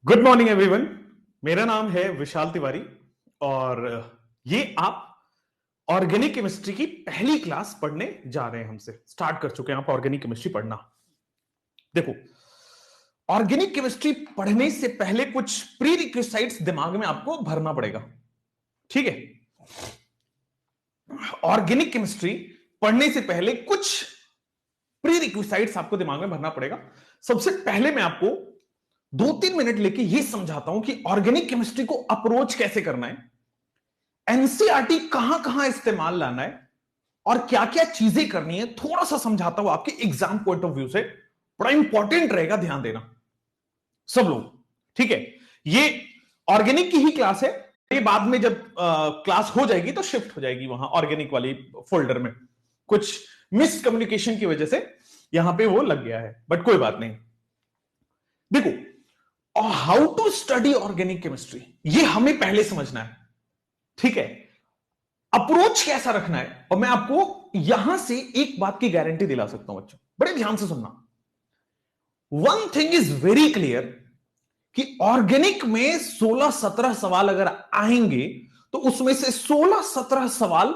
Good morning everyone. मेरा नाम है विशाल तिवारी और ये आप ऑर्गेनिक केमिस्ट्री की पहली क्लास पढ़ने जा रहे हैं। हमसे स्टार्ट कर चुके हैं आप ऑर्गेनिक केमिस्ट्री पढ़ना। देखो, ऑर्गेनिक केमिस्ट्री पढ़ने से पहले कुछ प्री रिक्विजिट्स दिमाग में आपको भरना पड़ेगा, ठीक है। ऑर्गेनिक केमिस्ट्री पढ़ने से पहले कुछ प्री रिक्विजिट्स आपको दिमाग में भरना पड़ेगा। सबसे पहले मैं आपको 2-3 मिनट लेके यह समझाता हूं कि ऑर्गेनिक केमिस्ट्री को अप्रोच कैसे करना है, एनसीईआरटी कहां कहां इस्तेमाल लाना है और क्या क्या चीजें करनी है। थोड़ा सा समझाता हूं आपके एग्जाम पॉइंट ऑफ व्यू से, बड़ा इंपॉर्टेंट रहेगा, ध्यान देना सब लोग, ठीक है। ये ऑर्गेनिक की ही क्लास है, ये बाद में जब क्लास हो जाएगी तो शिफ्ट हो जाएगी वहां ऑर्गेनिक वाली फोल्डर में। कुछ मिस कम्युनिकेशन की वजह से यहां पे वो लग गया है, बट कोई बात नहीं। देखो, how to study organic chemistry ये हमें पहले समझना है, ठीक है। अप्रोच कैसा रखना है, और मैं आपको यहां से एक बात की गारंटी दिला सकता हूं बच्चों, बड़े ध्यान से सुनना। One thing is very clear कि ऑर्गेनिक में 16-17 सवाल अगर आएंगे तो उसमें से 16-17 सवाल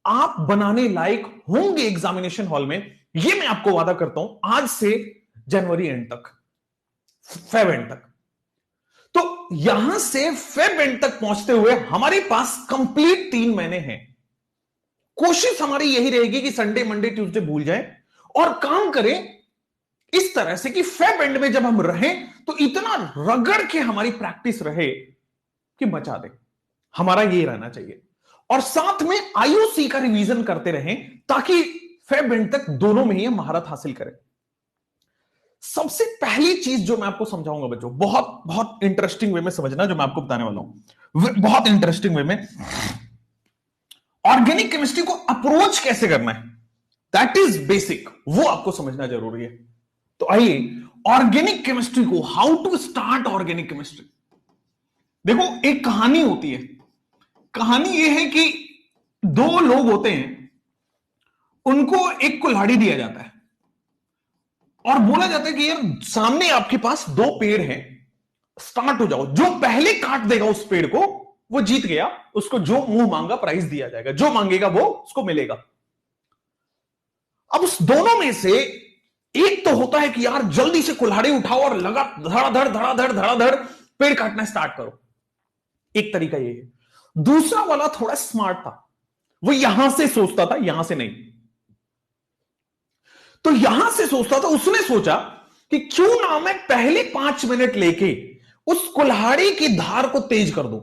आप बनाने लायक होंगे एग्जामिनेशन हॉल में। यह मैं आपको वादा करता हूं आज से जनवरी एंड तक, फेब एंड तक। तो यहां से फेब एंड तक पहुंचते हुए हमारे पास कंप्लीट 3 महीने हैं। कोशिश हमारी यही रहेगी कि संडे मंडे ट्यूसडे भूल जाएं और काम करें इस तरह से कि फेब एंड में जब हम रहें तो इतना रगड़ के हमारी प्रैक्टिस रहे कि मचा दे। हमारा ये रहना चाहिए, और साथ में आईयूसी का रिवीजन करते रहें ताकि फेब एंड तक दोनों में ही महारत हासिल करें। सबसे पहली चीज जो मैं आपको समझाऊंगा बच्चों, बहुत बहुत इंटरेस्टिंग वे में समझना जो मैं आपको बताने वाला हूं, बहुत इंटरेस्टिंग वे में। ऑर्गेनिक केमिस्ट्री को अप्रोच कैसे करना है, दैट इज बेसिक, वो आपको समझना जरूरी है। तो आइए ऑर्गेनिक केमिस्ट्री को, how to start organic chemistry. देखो, एक कहानी होती है। कहानी यह है कि 2 लोग होते हैं, उनको एक कुल्हाड़ी दिया जाता है और बोला जाता है कि यार सामने आपके पास 2 पेड़ हैं, स्टार्ट हो जाओ, जो पहले काट देगा उस पेड़ को वो जीत गया, उसको जो मुंह मांगा प्राइज दिया जाएगा, जो मांगेगा वो उसको मिलेगा। अब उस दोनों में से एक तो होता है कि यार जल्दी से कुल्हाड़ी उठाओ और लगा धड़ाधड़ धड़ाधड़ धड़ाधड़ पेड़ काटना स्टार्ट करो, एक तरीका ये है। दूसरा वाला थोड़ा स्मार्ट था, वो यहां से सोचता था, यहां से नहीं। तो यहां से सोचता था, उसने सोचा कि क्यों ना मैं पहले 5 मिनट लेके उस कुल्हाड़ी की धार को तेज कर दूं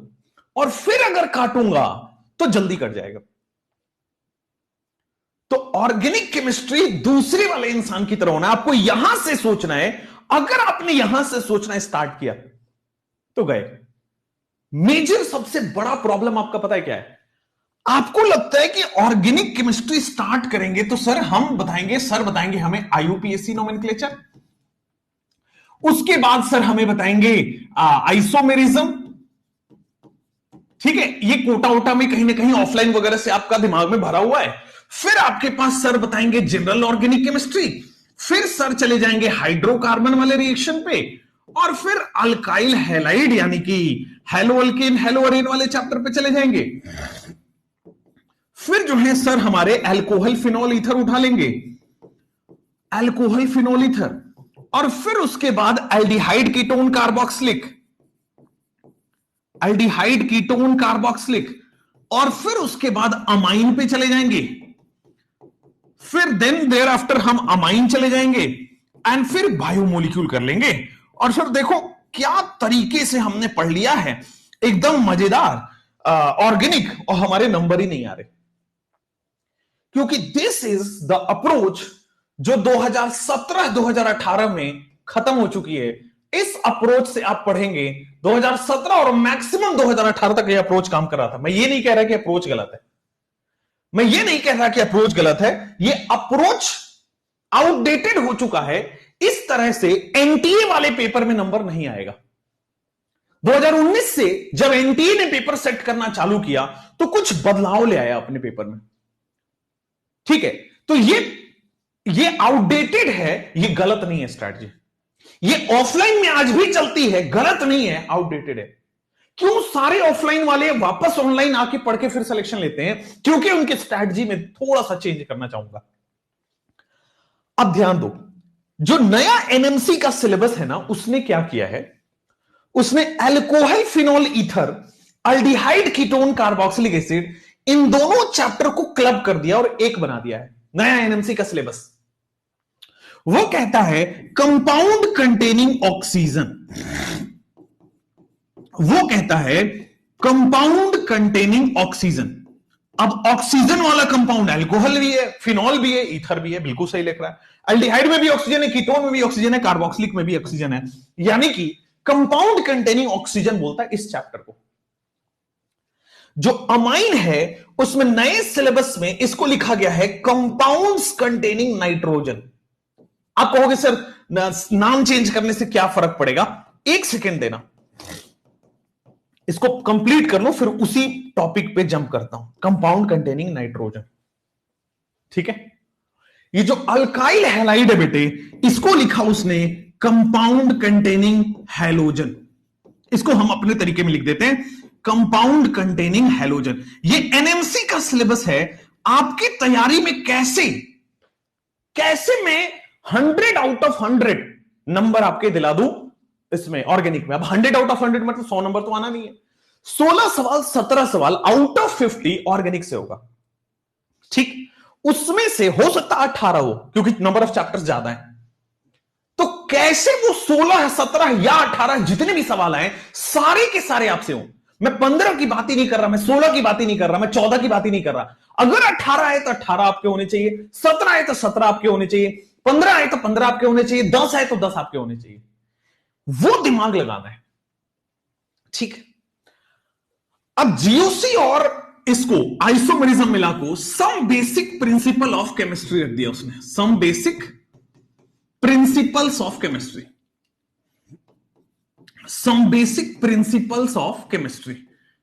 और फिर अगर काटूंगा तो जल्दी कट जाएगा। तो ऑर्गेनिक केमिस्ट्री दूसरे वाले इंसान की तरह होना है, आपको यहां से सोचना है। अगर आपने यहां से सोचना स्टार्ट किया तो गए। मेजर सबसे बड़ा प्रॉब्लम आपका पता है क्या है? आपको लगता है कि ऑर्गेनिक केमिस्ट्री स्टार्ट करेंगे तो सर बताएंगे हमें आईयूपीएसी नोमेनक्लेचर, उसके बाद सर हमें बताएंगे आइसोमेरिज्म, ठीक है। ये कोटा वोटा में कहीं ना कहीं ऑफलाइन वगैरह से आपका दिमाग में भरा हुआ है। फिर आपके पास सर बताएंगे जनरल ऑर्गेनिक केमिस्ट्री, फिर सर चले जाएंगे हाइड्रोकार्बन वाले रिएक्शन पे, और फिर अल्काइल हैलाइड यानी कि हेलो अल्केन हेलो अरेन वाले चैप्टर पे चले जाएंगे। फिर जो है सर हमारे अल्कोहल फिनोल ईथर उठा लेंगे, अल्कोहल फिनोल ईथर, और फिर उसके बाद aldehyde ketone carboxylic, aldehyde ketone carboxylic, और फिर उसके बाद अमाइन पे चले जाएंगे। फिर देन देयर आफ्टर हम अमाइन चले जाएंगे एंड फिर बायोमोलिक्यूल कर लेंगे। और सर देखो क्या तरीके से हमने पढ़ लिया है, एकदम मजेदार ऑर्गेनिक, और हमारे नंबर ही नहीं आ रहे, क्योंकि दिस इज द अप्रोच जो 2017-2018 में खत्म हो चुकी है। इस अप्रोच से आप पढ़ेंगे 2017 और मैक्सिमम 2018 तक ये अप्रोच काम कर रहा था। मैं ये नहीं कह रहा कि अप्रोच गलत है, मैं ये नहीं कह रहा कि अप्रोच गलत है, ये अप्रोच आउटडेटेड हो चुका है। इस तरह से एनटीए वाले पेपर में नंबर नहीं आएगा। 2019 से जब एनटीए ने पेपर सेट करना चालू किया तो कुछ बदलाव ले आया अपने पेपर में, ठीक है। तो ये आउटडेटेड है, ये गलत नहीं है स्ट्रैटेजी। ये ऑफलाइन में आज भी चलती है, गलत नहीं है, आउटडेटेड है। क्यों सारे ऑफलाइन वाले वापस ऑनलाइन आके पढ़ के फिर सिलेक्शन लेते हैं? क्योंकि उनके स्ट्रैटेजी में थोड़ा सा चेंज करना चाहूंगा। अब ध्यान दो, जो नया एनएमसी का सिलेबस है ना, उसने क्या किया है, उसने alcohol phenol ether, aldehyde ketone carboxylic acid, इन दोनों चैप्टर को क्लब कर दिया और एक बना दिया है नया एनएमसी का सिलेबस। वो कहता है कंपाउंड कंटेनिंग ऑक्सीजन, वो कहता है कंपाउंड कंटेनिंग ऑक्सीजन। अब ऑक्सीजन वाला कंपाउंड अल्कोहल भी है, फिनॉल भी है, ईथर भी है, बिल्कुल सही लिख रहा है। अल्डिहाइड में भी ऑक्सीजन है, कीटोन में भी ऑक्सीजन है, कार्बोक्सिलिक में भी ऑक्सीजन है, यानी कि कंपाउंड कंटेनिंग ऑक्सीजन बोलता है इस चैप्टर को। जो अमाइन है उसमें नए सिलेबस में इसको लिखा गया है कंपाउंड्स कंटेनिंग नाइट्रोजन। आप कहोगे सर नाम चेंज करने से क्या फर्क पड़ेगा? एक सेकेंड देना, इसको कंप्लीट कर लो, फिर उसी टॉपिक पे जंप करता हूं। कंपाउंड कंटेनिंग नाइट्रोजन, ठीक है। ये जो अल्काइल हैलाइड है बेटे, इसको लिखा उसने कंपाउंड कंटेनिंग हैलोजन। इसको हम अपने तरीके में लिख देते हैं कंपाउंड कंटेनिंग हैलोजन। ये एनएमसी का सिलेबस है। आपकी तैयारी में कैसे मैं 100 आउट ऑफ 100 नंबर आपके दिला दूं इसमें ऑर्गेनिक में। अब 100 आउट ऑफ 100 मतलब 100 नंबर तो आना नहीं है। 16 सवाल 17 सवाल आउट ऑफ 50 ऑर्गेनिक से होगा, ठीक। उसमें से हो सकता 18 हो, क्योंकि नंबर ऑफ चैप्टर्स ज्यादा है। तो कैसे वो 16 17 या 18 जितने भी सवाल आए सारे के सारे आपसे हो। मैं 15 की बात ही नहीं कर रहा, मैं 16 की बात ही नहीं कर रहा, मैं 14 की बात ही नहीं कर रहा। अगर 18 है तो 18 आपके होने चाहिए, 17 है तो 17 आपके होने चाहिए, 15 है तो 15 आपके होने चाहिए, 10 है तो 10 आपके होने चाहिए। वो दिमाग लगाना है, ठीक है। अब जीओसी और इसको आइसोमेरिज्म मिला को some basic principle of chemistry रख दिया उसने। Some basic principles of chemistry, some basic principles of chemistry,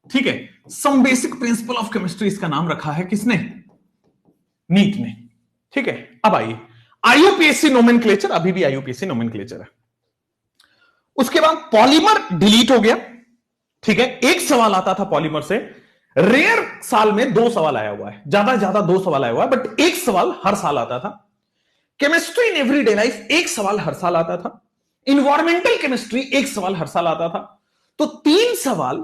ठीक है। Some basic principle of chemistry इसका नाम रखा है किसने? नीट ने, ठीक है। अब आइए आईयूपीएससी नोमेनक्लेचर, अभी भी आईयूपीएससी नोमेनक्लेचर है। उसके बाद पॉलीमर डिलीट हो गया, ठीक है। एक सवाल आता था पॉलीमर से, रेयर साल में 2 सवाल आया हुआ है, ज्यादा 2 सवाल आया हुआ है, बट एक सवाल हर साल आता था। केमिस्ट्री इन एवरीडे लाइफ एक सवाल हर साल आता था। इन्वायरमेंटल केमिस्ट्री एक सवाल हर साल आता था। तो 3 सवाल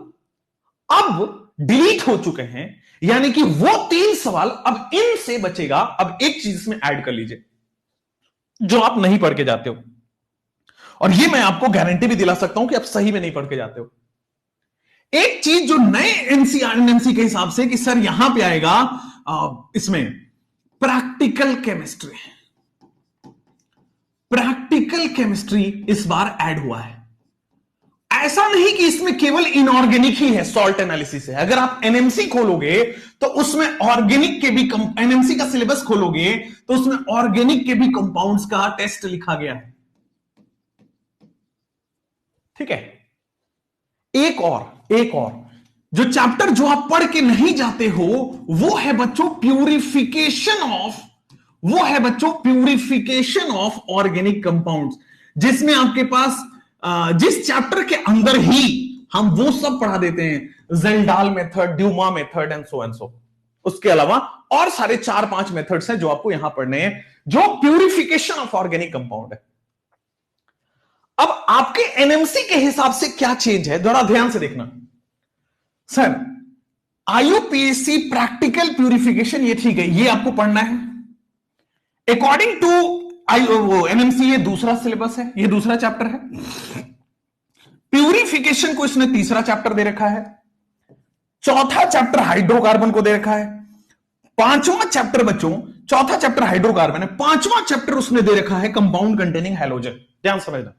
अब डिलीट हो चुके हैं, यानी कि वो 3 सवाल अब इनसे बचेगा। अब एक चीज इसमें ऐड कर लीजिए जो आप नहीं पढ़ के जाते हो, और ये मैं आपको गारंटी भी दिला सकता हूं कि आप सही में नहीं पढ़ के जाते हो। एक चीज जो नए एनसीआरएनएमसी के हिसाब से कि सर यहां पे आएगा इसमें प्रैक्टिकल केमिस्ट्री। प्रैक्टिकल केमिस्ट्री इस बार ऐड हुआ है। ऐसा नहीं कि इसमें केवल इनऑर्गेनिक ही है, सॉल्ट एनालिसिस है। अगर आप एनएमसी खोलोगे तो उसमें ऑर्गेनिक के भी, एनएमसी का सिलेबस खोलोगे तो उसमें ऑर्गेनिक के भी कंपाउंड्स का टेस्ट लिखा गया है, ठीक है। एक और जो चैप्टर जो आप पढ़ के नहीं जाते हो वो है बच्चों प्यूरिफिकेशन ऑफ ऑर्गेनिक कंपाउंड्स, जिसमें आपके पास जिस चैप्टर के अंदर ही हम वो सब पढ़ा देते हैं, Kjeldahl method, Dumas method and so. उसके अलावा और सारे 4-5 मेथड्स हैं जो आपको यहां पढ़ने हैं, जो प्यूरिफिकेशन ऑफ ऑर्गेनिक कंपाउंड है। अब आपके एनएमसी के हिसाब से क्या चेंज है, जरा ध्यान से देखना। सर आईयूपीएससी प्रैक्टिकल प्यूरिफिकेशन, ये ठीक है, ये आपको पढ़ना है अकॉर्डिंग टू एनएमसी। ये दूसरा सिलेबस है, ये दूसरा चैप्टर है। प्यूरिफिकेशन को इसने तीसरा चैप्टर दे रखा है, चौथा चैप्टर हाइड्रोकार्बन को दे रखा है, 5वां चैप्टर बच्चों, चौथा चैप्टर हाइड्रोकार्बन है, 5वां चैप्टर उसने दे रखा है कंपाउंड कंटेनिंग हैलोजन। ध्यान समझना,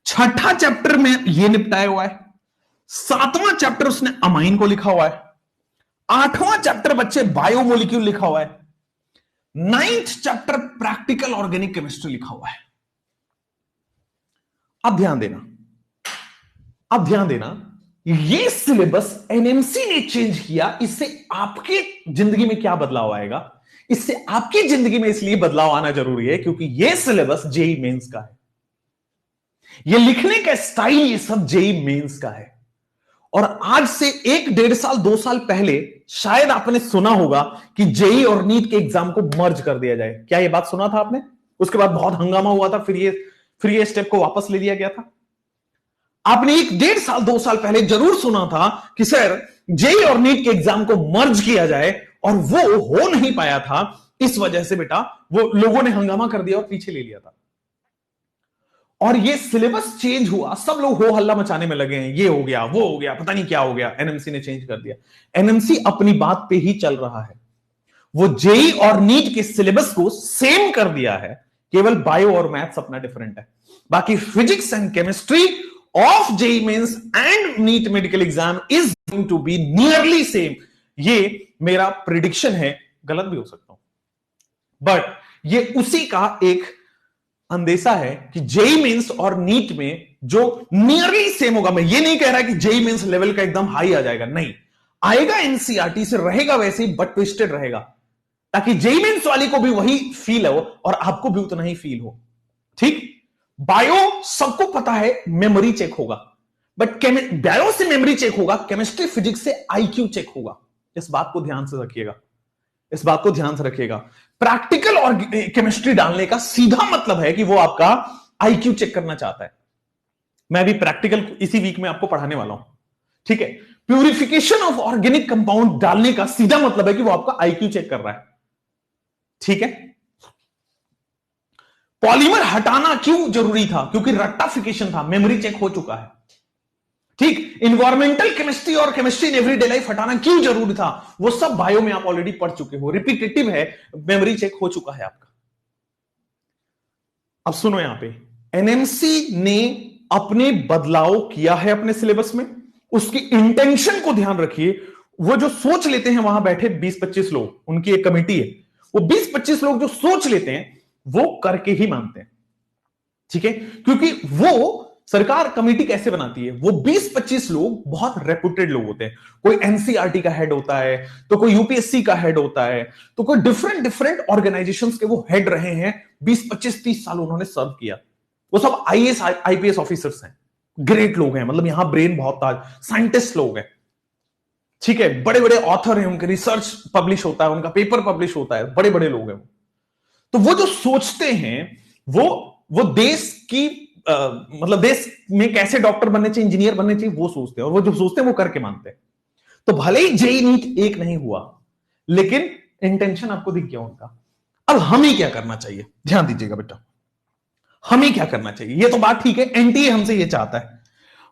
6ठा चैप्टर में यह निपटाया हुआ है, 7वां चैप्टर उसने अमाइन को लिखा हुआ है, 8वां चैप्टर बच्चे बायोमोलिक्यूल लिखा हुआ है, 9th chapter practical organic chemistry लिखा हुआ है। अब ध्यान देना, ये सिलेबस एनएमसी ने चेंज किया। इससे आपके जिंदगी में क्या बदलाव आएगा? इससे आपकी जिंदगी में इसलिए बदलाव आना जरूरी है क्योंकि यह सिलेबस जेईई मेंस का है। ये लिखने का स्टाइल, ये सब जेई मेंस का है। और आज से 1-1.5 साल 2 साल पहले शायद आपने सुना होगा कि जेई और नीट के एग्जाम को मर्ज कर दिया जाए। क्या ये बात सुना था आपने? उसके बाद बहुत हंगामा हुआ था, फिर ये स्टेप को वापस ले लिया गया था। आपने 1-1.5 साल 2 साल पहले जरूर सुना था कि सर जेई और नीट के एग्जाम को मर्ज किया जाए, और वो हो नहीं पाया था। इस वजह से बेटा वो लोगों ने हंगामा कर दिया और पीछे ले लिया था। और ये सिलेबस चेंज हुआ, सब लोग हो हल्ला मचाने में लगे हैं, ये हो गया वो हो गया, पता नहीं क्या हो गया, एनएमसी ने चेंज कर दिया। एनएमसी अपनी बात पे ही चल रहा है। वो जेई और नीट के सिलेबस को सेम कर दिया है, केवल बायो और मैथ्स अपना डिफरेंट है। बाकी physics and chemistry of JEE mains and NEET medical exam is going to be nearly same. ये मेरा प्रिडिक्शन है, गलत भी हो सकता हूं, बट ये उसी का एक अंदेशा है कि जेई मेंस और नीट में जो नियरली सेम होगा। मैं ये नहीं कह रहा कि जेई मेंस लेवल का एकदम हाई आ जाएगा, नहीं आएगा, एनसीईआरटी से रहेगा वैसे ही, बट ट्विस्टेड रहेगा, ताकि जेई मेंस वाली को भी वही फील हो और आपको भी उतना ही फील हो। ठीक, बायो सबको पता है मेमोरी चेक होगा, बट बायो से मेमोरी चेक होगा, केमिस्ट्री फिजिक्स से आईक्यू चेक होगा। इस बात को ध्यान से रखिएगा, इस बात को ध्यान से रखिएगा। प्रैक्टिकल और केमिस्ट्री डालने का सीधा मतलब है कि वो आपका आईक्यू चेक करना चाहता है। मैं भी प्रैक्टिकल इसी वीक में आपको पढ़ाने वाला हूं, ठीक है। प्यूरिफिकेशन ऑफ ऑर्गेनिक कंपाउंड डालने का सीधा मतलब है कि वो आपका आईक्यू चेक कर रहा है, ठीक है। पॉलीमर हटाना क्यों जरूरी था? क्योंकि रट्टाफिकेशन था, मेमोरी चेक हो चुका है, ठीक। इन्वायरमेंटल केमिस्ट्री और केमिस्ट्री इन एवरीडे लाइफ हटाना क्यों जरूरी था? वो सब बायो में आप ऑलरेडी पढ़ चुके हो, रिपीटेटिव है, मेमोरी चेक हो चुका है आपका। अब सुनो, यहां पे एनएमसी ने अपने बदलाव किया है अपने सिलेबस में, उसकी इंटेंशन को ध्यान रखिए। वो जो सोच लेते हैं वहां बैठे 20-25 लोग, उनकी एक कमेटी है, वो 20-25 लोग जो सोच लेते हैं वो करके ही मानते हैं, ठीक है। क्योंकि वो सरकार कमेटी कैसे बनाती है, वो 20-25 लोग बहुत रेपुटेड लोग होते हैं। कोई एनसीईआरटी का हेड होता है, तो कोई यूपीएससी का हेड होता है, तो कोई डिफरेंट ऑर्गेनाइजेशंस के वो हेड रहे हैं। 20-25-30 साल उन्होंने सर्व किया। वो सब आईएएस आईपीएस ऑफिसर्स हैं, ग्रेट लोग हैं, मतलब यहां ब्रेन बहुत ताज, साइंटिस्ट लोग हैं, ठीक है। बड़े बड़े ऑथर हैं, उनके रिसर्च पब्लिश होता है, उनका पेपर पब्लिश होता है, बड़े बड़े लोग हैं। तो वो जो सोचते हैं वो देश की मतलब देश में कैसे डॉक्टर बनने चाहिए, इंजीनियर बनने चाहिए, वो सोचते हैं, और वो जो सोचते हैं वो करके मानते हैं। तो भले ही जेई नीट एक नहीं हुआ, लेकिन इंटेंशन आपको दिख गया उनका। अब हमें क्या करना चाहिए, ध्यान दीजिएगा बेटा, हमें क्या करना चाहिए। ये तो बात ठीक है, एनटीए हमसे ये चाहता है,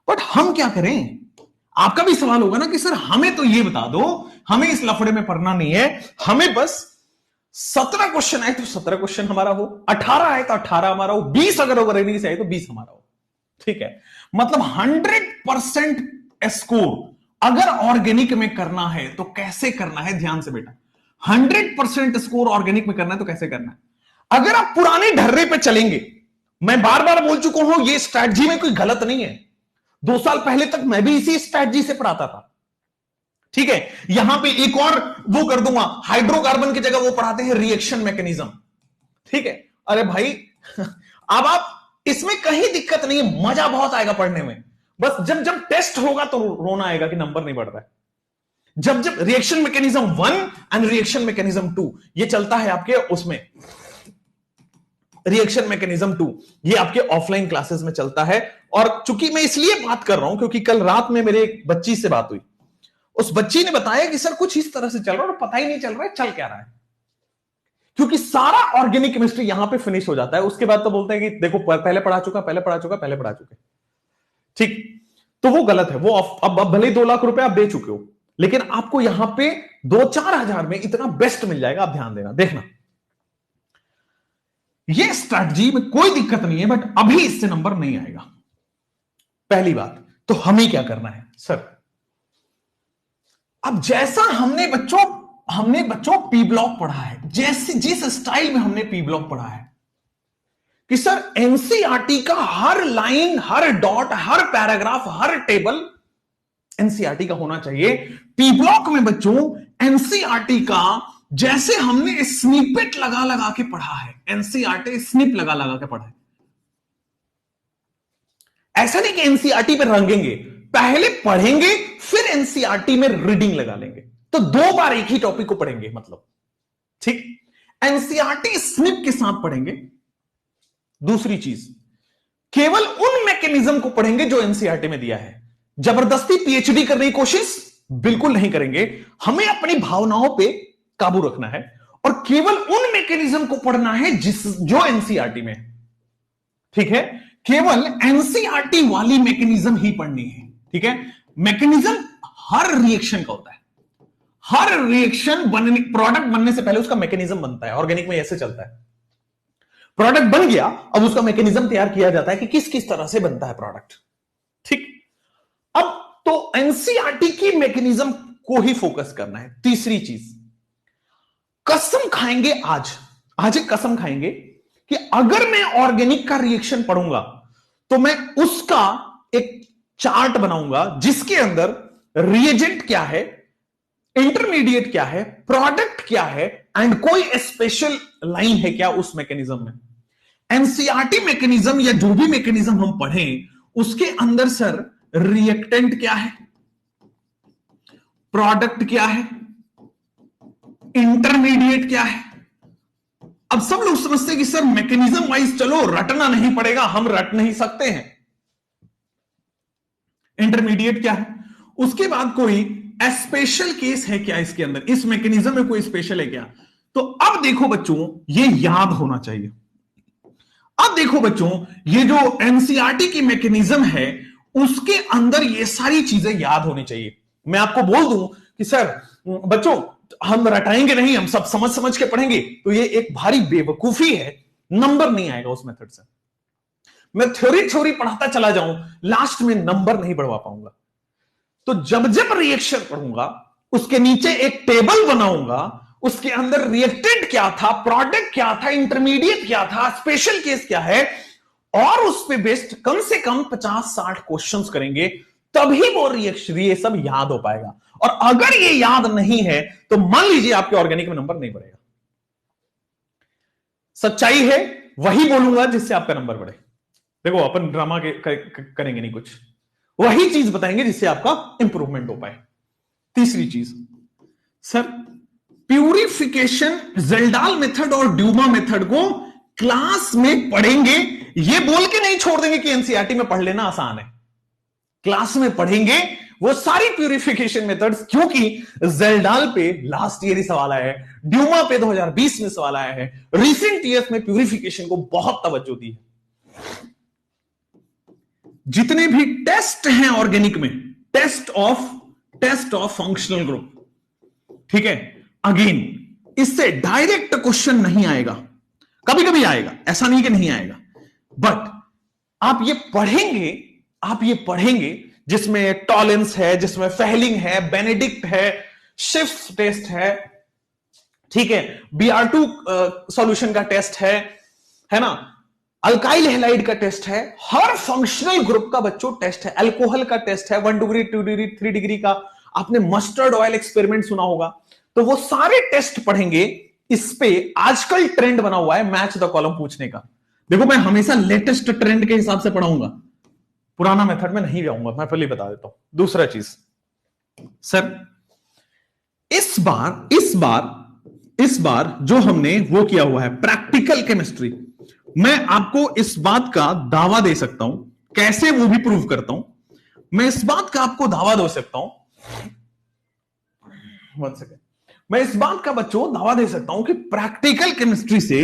बट हम क्या करें? आपका भी सवाल होगा ना कि सर हमें तो ये बता दो, हमें इस लफड़े में पढ़ना नहीं है, हमें बस 17 क्वेश्चन आए तो 17 क्वेश्चन हमारा हो, 18 आए तो 18 हमारा हो, 20 अगर ओवररेडिंग से आए तो 20 हमारा हो, ठीक है। मतलब 100% स्कोर अगर ऑर्गेनिक में करना है तो कैसे करना है, ध्यान से बेटा। 100% स्कोर ऑर्गेनिक में करना है तो कैसे करना है? अगर आप पुराने ढर्रे पे चलेंगे, मैं बार बार बोल चुका हूं, ये स्ट्रैटेजी में कोई गलत नहीं है। 2 साल पहले तक मैं भी इसी स्ट्रैटेजी से पढ़ाता था, ठीक है। यहां पे एक और वो कर दूंगा, हाइड्रोकार्बन की जगह वो पढ़ाते हैं रिएक्शन मैकेनिज्म, ठीक है। अरे भाई अब आप इसमें कहीं दिक्कत नहीं है, मजा बहुत आएगा पढ़ने में। बस जब जब टेस्ट होगा तो रोना आएगा कि नंबर नहीं बढ़ रहा है। जब जब reaction mechanism 1 and reaction mechanism 2 ये चलता है आपके उसमें, रिएक्शन मैकेनिज्म 2 ये आपके ऑफलाइन क्लासेस में चलता है। और चूंकि मैं इसलिए बात कर रहा हूं क्योंकि कल रात में मेरे एक बच्ची से बात हुई, उस बच्ची ने बताया कि सर कुछ इस तरह से चल रहा है और पता ही नहीं चल रहा है चल क्या रहा है, क्योंकि सारा ऑर्गेनिक केमिस्ट्री यहां पे फिनिश हो जाता है। उसके बाद तो बोलते हैं कि देखो पहले पढ़ा चुका, ठीक। तो वो गलत है। वो अब भले 2 लाख रुपए आप दे चुके हो, लेकिन आपको यहां पे 2-4 हजार में इतना बेस्ट मिल जाएगा। आप ध्यान देना, देखना, ये स्ट्रैटेजी में कोई दिक्कत नहीं है, बट अभी इससे नंबर नहीं आएगा, पहली बात। तो हमें क्या करना है सर? अब जैसा हमने बच्चों पी ब्लॉक पढ़ा है, जैसे जिस स्टाइल में हमने पी ब्लॉक पढ़ा है कि सर एनसीईआरटी का हर लाइन, हर डॉट, हर पैराग्राफ, हर टेबल एनसीईआरटी का होना चाहिए। पी ब्लॉक में बच्चों एनसीईआरटी का जैसे हमने स्निपेट लगा के पढ़ा है, एनसीईआरटी स्निप लगा के पढ़ा है, ऐसा नहीं कि एनसीईआरटी पे रंगेंगे, पहले पढ़ेंगे फिर एनसीईआरटी में रीडिंग लगा लेंगे, तो 2 बार एक ही टॉपिक को पढ़ेंगे मतलब, ठीक। एनसीईआरटी स्निप के साथ पढ़ेंगे। दूसरी चीज, केवल उन मैकेनिज्म को पढ़ेंगे जो एनसीईआरटी में दिया है। जबरदस्ती पीएचडी करने की कोशिश बिल्कुल नहीं करेंगे। हमें अपनी भावनाओं पे काबू रखना है और केवल उन मैकेनिज्म को पढ़ना है जो एनसीईआरटी में, ठीक है। केवल एनसीईआरटी वाली मैकेनिज्म ही पढ़नी है, ठीक है। मैकेनिज्म हर रिएक्शन का होता है, हर रिएक्शन बनने, प्रोडक्ट बनने से पहले उसका मैकेनिज्म बनता है। ऑर्गेनिक में ऐसे चलता है, प्रोडक्ट बन गया, अब उसका मैकेनिज्म तैयार किया जाता है कि किस किस तरह से बनता है प्रोडक्ट, ठीक। अब तो एनसीईआरटी की मैकेनिज्म को ही फोकस करना है। तीसरी चीज, कसम खाएंगे आज एक कसम खाएंगे कि अगर मैं ऑर्गेनिक का रिएक्शन पढ़ूंगा तो मैं उसका एक चार्ट बनाऊंगा जिसके अंदर रिएजेंट क्या है, इंटरमीडिएट क्या है, प्रोडक्ट क्या है एंड कोई स्पेशल लाइन है क्या उस मैकेनिज्म में। एनसीईआरटी मैकेनिज्म या जो भी मैकेनिज्म हम पढ़ें उसके अंदर सर रिएक्टेंट क्या है, प्रोडक्ट क्या है, इंटरमीडिएट क्या है। अब सब लोग समझते हैं कि सर मैकेनिज्म वाइज चलो रटना नहीं पड़ेगा, हम रट नहीं सकते हैं। इंटरमीडिएट क्या है, उसके बाद कोई स्पेशल केस है क्या इसके अंदर, इस मैकेनिज्म में कोई स्पेशल है क्या। तो अब देखो बच्चों, ये याद होना चाहिए। अब देखो बच्चों, ये जो एनसीईआरटी की मैकेनिज्म है उसके अंदर ये सारी चीजें याद होनी चाहिए। मैं आपको बोल दूं कि सर बच्चों हम रटाएंगे नहीं, हम सब समझ समझ के पढ़ेंगे, तो ये एक भारी बेवकूफी है, नंबर नहीं आएगा उस मेथड से। मैं थ्योरी पढ़ाता चला जाऊं, लास्ट में नंबर नहीं बढ़वा पाऊंगा। तो जब जब रिएक्शन पढ़ूंगा उसके नीचे एक टेबल बनाऊंगा, उसके अंदर रिएक्टेंट क्या था, प्रोडक्ट क्या था, इंटरमीडिएट क्या था, स्पेशल केस क्या है, और उस पे बेस्ड कम से कम 50-60 क्वेश्चंस करेंगे, तभी वो रिएक्शन ये सब याद हो पाएगा। और अगर ये याद नहीं है तो मान लीजिए आपके ऑर्गेनिक में नंबर नहीं बढ़ेगा। सच्चाई है, वही बोलूंगा जिससे आपका नंबर बढ़े। देखो अपन ड्रामा करेंगे नहीं, कुछ वही चीज बताएंगे जिससे आपका इंप्रूवमेंट हो पाए। तीसरी चीज, सर प्यूरिफिकेशन, जेल्डाल मेथड और ड्यूमा मेथड को क्लास में पढ़ेंगे, ये बोल के नहीं छोड़ देंगे कि एनसीईआरटी में पढ़ लेना आसान है। क्लास में पढ़ेंगे वो सारी प्यूरिफिकेशन मेथड्स, क्योंकि जेल्डाल पे लास्ट ईयर ही सवाल आया है, ड्यूमा पे 2020 में सवाल आया है, रिसेंट ईयर्स में प्यूरिफिकेशन को बहुत तवज्जो दी है। जितने भी टेस्ट हैं ऑर्गेनिक में, टेस्ट ऑफ फंक्शनल ग्रुप, ठीक है, अगेन इससे डायरेक्ट क्वेश्चन नहीं आएगा, कभी कभी आएगा, ऐसा नहीं कि नहीं आएगा, बट आप ये पढ़ेंगे जिसमें टॉलेंस है, जिसमें फेहलिंग है, बेनेडिक्ट है, शिफ्ट टेस्ट है, ठीक है, BR2 सॉल्यूशन का टेस्ट है ना, अल्काइल हैलाइड का टेस्ट है, हर फंक्शनल ग्रुप का बच्चों टेस्ट है, अल्कोहल का टेस्ट है, 1 डिग्री 2 डिग्री 3 डिग्री का, आपने मस्टर्ड ऑयल एक्सपेरिमेंट सुना होगा। तो वो सारे टेस्ट पढ़ेंगे। इस पे आजकल ट्रेंड बना हुआ है मैच द कॉलम पूछने का। देखो मैं हमेशा लेटेस्ट ट्रेंड के हिसाब से पढ़ाऊंगा, पुराना मेथड में नहीं जाऊंगा, मैं पहले बता देता हूं। दूसरा चीज, सर इस बार जो हमने वो किया हुआ है प्रैक्टिकल केमिस्ट्री, मैं आपको इस बात का दावा दे सकता हूं, कैसे वो भी प्रूव करता हूं। मैं इस बात का आपको दावा दे सकता हूं, मैं इस बात का बच्चों दावा दे सकता हूं कि प्रैक्टिकल केमिस्ट्री से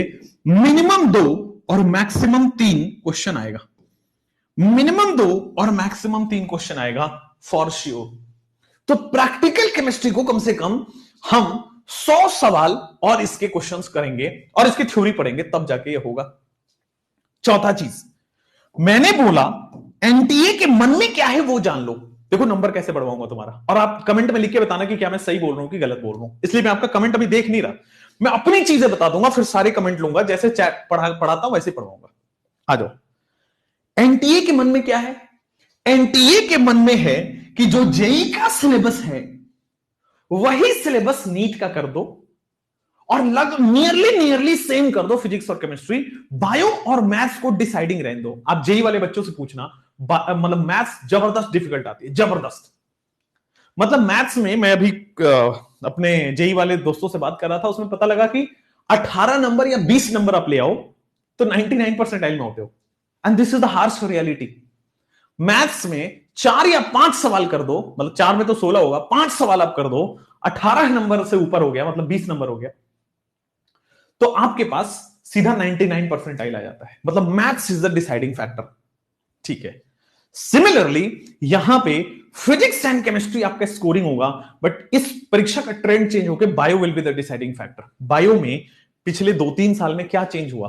मिनिमम 2 और मैक्सिमम 3 क्वेश्चन आएगा, मिनिमम 2 और मैक्सिमम 3 क्वेश्चन आएगा फॉर श्योर। तो प्रैक्टिकल केमिस्ट्री को कम से कम हम 100 सवाल और इसके क्वेश्चंस करेंगे और इसकी थ्योरी पढ़ेंगे, तब जाके ये होगा। चौथा चीज, मैंने बोला एनटीए के मन में क्या है वो जान लो। देखो नंबर कैसे बढ़वाऊंगा तुम्हारा, और आप कमेंट में लिख के बताना कि क्या मैं सही बोल रहा हूं कि गलत बोल रहा हूं। इसलिए मैं आपका कमेंट अभी देख नहीं रहा, मैं अपनी चीजें बता दूंगा, फिर सारे कमेंट लूंगा, जैसे चैट पढ़ाता हूं वैसे पढ़वाऊंगा। आ जाओ, एनटीए के मन में क्या है? एनटीए के मन में है कि जो जेई का सिलेबस है वही सिलेबस नीट का कर दो और नियरली सेम कर दो फिजिक्स और केमिस्ट्री, बायो और मैथ्स को डिसाइडिंग रहने दो। आप जेई वाले बच्चों से पूछना, मतलब मैथ्स जबरदस्त डिफिकल्ट आती है, जबरदस्त। मतलब मैथ्स में मैं अभी अपने जेई वाले दोस्तों से बात कर रहा था, उसमें पता लगा कि 18 नंबर या 20 नंबर आप ले आओ तो 99 परसेंटाइल में होते हो। And this is the harsh reality. Maths में 4 या 5 सवाल कर दो, मतलब 4 में तो 16 होगा, 5 सवाल आप कर दो, 18 नंबर से ऊपर हो गया, मतलब 20 नंबर हो गया, तो आपके पास सीधा 99 परसेंटाइल आ जाता है। मतलब maths is the deciding factor. ठीक है, सिमिलरली यहां पे फिजिक्स एंड केमिस्ट्री आपका स्कोरिंग होगा, बट इस परीक्षा का ट्रेंड चेंज होकर bio will be the deciding factor. Bio में पिछले 2-3 साल में क्या चेंज हुआ?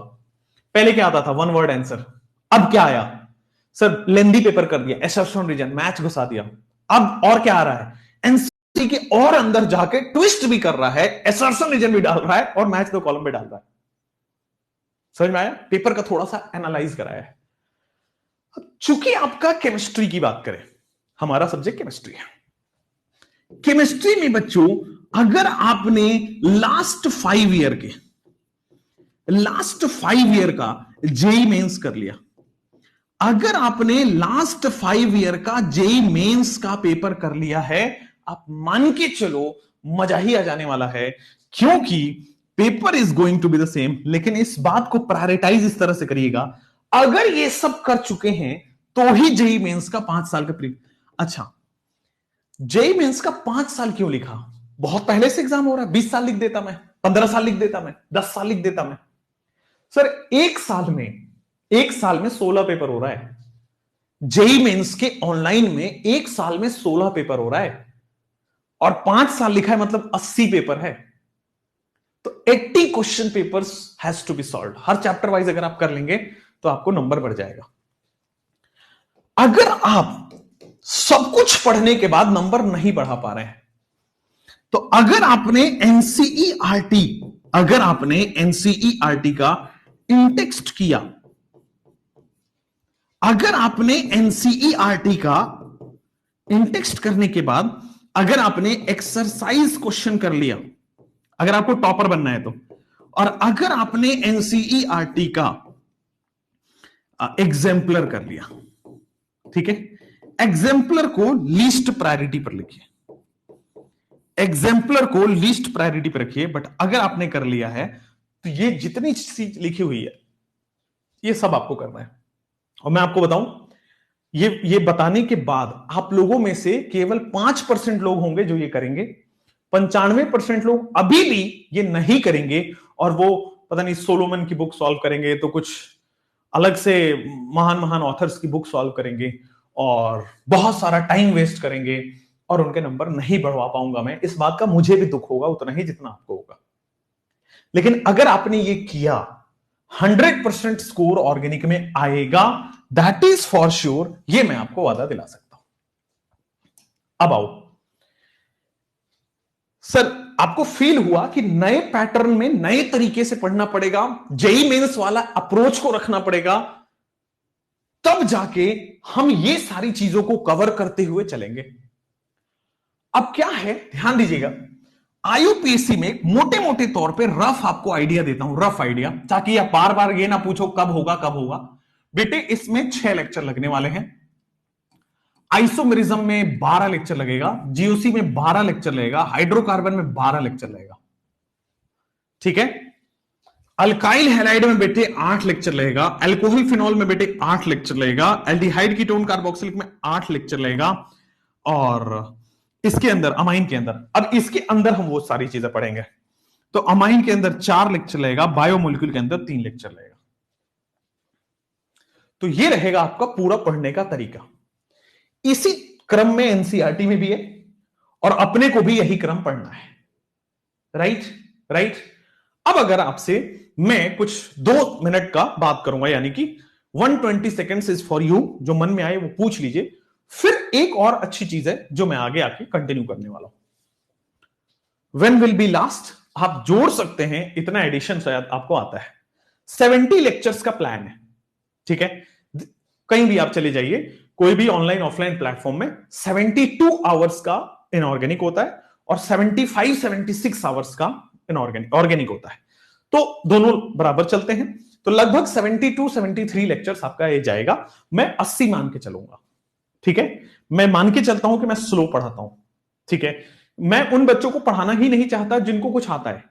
पहले क्या आता था? One word answer. अब क्या आया? सर लेंदी पेपर कर दिया, एसर्शन रीजन, मैच घुसा दिया। अब और क्या आ रहा है? एनसीईआरटी के और अंदर जाके ट्विस्ट भी कर रहा है, एसर्शन रीजन भी डाल रहा है और मैच दो कॉलम भी डाल रहा है। समझ में आया? पेपर का थोड़ा सा एनालाइज कराया है। चूंकि आपका केमिस्ट्री की बात करें, हमारा सब्जेक्ट केमिस्ट्री है। केमिस्ट्री में बच्चों अगर आपने लास्ट 5 ईयर का जेई मेंस कर लिया, अगर आपने लास्ट 5 ईयर का जेई मेंस का पेपर कर लिया है, आप मान के चलो मजा ही आ जाने वाला है, क्योंकि paper is going to be the same. लेकिन इस बात को प्रायोरिटाइज इस तरह से करिएगा, अगर ये सब कर चुके हैं तो ही जेई मेंस का 5 साल का प्री। अच्छा, जेई मेंस का 5 साल क्यों लिखा? बहुत पहले से एग्जाम हो रहा है, 20 साल लिख देता मैं, 15 साल लिख देता मैं, 10 साल लिख देता मैं। सर एक साल में 16 पेपर हो रहा है। जेई मेंस के ऑनलाइन में एक साल में 16 पेपर हो रहा है और 5 साल लिखा है, मतलब 80 पेपर है। तो 80 question papers has to be solved. हर चैप्टर वाइज अगर आप कर लेंगे तो आपको नंबर बढ़ जाएगा। अगर आप सब कुछ पढ़ने के बाद नंबर नहीं बढ़ा पा रहे हैं, तो अगर आपने एनसीईआरटी का इंटेक्स्ट किया, अगर आपने एनसीईआरटी का इंटेक्स्ट करने के बाद अगर आपने एक्सरसाइज क्वेश्चन कर लिया, अगर आपको टॉपर बनना है तो, और अगर आपने एनसीईआरटी का एग्जाम्पलर कर लिया, ठीक है, एग्जाम्पलर को लीस्ट प्रायोरिटी पर लिखिए, एग्जाम्पलर को लीस्ट प्रायोरिटी पर रखिए। बट अगर आपने कर लिया है तो ये जितनी चीज लिखी हुई है ये सब आपको करना है। और मैं आपको बताऊं, ये बताने के बाद आप लोगों में से केवल 5% लोग होंगे जो ये करेंगे, 95% लोग अभी भी ये नहीं करेंगे और वो पता नहीं सोलोमन की बुक सॉल्व करेंगे, तो कुछ अलग से महान महान ऑथर्स की बुक सॉल्व करेंगे और बहुत सारा टाइम वेस्ट करेंगे और उनके नंबर नहीं बढ़वा पाऊंगा मैं। इस बात का मुझे भी दुख होगा उतना ही जितना आपको होगा। लेकिन अगर आपने ये किया, 100% स्कोर ऑर्गेनिक में आएगा, दैट इज फॉर श्योर, ये मैं आपको वादा दिला सकता हूं। अब आओ सर, आपको फील हुआ कि नए पैटर्न में नए तरीके से पढ़ना पड़ेगा, जेई मेंस वाला अप्रोच को रखना पड़ेगा, तब जाके हम ये सारी चीजों को कवर करते हुए चलेंगे। अब क्या है, ध्यान दीजिएगा, आईयूपीएससी में मोटे मोटे तौर पे रफ आपको आइडिया देता हूं, रफ आइडिया, ताकि आप बार बार ये ना पूछो कब होगा कब होगा। बेटे इसमें 6 लेक्चर लगने वाले हैं। आइसोमेरिज्म में 12 लेक्चर लगेगा, जीओसी में 12 लेक्चर लगेगा, हाइड्रोकार्बन में 12 लेक्चर लगेगा, ठीक है। अल्काइल हैलाइड में बेटे 8 लेक्चर लगेगा, अल्कोहल फिनॉल में बेटे 8 लेक्चर लगेगा, एल्डिहाइड कीटोन कार्बोक्सिलिक में 8 लेक्चर लगेगा, और इसके अंदर अमाइन के अंदर, अब इसके अंदर हम वो सारी चीजें पढ़ेंगे। तो अमाइन के अंदर 4 लेक्चर लगेगा, बायोमोलिक्यूल के अंदर 3 लेक्चर लगेगा। तो ये रहेगा आपका पूरा पढ़ने का तरीका। इसी क्रम में एनसीईआरटी में भी है और अपने को भी यही क्रम पढ़ना है, राइट। अब अगर आपसे मैं कुछ 2 मिनट का बात करूंगा, यानी कि 120 सेकेंड्स इज फॉर यू, जो मन में आए वो पूछ लीजिए। फिर एक और अच्छी चीज है जो मैं आगे आके कंटिन्यू करने वाला हूं। व्हेन विल बी लास्ट, आप जोड़ सकते हैं, इतना एडिशन शायद आपको आता है। 70 लेक्चर्स का प्लान है, ठीक है। कहीं भी आप चले जाइए, कोई भी ऑनलाइन ऑफलाइन प्लेटफॉर्म में 72 आवर्स का इनऑर्गेनिक होता है और 75-76 आवर्स का इनऑर्गेनिक ऑर्गेनिक होता है। तो दोनों बराबर चलते हैं। तो लगभग 72 73 लेक्चर्स आपका ये जाएगा। मैं 80 मान के चलूंगा, ठीक है। मैं मान के चलता हूं कि मैं स्लो पढ़ाता हूं, ठीक है। मैं उन बच्चों को पढ़ाना ही नहीं चाहता जिनको कुछ आता है,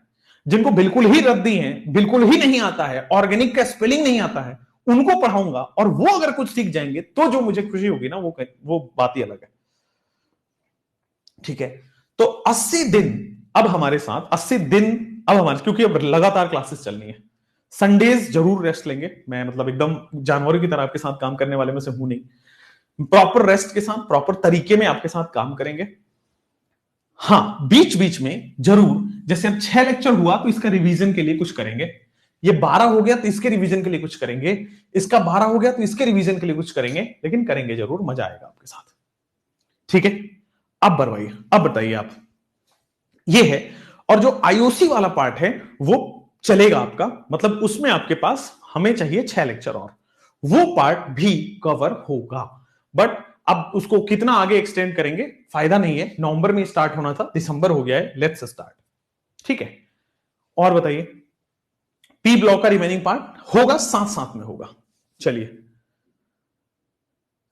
जिनको बिल्कुल ही रद्दी है, बिल्कुल ही नहीं आता है, ऑर्गेनिक का स्पेलिंग नहीं आता है, उनको पढ़ाऊंगा। और वो अगर कुछ सीख जाएंगे तो जो मुझे खुशी होगी ना, वो बात ही अलग है, ठीक है। तो 80 दिन अब हमारे साथ, 80 दिन अब हमारे, क्योंकि अब लगातार क्लासेस चलनी है, संडेज जरूर रेस्ट लेंगे। मैं मतलब एकदम जानवरों की तरह आपके साथ काम करने वाले में से हूं नहीं। प्रॉपर रेस्ट के साथ, प्रॉपर तरीके में आपके साथ काम करेंगे। हाँ, बीच बीच में जरूर, जैसे अब 6 लेक्चर हुआ तो इसका रिवीजन के लिए कुछ करेंगे, ये 12 हो गया तो इसके रिवीजन के लिए कुछ करेंगे, इसका 12 हो गया तो इसके रिवीजन के लिए कुछ करेंगे, लेकिन करेंगे जरूर, मजा आएगा आपके साथ, ठीक है। अब बढ़वाइए, अब बताइए आप, ये है। और जो आईओसी वाला पार्ट है वो चलेगा आपका, मतलब उसमें आपके पास हमें चाहिए 6 लेक्चर और, वो पार्ट भी कवर होगा। बट अब उसको कितना आगे एक्सटेंड करेंगे, फायदा नहीं है। नवंबर में स्टार्ट होना था, दिसंबर हो गया है, लेट्स स्टार्ट, ठीक है। और बताइए, पी ब्लॉक का रिमेनिंग पार्ट होगा, साथ साथ में होगा। चलिए,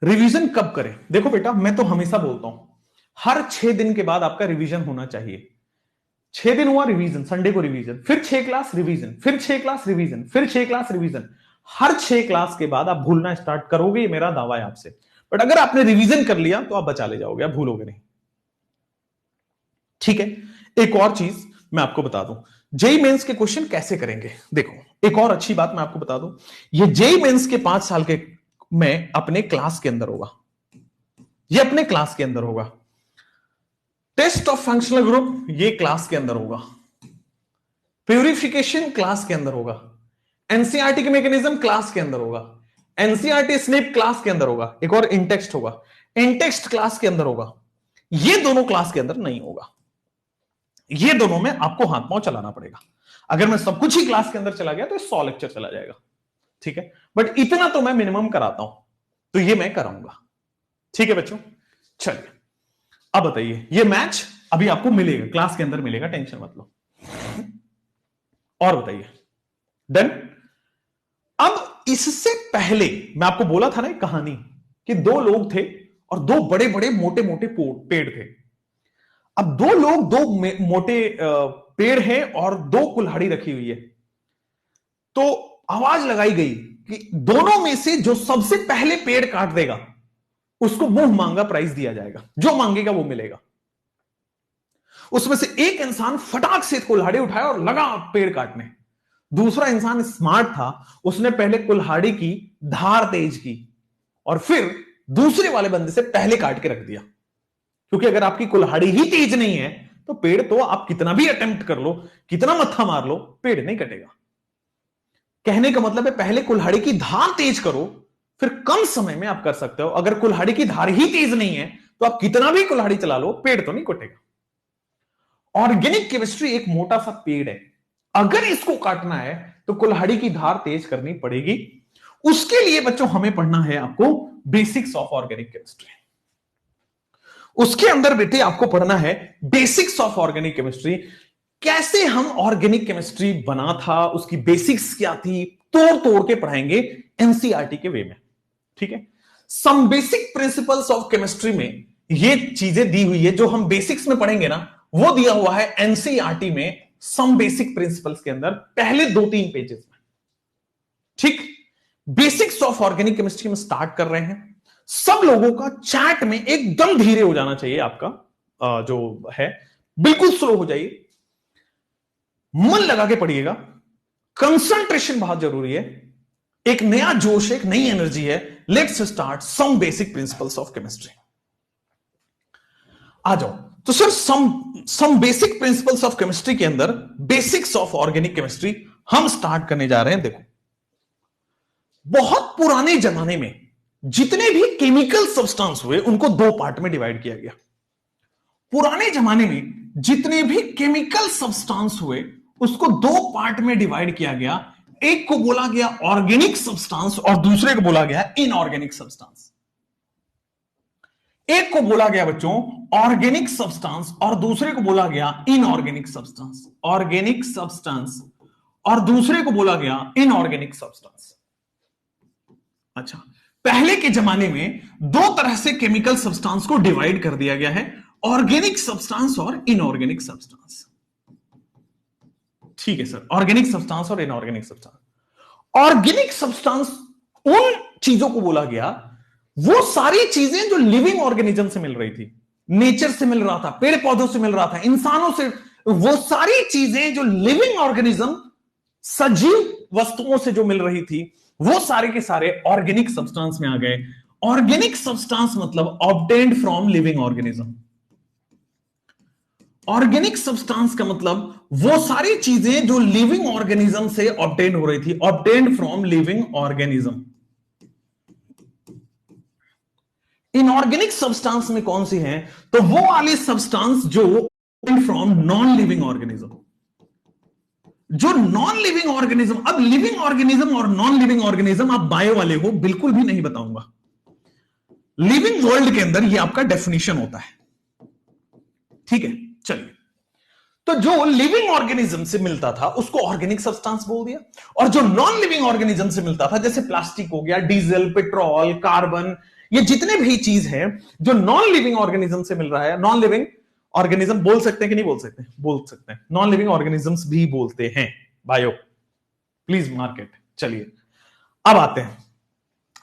रिवीजन कब करें? देखो बेटा, मैं तो हमेशा बोलता हूं हर 6 दिन के बाद आपका रिवीजन होना चाहिए। 6 दिन हुआ रिवीजन, संडे को रिवीजन, फिर 6 क्लास रिवीजन, फिर 6 क्लास रिवीजन, फिर 6 क्लास रिवीजन। हर 6 क्लास के बाद आप भूलना स्टार्ट करोगे, ये मेरा दावा है आपसे। बट अगर आपने रिवीजन कर लिया तो आप बचा ले जाओगे, आप भूलोगे नहीं, ठीक है। एक और चीज मैं आपको बता दूं, जेई मेंस के क्वेश्चन कैसे करेंगे। देखो, एक और अच्छी बात मैं आपको बता दूं, ये जेई मेंस के 5 साल के में अपने क्लास के अंदर होगा, ये अपने क्लास के अंदर होगा। टेस्ट ऑफ फंक्शनल ग्रुप ये क्लास के अंदर होगा, प्यूरिफिकेशन क्लास के अंदर होगा, एनसीईआरटी के मैकेनिज्म क्लास के अंदर होगा, एनसीईआरटी स्निप क्लास के अंदर होगा, एक और इनटेक्स्ट होगा, इनटेक्स्ट क्लास के अंदर होगा। ये दोनों क्लास के अंदर नहीं होगा, ये दोनों में आपको हाथ पांव चलाना पड़ेगा। अगर मैं सब कुछ ही क्लास के अंदर चला गया तो 100 लेक्चर चला जाएगा, ठीक है। बट इतना तो मैं मिनिमम कराता हूं, तो ये मैं कराऊंगा, ठीक है बच्चों। चलिए, अब बताइए, ये मैच अभी आपको मिलेगा, क्लास के अंदर मिलेगा, टेंशन मत लो। और बताइए, डन। अब इससे पहले मैं आपको बोला था ना एक कहानी कि 2 लोग थे और 2 बड़े बड़े मोटे मोटे पेड़ थे। अब 2 लोग, 2 मोटे पेड़ हैं और 2 कुल्हाड़ी रखी हुई है। तो आवाज लगाई गई कि दोनों में से जो सबसे पहले पेड़ काट देगा उसको मुंह मांगा प्राइज दिया जाएगा, जो मांगेगा वो मिलेगा। उसमें से एक इंसान फटाक से कुल्हाड़ी उठाया और लगा पेड़ काटने। दूसरा इंसान स्मार्ट था, उसने पहले कुल्हाड़ी की धार तेज की और फिर दूसरे वाले बंदे से पहले काट के रख दिया। क्योंकि अगर आपकी कुल्हाड़ी ही तेज नहीं है तो पेड़ तो आप कितना भी अटेम्प्ट कर लो, कितना मत्था मार लो, पेड़ नहीं कटेगा। कहने का मतलब है पहले कुल्हाड़ी की धार तेज करो, फिर कम समय में आप कर सकते हो। अगर कुल्हाड़ी की धार ही तेज नहीं है तो आप कितना भी कुल्हाड़ी चला लो, पेड़ तो नहीं कटेगा। ऑर्गेनिक केमिस्ट्री एक मोटा सा पेड़ है, अगर इसको काटना है तो कुल्हाड़ी की धार तेज करनी पड़ेगी। उसके लिए बच्चों हमें पढ़ना है आपको बेसिक्स ऑफ ऑर्गेनिक केमिस्ट्री। उसके अंदर बेटे आपको पढ़ना है बेसिक्स ऑफ ऑर्गेनिक केमिस्ट्री, कैसे हम ऑर्गेनिक केमिस्ट्री बना था, उसकी बेसिक्स क्या थी, तोड़ तोड़ के पढ़ाएंगे एनसीईआरटी के वे में, ठीक है। Some basic principles of chemistry में ये चीजें दी हुई है, जो हम बेसिक्स में पढ़ेंगे ना वो दिया हुआ है एनसीईआरटी में सम बेसिक प्रिंसिपल्स के अंदर, पहले 2-3 पेजेस में, ठीक। बेसिक्स ऑफ ऑर्गेनिक केमिस्ट्री में स्टार्ट कर रहे हैं। सब लोगों का चैट में एकदम धीरे हो जाना चाहिए, आपका जो है बिल्कुल स्लो हो जाइए, मन लगा के पढ़िएगा, कंसंट्रेशन बहुत जरूरी है। एक नया जोश, एक नई एनर्जी है। Let's start some basic principles of chemistry. आ जाओ। तो sir some basic principles of chemistry के अंदर बेसिक्स ऑफ ऑर्गेनिक केमिस्ट्री हम स्टार्ट करने जा रहे हैं। देखो, बहुत पुराने जमाने में जितने भी केमिकल सब्सटेंस हुए उनको 2 पार्ट में डिवाइड किया गया। पुराने जमाने में जितने भी केमिकल सब्सटेंस हुए उसको 2 पार्ट में डिवाइड किया गया। एक को बोला गया ऑर्गेनिक सब्सटेंस और दूसरे को बोला गया इनऑर्गेनिक सब्सटेंस। एक को बोला गया बच्चों ऑर्गेनिक सब्सटेंस और दूसरे को बोला गया इनऑर्गेनिक सब्सटेंस। ऑर्गेनिक सब्सटेंस और दूसरे को बोला गया इनऑर्गेनिक सब्सटेंस। अच्छा, पहले के जमाने में दो तरह से केमिकल सब्सटेंस को डिवाइड कर दिया गया है, ऑर्गेनिक सब्सटेंस और इनऑर्गेनिक सब्सटेंस। ठीक है सर, ऑर्गेनिक सब्सटेंस और इनऑर्गेनिक सब्सटेंस। ऑर्गेनिक सब्सटेंस उन चीजों को बोला गया, वो सारी चीजें जो लिविंग ऑर्गेनिज्म से मिल रही थी, नेचर से मिल रहा था, पेड़ पौधों से मिल रहा था, इंसानों से, वो सारी चीजें जो लिविंग ऑर्गेनिज्म, सजीव वस्तुओं से जो मिल रही थी, वो सारे के सारे ऑर्गेनिक सब्सटेंस में आ गए। ऑर्गेनिक सब्सटेंस मतलब obtained from living organism. Organic substance का मतलब वो सारी चीजें जो लिविंग ऑर्गेनिज्म से ऑब्टेन हो रही थी, obtained from living organism. Inorganic substance में कौन सी है? तो वो वाली सब्सटेंस जो फ्रॉम नॉन लिविंग ऑर्गेनिज्म। जो नॉन लिविंग ऑर्गेनिज्म, अब लिविंग ऑर्गेनिज्म और नॉन लिविंग ऑर्गेनिज्म आप बायो वाले हो, बिल्कुल भी नहीं बताऊंगा। लिविंग वर्ल्ड के अंदर ये आपका डेफिनेशन होता है, ठीक है। चलिए, तो जो लिविंग ऑर्गेनिज्म से मिलता था उसको ऑर्गेनिक सब्सटेंस बोल दिया, और जो नॉन लिविंग ऑर्गेनिज्म से मिलता था, जैसे प्लास्टिक हो गया, डीजल, पेट्रोल, कार्बन, ये जितने भी चीज है जो नॉन लिविंग ऑर्गेनिज्म से मिल रहा है, नॉन लिविंग ऑर्गेनिज्म बोल सकते हैं कि नहीं बोल सकते? बोल सकते हैं, नॉन लिविंग ऑर्गेनिजम्स भी बोलते हैं बायो, प्लीज मार्केट। चलिए, अब आते हैं,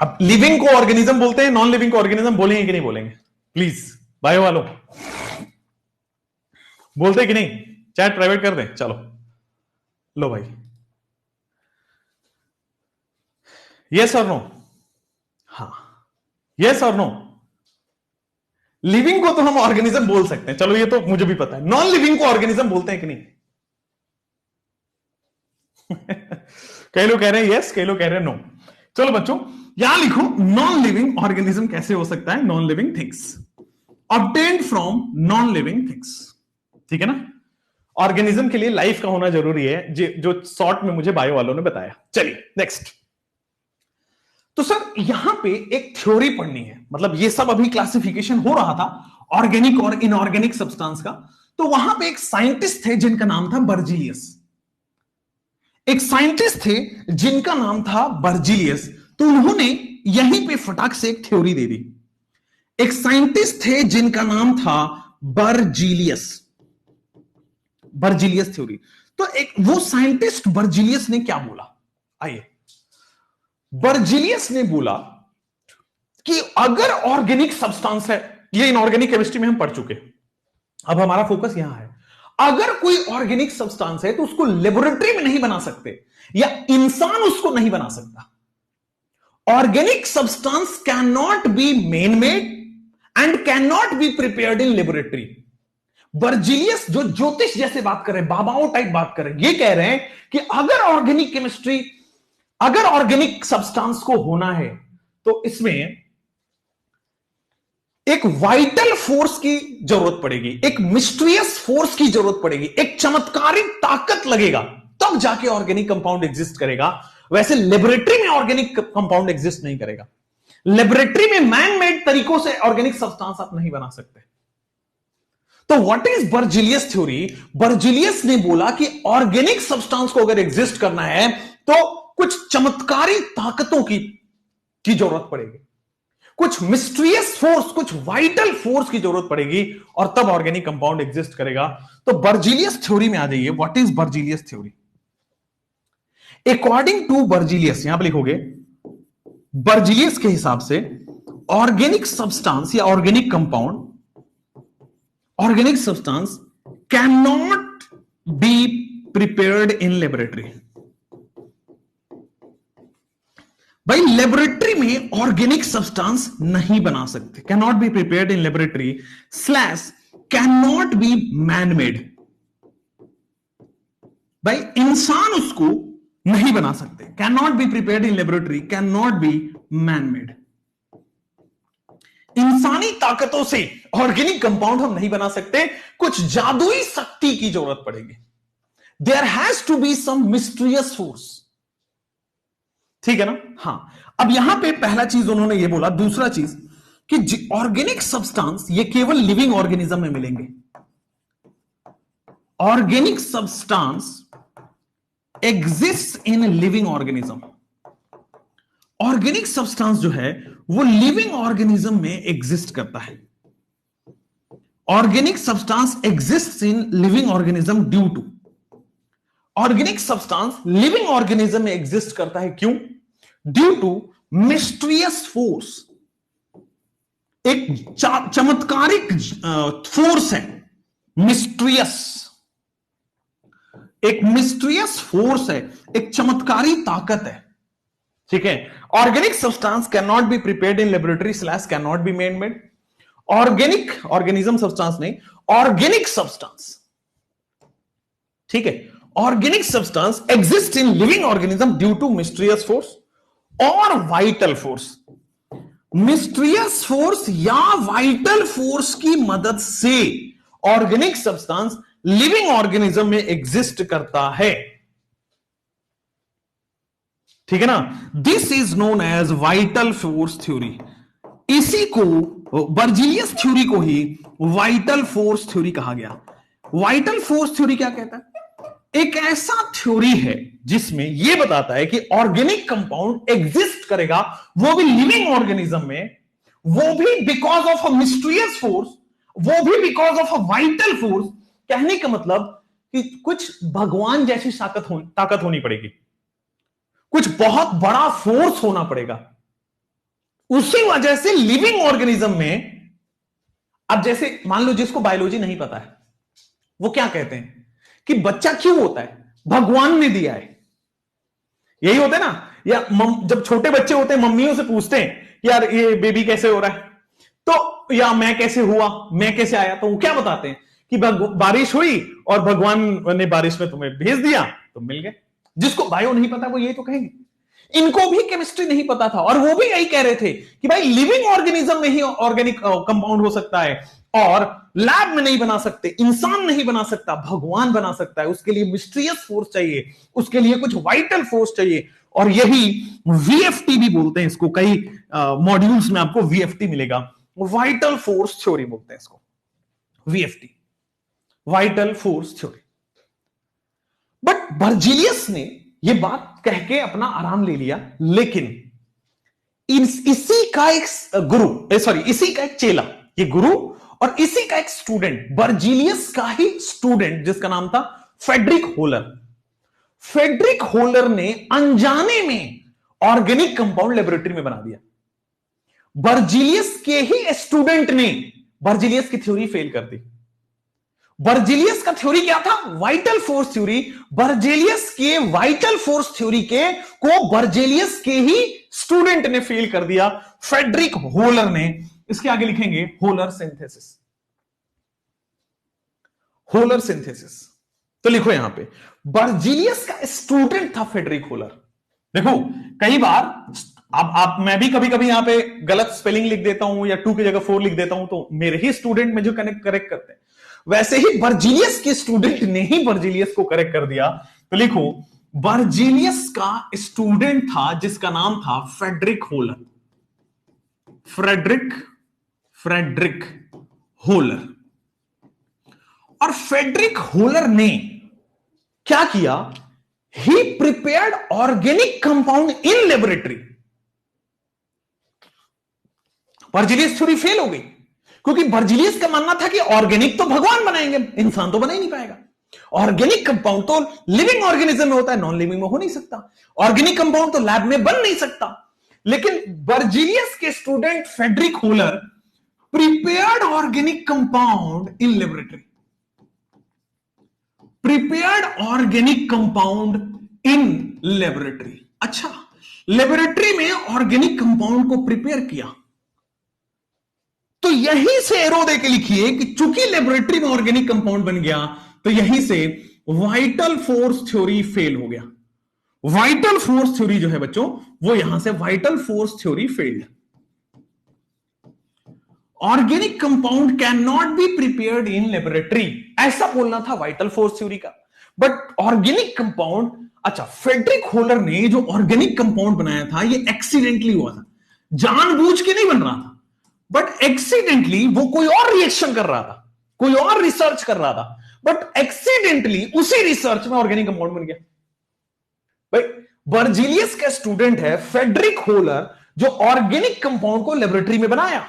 अब लिविंग को ऑर्गेनिज्म बोलते हैं, नॉन लिविंग को ऑर्गेनिज्म बोलेंगे कि नहीं बोलेंगे? प्लीज बायो वालों बोलते कि नहीं? चैट प्राइवेट कर दें, चलो लो भाई, यस और नो? हाँ, यस और नो? लिविंग को तो हम ऑर्गेनिज्म बोल सकते हैं, चलो ये तो मुझे भी पता है। नॉन लिविंग को ऑर्गेनिज्म बोलते हैं कि नहीं? कई लोग कह रहे हैं यस, कई लोग कह रहे हैं नो। चलो बच्चों, यहां लिखो नॉन लिविंग ऑर्गेनिज्म कैसे हो सकता है? Non living things obtained from non living things, ठीक है ना। ऑर्गेनिज्म के लिए लाइफ का होना जरूरी है, जो शॉर्ट में मुझे बायो वालों ने बताया। चलिए नेक्स्ट। तो सर यहां पे एक थ्योरी पढ़नी है, मतलब ये सब अभी क्लासिफिकेशन हो रहा था ऑर्गेनिक और इनऑर्गेनिक सब्सटेंस का। तो वहां पे एक साइंटिस्ट थे जिनका नाम था बर्जीलियस। एक साइंटिस्ट थे जिनका नाम था बर्जीलियस, तो उन्होंने यहीं पे फटाक से एक थ्योरी दे दी। एक साइंटिस्ट थे जिनका नाम था बर्जीलियस, बर्जीलियस थ्योरी। तो एक वो साइंटिस्ट बर्जीलियस ने क्या बोला? आइए, बर्जीलियस ने बोला कि अगर ऑर्गेनिक सब्सटेंस है, ये इनऑर्गेनिक केमिस्ट्री में हम पढ़ चुके, अब हमारा फोकस यहां है, अगर कोई ऑर्गेनिक सब्सटेंस है तो उसको लेबोरेटरी में नहीं बना सकते, या इंसान उसको नहीं बना सकता। Organic substance can not be man made and can not be prepared in laboratory. Berzelius जो ज्योतिष जैसे बात कर रहे हैं, बाबाओं टाइप बात कर रहे हैं, ये कह रहे हैं कि अगर ऑर्गेनिक केमिस्ट्री, अगर ऑर्गेनिक सब्सटेंस को होना है तो इसमें एक वाइटल फोर्स की जरूरत पड़ेगी, एक मिस्ट्रियस फोर्स की जरूरत पड़ेगी, एक चमत्कारिक ताकत लगेगा, तब जाके ऑर्गेनिक कंपाउंड एग्जिस्ट करेगा। वैसे लेबोरेटरी में ऑर्गेनिक कंपाउंड एग्जिस्ट नहीं करेगा। लेबोरेटरी में मैन मेड तरीकों से ऑर्गेनिक सब्सटेंस आप नहीं बना सकते। तो what is Berzelius theory? Berzelius ने बोला कि ऑर्गेनिक सब्सटेंस को अगर एग्जिस्ट करना है तो कुछ चमत्कारी ताकतों की जरूरत पड़ेगी, कुछ मिस्ट्रियस फोर्स, कुछ वाइटल फोर्स की जरूरत पड़ेगी, और तब ऑर्गेनिक कंपाउंड एग्जिस्ट करेगा। तो बर्जीलियस थ्योरी में आ जाइए। What is Berzelius theory? According to Berzelius, यहां पर लिखोगे, बर्जीलियस के हिसाब से ऑर्गेनिक सब्सटेंस या organic compound, organic substance can not be prepared in laboratory. भाई लेबोरेटरी में ऑर्गेनिक सब्सटेंस नहीं बना सकते, can not be prepared in laboratory slash can not be man made. भाई इंसान उसको नहीं बना सकते, can not be prepared in laboratory, can not be man made. इंसानी ताकतों से ऑर्गेनिक कंपाउंड हम नहीं बना सकते, कुछ जादुई शक्ति की जरूरत पड़ेगी। There has to be some mysterious force, ठीक है ना। हां, अब यहां पे पहला चीज उन्होंने ये बोला। दूसरा चीज कि ऑर्गेनिक सब्सटेंस ये केवल लिविंग ऑर्गेनिज्म में मिलेंगे। Organic substance exist in living organism. Organic substance जो है वो लिविंग ऑर्गेनिज्म में एग्जिस्ट करता है। Organic substance exist in living organism due to, organic substance living organism में एग्जिस्ट करता है क्यों? ड्यू टू मिस्टीरियस फोर्स, एक चमत्कारिक फोर्स है, मिस्टीरियस, एक मिस्टीरियस फोर्स है, एक चमत्कारी ताकत है। ठीक है, organic substance can not be prepared in laboratory slash can not be made. Organic, organism substance नहीं, ऑर्गेनिक सब्सटेंस, ठीक है, organic substance exist in living organism due to mysterious force और वाइटल फोर्स। मिस्टीरियस फोर्स या vital force की मदद से organic substance living organism में exist करता है। ठीक है ना, this is known as vital force theory. इसी को, बर्जीलियस थ्योरी को ही वाइटल फोर्स थ्योरी कहा गया। वाइटल फोर्स थ्योरी क्या कहता है? एक ऐसा थ्योरी है जिसमें यह बताता है कि ऑर्गेनिक कंपाउंड एग्जिस्ट करेगा, वो भी लिविंग ऑर्गेनिज्म में, वो भी because of a mysterious force, वो भी because of a vital force. कहने का मतलब कि कुछ भगवान जैसी ताकत होनी पड़ेगी, कुछ बहुत बड़ा फोर्स होना पड़ेगा। उसी वजह से लिविंग ऑर्गेनिज्म में, अब जैसे मान लो जिसको बायोलॉजी नहीं पता है, वो क्या कहते हैं कि बच्चा क्यों होता है? भगवान ने दिया है, यही होता है ना। या जब छोटे बच्चे होते हैं, मम्मियों से पूछते हैं यार ये बेबी कैसे हो रहा है, तो या मैं कैसे हुआ, मैं कैसे आया, तो वो क्या बताते हैं कि बारिश हुई और भगवान ने बारिश में तुम्हें भेज दिया, तुम मिल गए। जिसको बायो नहीं पता वो यही तो कहेंगे। इनको भी केमिस्ट्री नहीं पता था और वो भी यही कह रहे थे कि भाई लिविंग ऑर्गेनिज्म में ही ऑर्गेनिक कंपाउंड हो सकता है और लैब में नहीं बना सकते, इंसान नहीं बना सकता, भगवान बना सकता है। उसके लिए मिस्टीरियस फोर्स चाहिए, उसके लिए कुछ वाइटल फोर्स चाहिए, और यही वीएफटी भी बोलते हैं इसको। कई मॉड्यूल्स में आपको वीएफटी मिलेगा, वाइटल फोर्स थ्योरी बोलते हैं इसको, VFT, vital force theory. But Berzelius ने यह बात कह के अपना आराम ले लिया, लेकिन इसी का एक गुरु, सॉरी इसी का एक चेला, ये गुरु और इसी का एक स्टूडेंट, बर्जीलियस का ही स्टूडेंट जिसका नाम था फ्रेडरिक होलर। फ्रेडरिक होलर ने अनजाने में ऑर्गेनिक कंपाउंड लेबोरेटरी में बना दिया। बर्जीलियस के ही स्टूडेंट ने बर्जीलियस की थ्योरी फेल कर दी। बर्जीलियस का थ्योरी क्या था? Vital force theory. बर्जीलियस के वाइटल फोर्स थ्योरी को बर्जीलियस के ही स्टूडेंट ने फेल कर दिया, फ्रेडरिक होलर ने। इसके आगे लिखेंगे होलर सिंथेसिस, होलर सिंथेसिस। तो लिखो यहां पे बर्जीलियस का स्टूडेंट था फ्रेडरिक होलर। देखो कई बार आप मैं भी कभी कभी यहां पे गलत स्पेलिंग लिख देता हूं या 2 की जगह 4 लिख देता हूं, तो मेरे ही स्टूडेंट में जो करेक्ट करते हैं, वैसे ही बर्जीलियस के स्टूडेंट ने ही बर्जीलियस को करेक्ट कर दिया। तो लिखो बर्जीलियस का स्टूडेंट था जिसका नाम था फ्रेडरिक होलर, फ्रेडरिक होलर। और फ्रेडरिक होलर ने क्या किया? He prepared organic compound in laboratory. Berzelius theory fail हो गई क्योंकि बर्जीलियस का मानना था कि ऑर्गेनिक तो भगवान बनाएंगे, इंसान तो बना ही नहीं पाएगा। ऑर्गेनिक कंपाउंड तो लिविंग ऑर्गेनिज्म में होता है, नॉन लिविंग में हो नहीं सकता। ऑर्गेनिक कंपाउंड तो लैब में बन नहीं सकता। लेकिन बर्जीलियस के student Friedrich Wohler prepared organic compound in laboratory, prepared organic compound in laboratory. अच्छा, लेबोरेटरी में ऑर्गेनिक कंपाउंड को प्रिपेयर किया, तो यहीं से एरो देके लिखिए कि चूंकि लेबोरेटरी में ऑर्गेनिक कंपाउंड बन गया, तो यहीं से वाइटल फोर्स थ्योरी फेल हो गया। वाइटल फोर्स थ्योरी जो है बच्चों, वो यहां से vital force theory failed. Organic compound can not be prepared in laboratory, ऐसा बोलना था वाइटल फोर्स थ्योरी का। बट ऑर्गेनिक कंपाउंड, अच्छा फ्रेडरिक होलर ने जो ऑर्गेनिक कंपाउंड बनाया था ये एक्सीडेंटली हुआ था, जानबूझ के नहीं बन रहा था, बट एक्सीडेंटली वो कोई और रिएक्शन कर रहा था, कोई और रिसर्च कर रहा था, बट एक्सीडेंटली उसी रिसर्च में ऑर्गेनिक कंपाउंड बन गया। भाई बर्जीलियस का स्टूडेंट है फेडरिक होलर, जो ऑर्गेनिक कंपाउंड को लेबोरेटरी में बनाया,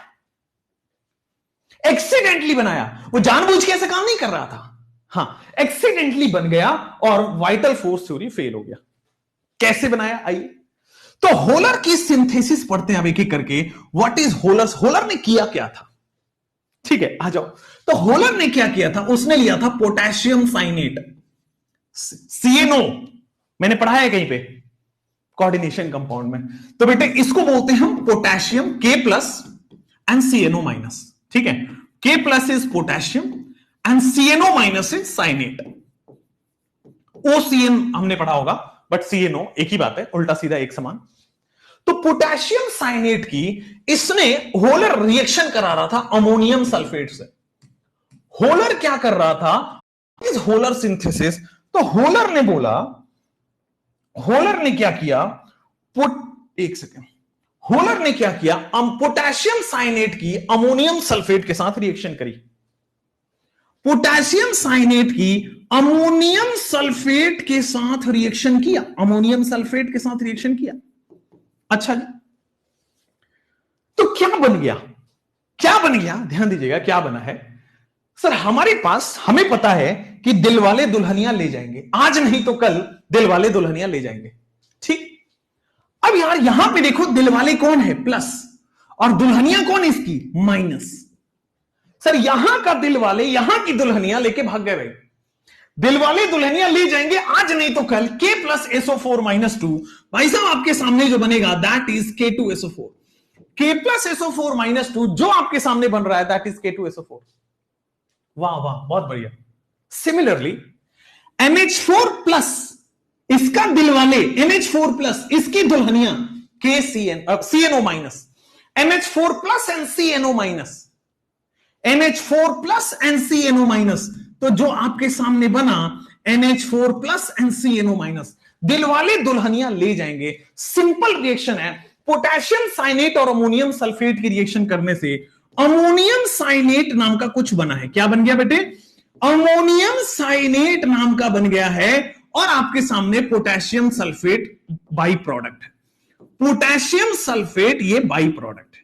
एक्सीडेंटली बनाया, वो जानबूझ के ऐसा काम नहीं कर रहा था, हां एक्सीडेंटली बन गया और वाइटल फोर्स थ्योरी फेल हो गया। कैसे बनाया, आइए तो होलर की सिंथेसिस पढ़ते हैं अब एक एक करके। व्हाट इज होलर, होलर ने किया क्या था, ठीक है आ जाओ। तो होलर ने क्या किया था, उसने लिया था पोटेशियम साइनेट, CNO, मैंने पढ़ाया है कहीं पे कोऑर्डिनेशन कंपाउंड में। तो बेटे इसको बोलते हैं हम potassium K plus and CNO minus, ठीक है। K plus is potassium and CNO minus is cyanate. OCN हमने पढ़ा होगा, बट CNO एक ही बात है, उल्टा सीधा एक समान। तो पोटेशियम साइनेट की इसने होलर रिएक्शन करा रहा था अमोनियम सल्फेट से। होलर क्या कर रहा था, इस होलर सिंथेसिस, तो होलर ने बोला, होलर ने क्या किया, एक सेकेंड, होलर ने क्या किया, पोटेशियम साइनेट की अमोनियम सल्फेट के साथ रिएक्शन करी, पोटेशियम साइनेट की अमोनियम सल्फेट के साथ रिएक्शन किया, अमोनियम सल्फेट के साथ रिएक्शन किया। अच्छा जी, तो क्या बन गया, क्या बन गया, ध्यान दीजिएगा क्या बना है सर। हमारे पास, हमें पता है कि दिलवाले दुल्हनियां ले जाएंगे, आज नहीं तो कल दिलवाले दुल्हनियां ले जाएंगे, ठीक। अब यार यहां पे देखो, दिलवाले कौन है प्लस और दुल्हनियां कौन है इसकी माइनस। सर यहां का दिलवाले यहां की दुल्हनियां लेके भाग गए भाई, दिलवाले दुल्हनियां ले जाएंगे आज नहीं तो कल, K प्लस SO4 माइनस 2, भाई साहब आपके सामने जो बनेगा that is K2SO4, K plus SO4 minus 2 जो आपके सामने बन रहा है दैट इज K2SO4। वाह वाह बहुत बढ़िया। सिमिलरली NH4 प्लस इसका दिलवाले, NH4 प्लस इसकी Dulhania CNO minus, NH4 plus and CNO minus, NH4 plus and CNO minus, तो जो आपके सामने बना NH4 plus and CNO minus, Dilwale Dulhania Le Jayenge. Simple reaction है, पोटेशियम साइनेट और अमोनियम सल्फेट की रिएक्शन करने से अमोनियम साइनेट नाम का कुछ बना है। क्या बन गया बेटे, अमोनियम साइनेट नाम का बन गया है, और आपके सामने पोटेशियम सल्फेट बाई प्रोडक्ट है, पोटेशियम सल्फेट ये बाई प्रोडक्ट है,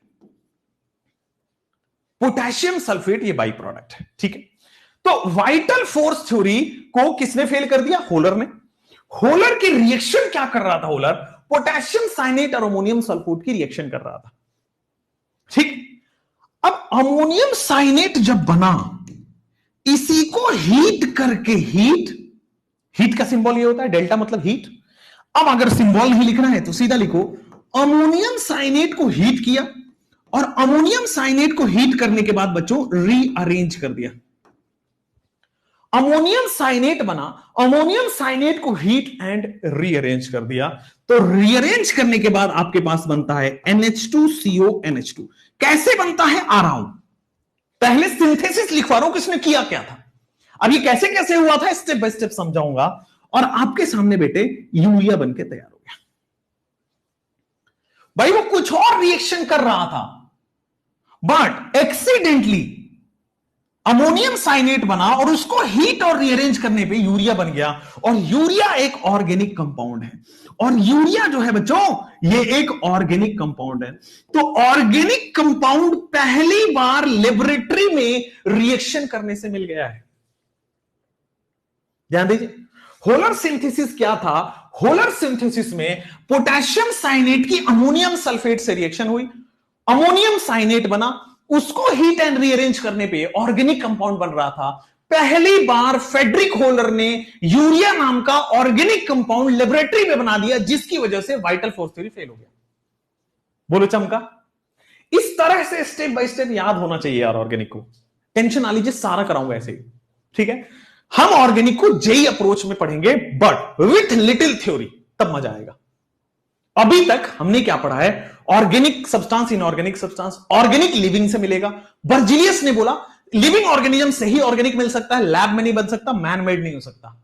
पोटेशियम सल्फेट ये बाई प्रोडक्ट है, ठीक है। तो वाइटल फोर्स थ्योरी को किसने फेल कर दिया, होलर ने। होलर की रिएक्शन क्या कर रहा था, होलर पोटेशियम साइनेट और अमोनियम सल्फेट की रिएक्शन कर रहा था, ठीक। अब अमोनियम साइनेट जब बना, इसी को हीट करके, हीट का सिंबल ये होता है डेल्टा, मतलब हीट। अब अगर सिंबल नहीं लिखना है तो सीधा लिखो, अमोनियम साइनेट को हीट किया, और अमोनियम साइनेट को हीट करने के बाद बच्चों रीअरेंज कर दिया, अमोनियम साइनेट बना, अमोनियम साइनेट को हीट एंड रीअरेंज कर दिया। तो रीअरेंज करने के बाद आपके पास बनता है NH2CONH2। कैसे बनता है आ रहा हूं, पहले सिंथेसिस लिखवा रहा हूं किसने किया क्या था। अब ये कैसे कैसे हुआ था स्टेप बाय स्टेप समझाऊंगा, और आपके सामने बेटे यूरिया बनके तैयार हो गया। भाई वो कुछ और रिएक्शन कर रहा था, बट एक्सीडेंटली अमोनियम साइनेट बना और उसको हीट और रीअरेंज करने पे यूरिया बन गया। और यूरिया एक ऑर्गेनिक कंपाउंड है, और यूरिया जो है बच्चों ये एक ऑर्गेनिक कंपाउंड है। तो ऑर्गेनिक कंपाउंड पहली बार लेबोरेटरी में रिएक्शन करने से मिल गया है। ध्यान दीजिए, होलर सिंथेसिस क्या था, होलर सिंथेसिस में पोटेशियम साइनेट की अमोनियम सल्फेट से रिएक्शन हुई, अमोनियम साइनेट बना, उसको हीट एंड रीअरेंज करने पे ऑर्गेनिक कंपाउंड बन रहा था। पहली बार फेडरिक होलर ने यूरिया नाम का ऑर्गेनिक कंपाउंड लेबोरेटरी में बना दिया, जिसकी वजह से वाइटल फोर्स थ्योरी फेल हो गया। बोलो चमका। इस तरह से स्टेप बाय स्टेप याद होना चाहिए यार ऑर्गेनिक को। टेंशन आ लीजिए, सारा कराऊंगा ऐसे ही, ठीक है। हम ऑर्गेनिक को जेई अप्रोच में पढ़ेंगे, बट विथ लिटिल थ्योरी, तब मजा आएगा। अभी तक हमने क्या पढ़ा है, organic substance, inorganic substance. Organic living से मिलेगा, बर्जीलियस ने बोला लिविंग ऑर्गेनिज्म से ही ऑर्गेनिक मिल सकता है, लैब में नहीं बन सकता, मैन मेड नहीं हो सकता।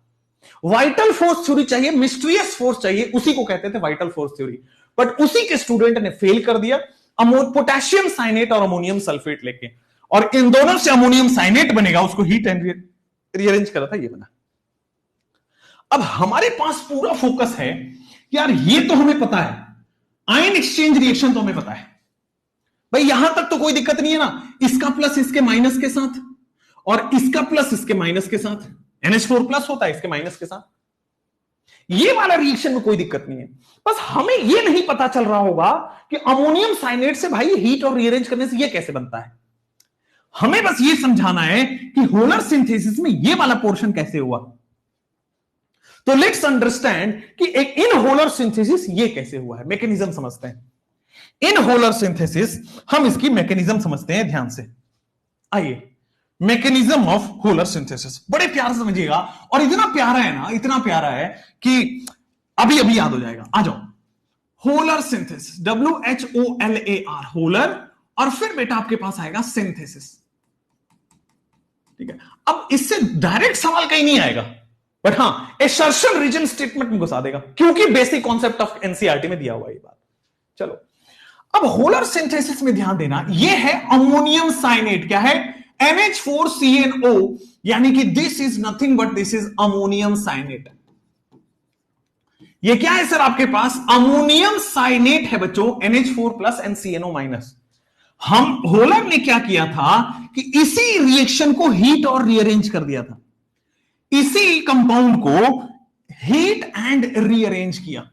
वाइटल फोर्स थ्योरी चाहिए, मिस्टीरियस फोर्स चाहिए, उसी को कहते थे वाइटल फोर्स थ्योरी। बट उसी के स्टूडेंट ने फेल कर दिया, पोटेशियम साइनेट और अमोनियम सल्फेट लेके, और इन दोनों से अमोनियम साइनेट बनेगा, उसको हीट एंड रीअरेंज करा था, ये बना। अब हमारे पास पूरा फोकस है यार ये तो हमें पता है, आयन एक्सचेंज रिएक्शन तो हमें पता है भाई, यहां तक तो कोई दिक्कत नहीं है ना। इसका प्लस इसके माइनस के साथ और इसका प्लस इसके माइनस के साथ, NH4 प्लस होता है इसके माइनस के साथ, ये वाला रिएक्शन में कोई दिक्कत नहीं है। बस हमें ये नहीं पता चल रहा होगा कि अमोनियम साइनेट से भाई हीट और रीअरेंज करने से ये कैसे बनता है। हमें बस ये समझाना है कि होलर सिंथेसिस में ये वाला पोर्शन कैसे हुआ। तो लेट्स अंडरस्टैंड कि एक इन होलर सिंथेसिस ये कैसे हुआ है, मैकेनिज्म समझते हैं। इन होलर सिंथेसिस हम इसकी मैकेनिज्म समझते हैं ध्यान से। आइए, मैकेनिज्म ऑफ होलर सिंथेसिस बड़े प्यार से समझिएगा, और इतना प्यारा है ना, इतना प्यारा है कि अभी अभी याद हो जाएगा। आ जाओ, होलर सिंथेसिस, WHOLAR, होलर, और फिर बेटा आपके पास आएगा सिंथेसिस। ठीक है, अब इससे डायरेक्ट सवाल कहीं नहीं आएगा, बट हां एसर्शन रीजन स्टेटमेंट में घुसा देगा, क्योंकि बेसिक कॉन्सेप्ट ऑफ एनसीईआरटी में दिया हुआ ये बात। चलो, अब होलर सिंथेसिस में ध्यान देना, ये है अमोनियम साइनेट, क्या है, NH4CnO, यानी कि this is nothing but this is ammonium cyanate. ये क्या है सर आपके पास, अमोनियम साइनेट है बच्चों, NH4 plus and CnO minus. हम होलर ने क्या किया था कि इसी रिएक्शन को हीट और रीअरेंज कर दिया था, इसी कंपाउंड को हीट एंड रीअरेंज किया,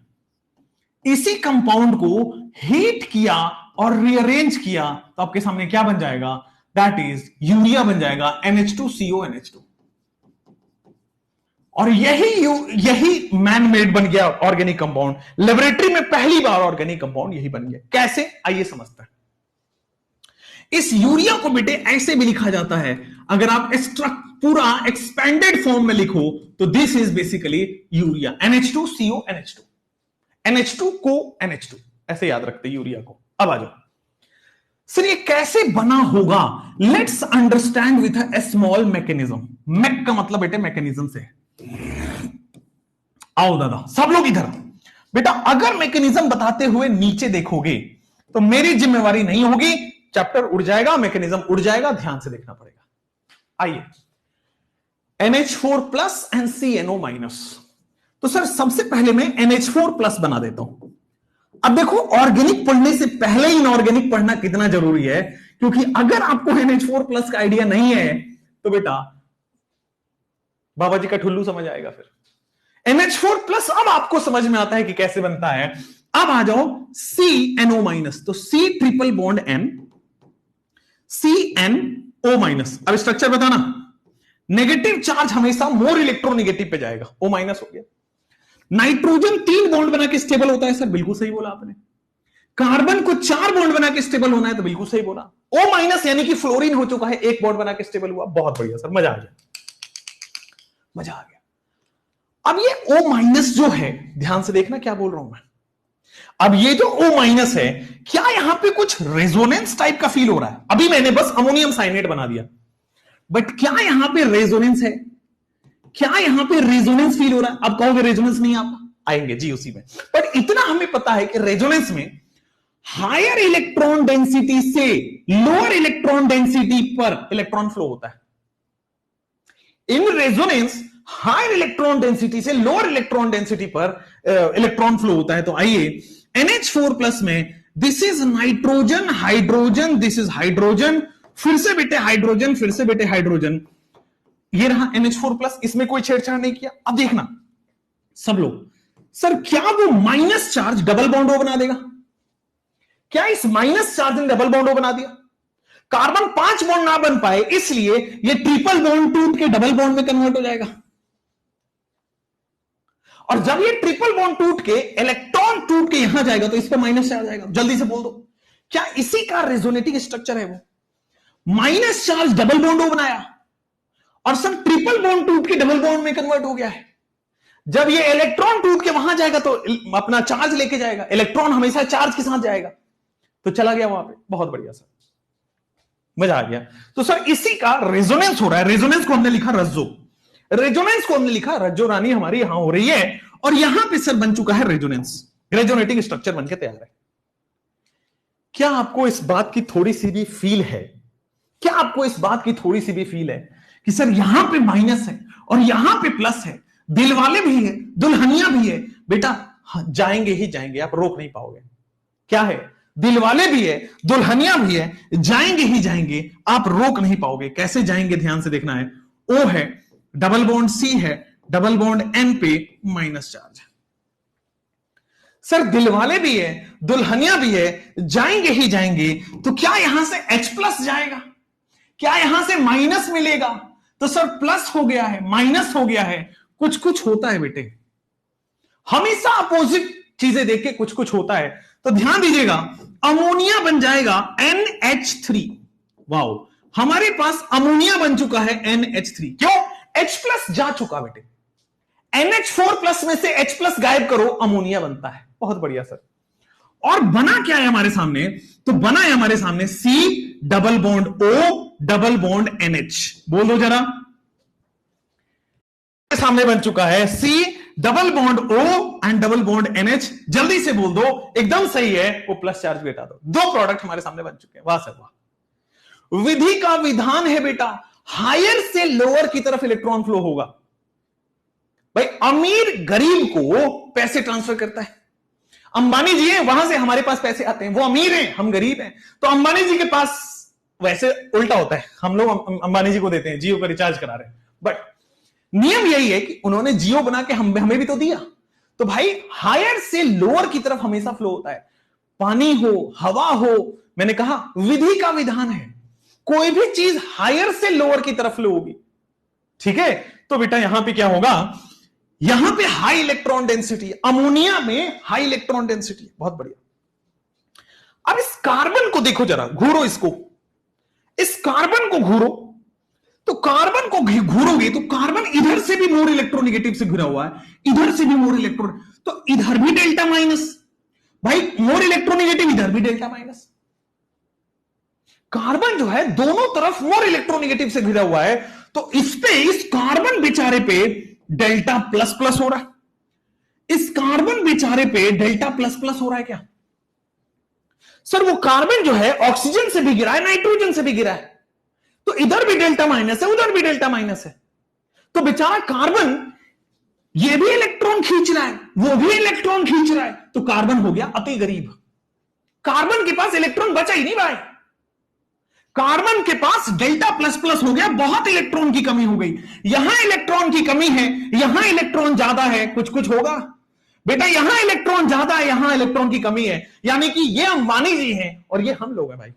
इसी कंपाउंड को हीट किया और रीअरेंज किया, तो आपके सामने क्या बन जाएगा, दैट इज यूरिया बन जाएगा, NH2CO NH2। और यही मैन मेड बन गया ऑर्गेनिक कंपाउंड। लेबोरेटरी में पहली बार ऑर्गेनिक कंपाउंड यही बन गया। कैसे, आइए समझते हैं। इस यूरिया को बेटे ऐसे भी लिखा जाता है, अगर आप पूरा एक्सपेंडेड फॉर्म में लिखो तो this is basically urea, NH2CO NH2, NH2 को NH2, ऐसे याद रखते यूरिया को। अब आ जाओ सर, ये कैसे बना होगा, let's understand with a small mechanism. Mech का मतलब बेटे मैकेनिज्म से। आओ दादा सब लोग इधर। बेटा अगर मैकेनिज्म बताते हुए नीचे देखोगे तो मेरी जिम्मेवारी नहीं होगी, चैप्टर उड़ जाएगा, मैकेनिज्म उड़ जाएगा, ध्यान से देखना पड़ेगा। आइए, NH4 plus and CnO minus. तो सर सबसे पहले मैं NH4 प्लस बना देता हूं। अब देखो, ऑर्गेनिक पढ़ने से पहले इनऑर्गेनिक पढ़ना कितना जरूरी है, क्योंकि अगर आपको NH4 प्लस का आइडिया नहीं है तो बेटा बाबा जी का ठुल्लू समझ आएगा। फिर NH4 प्लस अब आपको समझ में आता है कि कैसे बनता है। अब आ जाओ CnO माइनस, तो C triple bond N, CnO minus. अब स्ट्रक्चर बताना, नेगेटिव चार्ज हमेशा मोर इलेक्ट्रोनेगेटिव पे जाएगा, O माइनस हो गया। नाइट्रोजन 3 बॉन्ड बना के स्टेबल होता है, सर बिल्कुल सही बोला आपने। कार्बन को 4 बॉन्ड बना के स्टेबल होना है, तो बिल्कुल सही बोला। O माइनस यानी कि फ्लोरीन हो चुका है, 1 बॉन्ड बना के स्टेबल हुआ, बहुत बढ़िया सर, मजा आ गया, मजा आ गया। अब ये O माइनस जो है, ध्यान से देखना क्या बोल रहा हूं मैं। अब ये जो O माइनस है, क्या यहां पे कुछ रेजोनेंस टाइप का फील हो रहा है? अभी मैंने बस अमोनियम साइनेट बना दिया, बट क्या यहां पे रेजोनेंस है? क्या यहां पे रेजोनेंस फील हो रहा है? अब कहोगे रेजोनेंस नहीं आता, आएंगे जी उसी में, बट इतना हमें पता है कि रेजोनेंस में हायर इलेक्ट्रॉन डेंसिटी से लोअर इलेक्ट्रॉन डेंसिटी पर इलेक्ट्रॉन फ्लो होता है। In resonance higher electron density से लोअर इलेक्ट्रॉन डेंसिटी पर इलेक्ट्रॉन फ्लो होता है। तो आइए, NH4 प्लस में this is nitrogen, hydrogen, this is hydrogen, फिर से बेटे हाइड्रोजन, फिर से बेटे हाइड्रोजन, ये रहा NH4 प्लस, इसमें कोई छेड़छाड़ नहीं किया। अब देखना सब लोग, सर क्या वो माइनस चार्ज डबल बॉन्ड बना देगा? क्या इस माइनस चार्ज ने डबल बॉन्ड बना दिया? कार्बन 5 बॉन्ड ना बन पाए, इसलिए ये ट्रिपल बॉन्ड टूट के डबल बॉन्ड में कन्वर्ट हो जाएगा। और जब ये ट्रिपल बॉन्ड टूट के इलेक्ट्रॉन टूट के यहां जाएगा, तो इस पे माइनस चार्ज आएगा। जल्दी से बोल दो, क्या इसी का रेजोनेटिंग स्ट्रक्चर है? वो माइनस चार्ज डबल बॉन्ड बनाया और सर ट्रिपल बॉन्ड टूट के डबल बॉन्ड में कन्वर्ट हो गया है। जब ये इलेक्ट्रॉन टूट के वहां जाएगा तो अपना चार्ज लेके जाएगा, इलेक्ट्रॉन हमेशा चार्ज के साथ जाएगा, तो चला गया वहां पे। बहुत बढ़िया सर, मजा आ गया। तो सर इसी का रेजोनेंस हो रहा है। रेजोनेंस को हमने लिखा रज्जो, रेजोनेंस को हमने लिखा रज्जो रानी हमारी यहां हो रही है, और यहां पे सर बन चुका है रेजोनेंस, रेजोनेटिंग स्ट्रक्चर बनके तैयार है। क्या आपको इस बात की थोड़ी सी भी फील है? क्या आपको इस बात की थोड़ी सी भी फील है कि सर यहां पे माइनस है और यहां पे प्लस है, दिल वाले भी है, दुल्हनिया भी है? बेटा जाएंगे ही जाएंगे, आप रोक नहीं पाओगे। क्या है? दिलवाले भी है, दुल्हनिया भी है, जाएंगे ही जाएंगे, आप रोक नहीं पाओगे। कैसे जाएंगे ध्यान से देखना है। ओ है, डबल बॉन्ड सी है, डबल बॉन्ड एन पे माइनस चार्ज है। सर दिलवाले भी है, दुल्हनिया भी है, जाएंगे ही जाएंगे, तो क्या यहां से H प्लस जाएगा? क्या यहां से माइनस मिलेगा? तो सर प्लस हो गया है, माइनस हो गया है, कुछ कुछ होता है बेटे। हमेशा अपोजिट चीजें देख के कुछ कुछ होता है। तो ध्यान दीजिएगा, अमोनिया बन जाएगा NH3। वाओ, हमारे पास अमोनिया बन चुका है NH3। क्यों? H प्लस जा चुका बेटे। NH4 प्लस में से H प्लस गायब करो, अमोनिया बनता है। बहुत बढ़िया सर। और बना क्या है हमारे सामने? तो बना है हमारे सामने C double bond O double bond NH। बोल दो जरा, सामने बन चुका है C double bond O and double bond NH। जल्दी से बोल दो, एकदम सही है, वो प्लस चार्ज भी हटा दो। दो प्रोडक्ट हमारे सामने बन चुके हैं। वाह सर वाह। विधि का विधान है बेटा, हायर से लोअर की तरफ इलेक्ट्रॉन फ्लो होगा। भाई अमीर गरीब को पैसे ट्रांसफर करता है। अंबानी जी हैं, वहां से हमारे पास पैसे आते हैं। वो अमीर हैं, हम गरीब हैं। तो अंबानी जी के पास वैसे उल्टा होता है, हम लोग अंबानी जी को देते हैं, जियो का रिचार्ज करा रहे हैं, बट नियम यही है कि उन्होंने जियो बना के हमें भी तो दिया। तो भाई हायर से लोअर की तरफ हमेशा फ्लो होता है। पानी हो, हवा हो, मैंने कहा विधि का विधान है, कोई भी चीज हायर से लोअर की तरफ फ्लो होगी। ठीक है, तो बेटा यहां पे क्या होगा? यहां पे हाई इलेक्ट्रॉन डेंसिटी, अमोनिया में हाई इलेक्ट्रॉन डेंसिटी। बहुत बढ़िया। अब इस कार्बन को देखो जरा, घूरो इसको, इस कार्बन को घूरो, तो कार्बन को घूरोगे तो कार्बन इधर से भी मोर इलेक्ट्रोनिगेटिव से घिरा हुआ है, इधर से भी मोर इलेक्ट्रॉन, तो इधर भी डेल्टा माइनस। भाई मोर इलेक्ट्रोनिगेटिव, इधर भी डेल्टा माइनस। कार्बन जो है दोनों तरफ मोर इलेक्ट्रोनिगेटिव से घिरा हुआ है, तो इस पे, इस कार्बन बेचारे पे डेल्टा प्लस प्लस हो रहा है। इस कार्बन बेचारे पे डेल्टा प्लस प्लस हो रहा है। क्या सर? वो कार्बन जो है ऑक्सीजन से भी गिरा है, नाइट्रोजन से भी गिरा है, तो इधर भी डेल्टा माइनस है, उधर भी डेल्टा माइनस है। तो बेचारा कार्बन ये भी इलेक्ट्रॉन खींच रहा है, वो भी इलेक्ट्रॉन खींच रहा है, तो कार्बन हो गया अति गरीब। कार्बन के पास इलेक्ट्रॉन बचा ही नहीं भाई। कार्बन के पास डेल्टा प्लस प्लस हो गया, बहुत इलेक्ट्रॉन की कमी हो गई। यहां इलेक्ट्रॉन की कमी है, यहां इलेक्ट्रॉन ज्यादा है, कुछ कुछ होगा बेटा। यहां इलेक्ट्रॉन ज्यादा है, यहां इलेक्ट्रॉन की कमी है, यानी कि ये अंबानी जी हैं और ये हम लोग हैं भाई।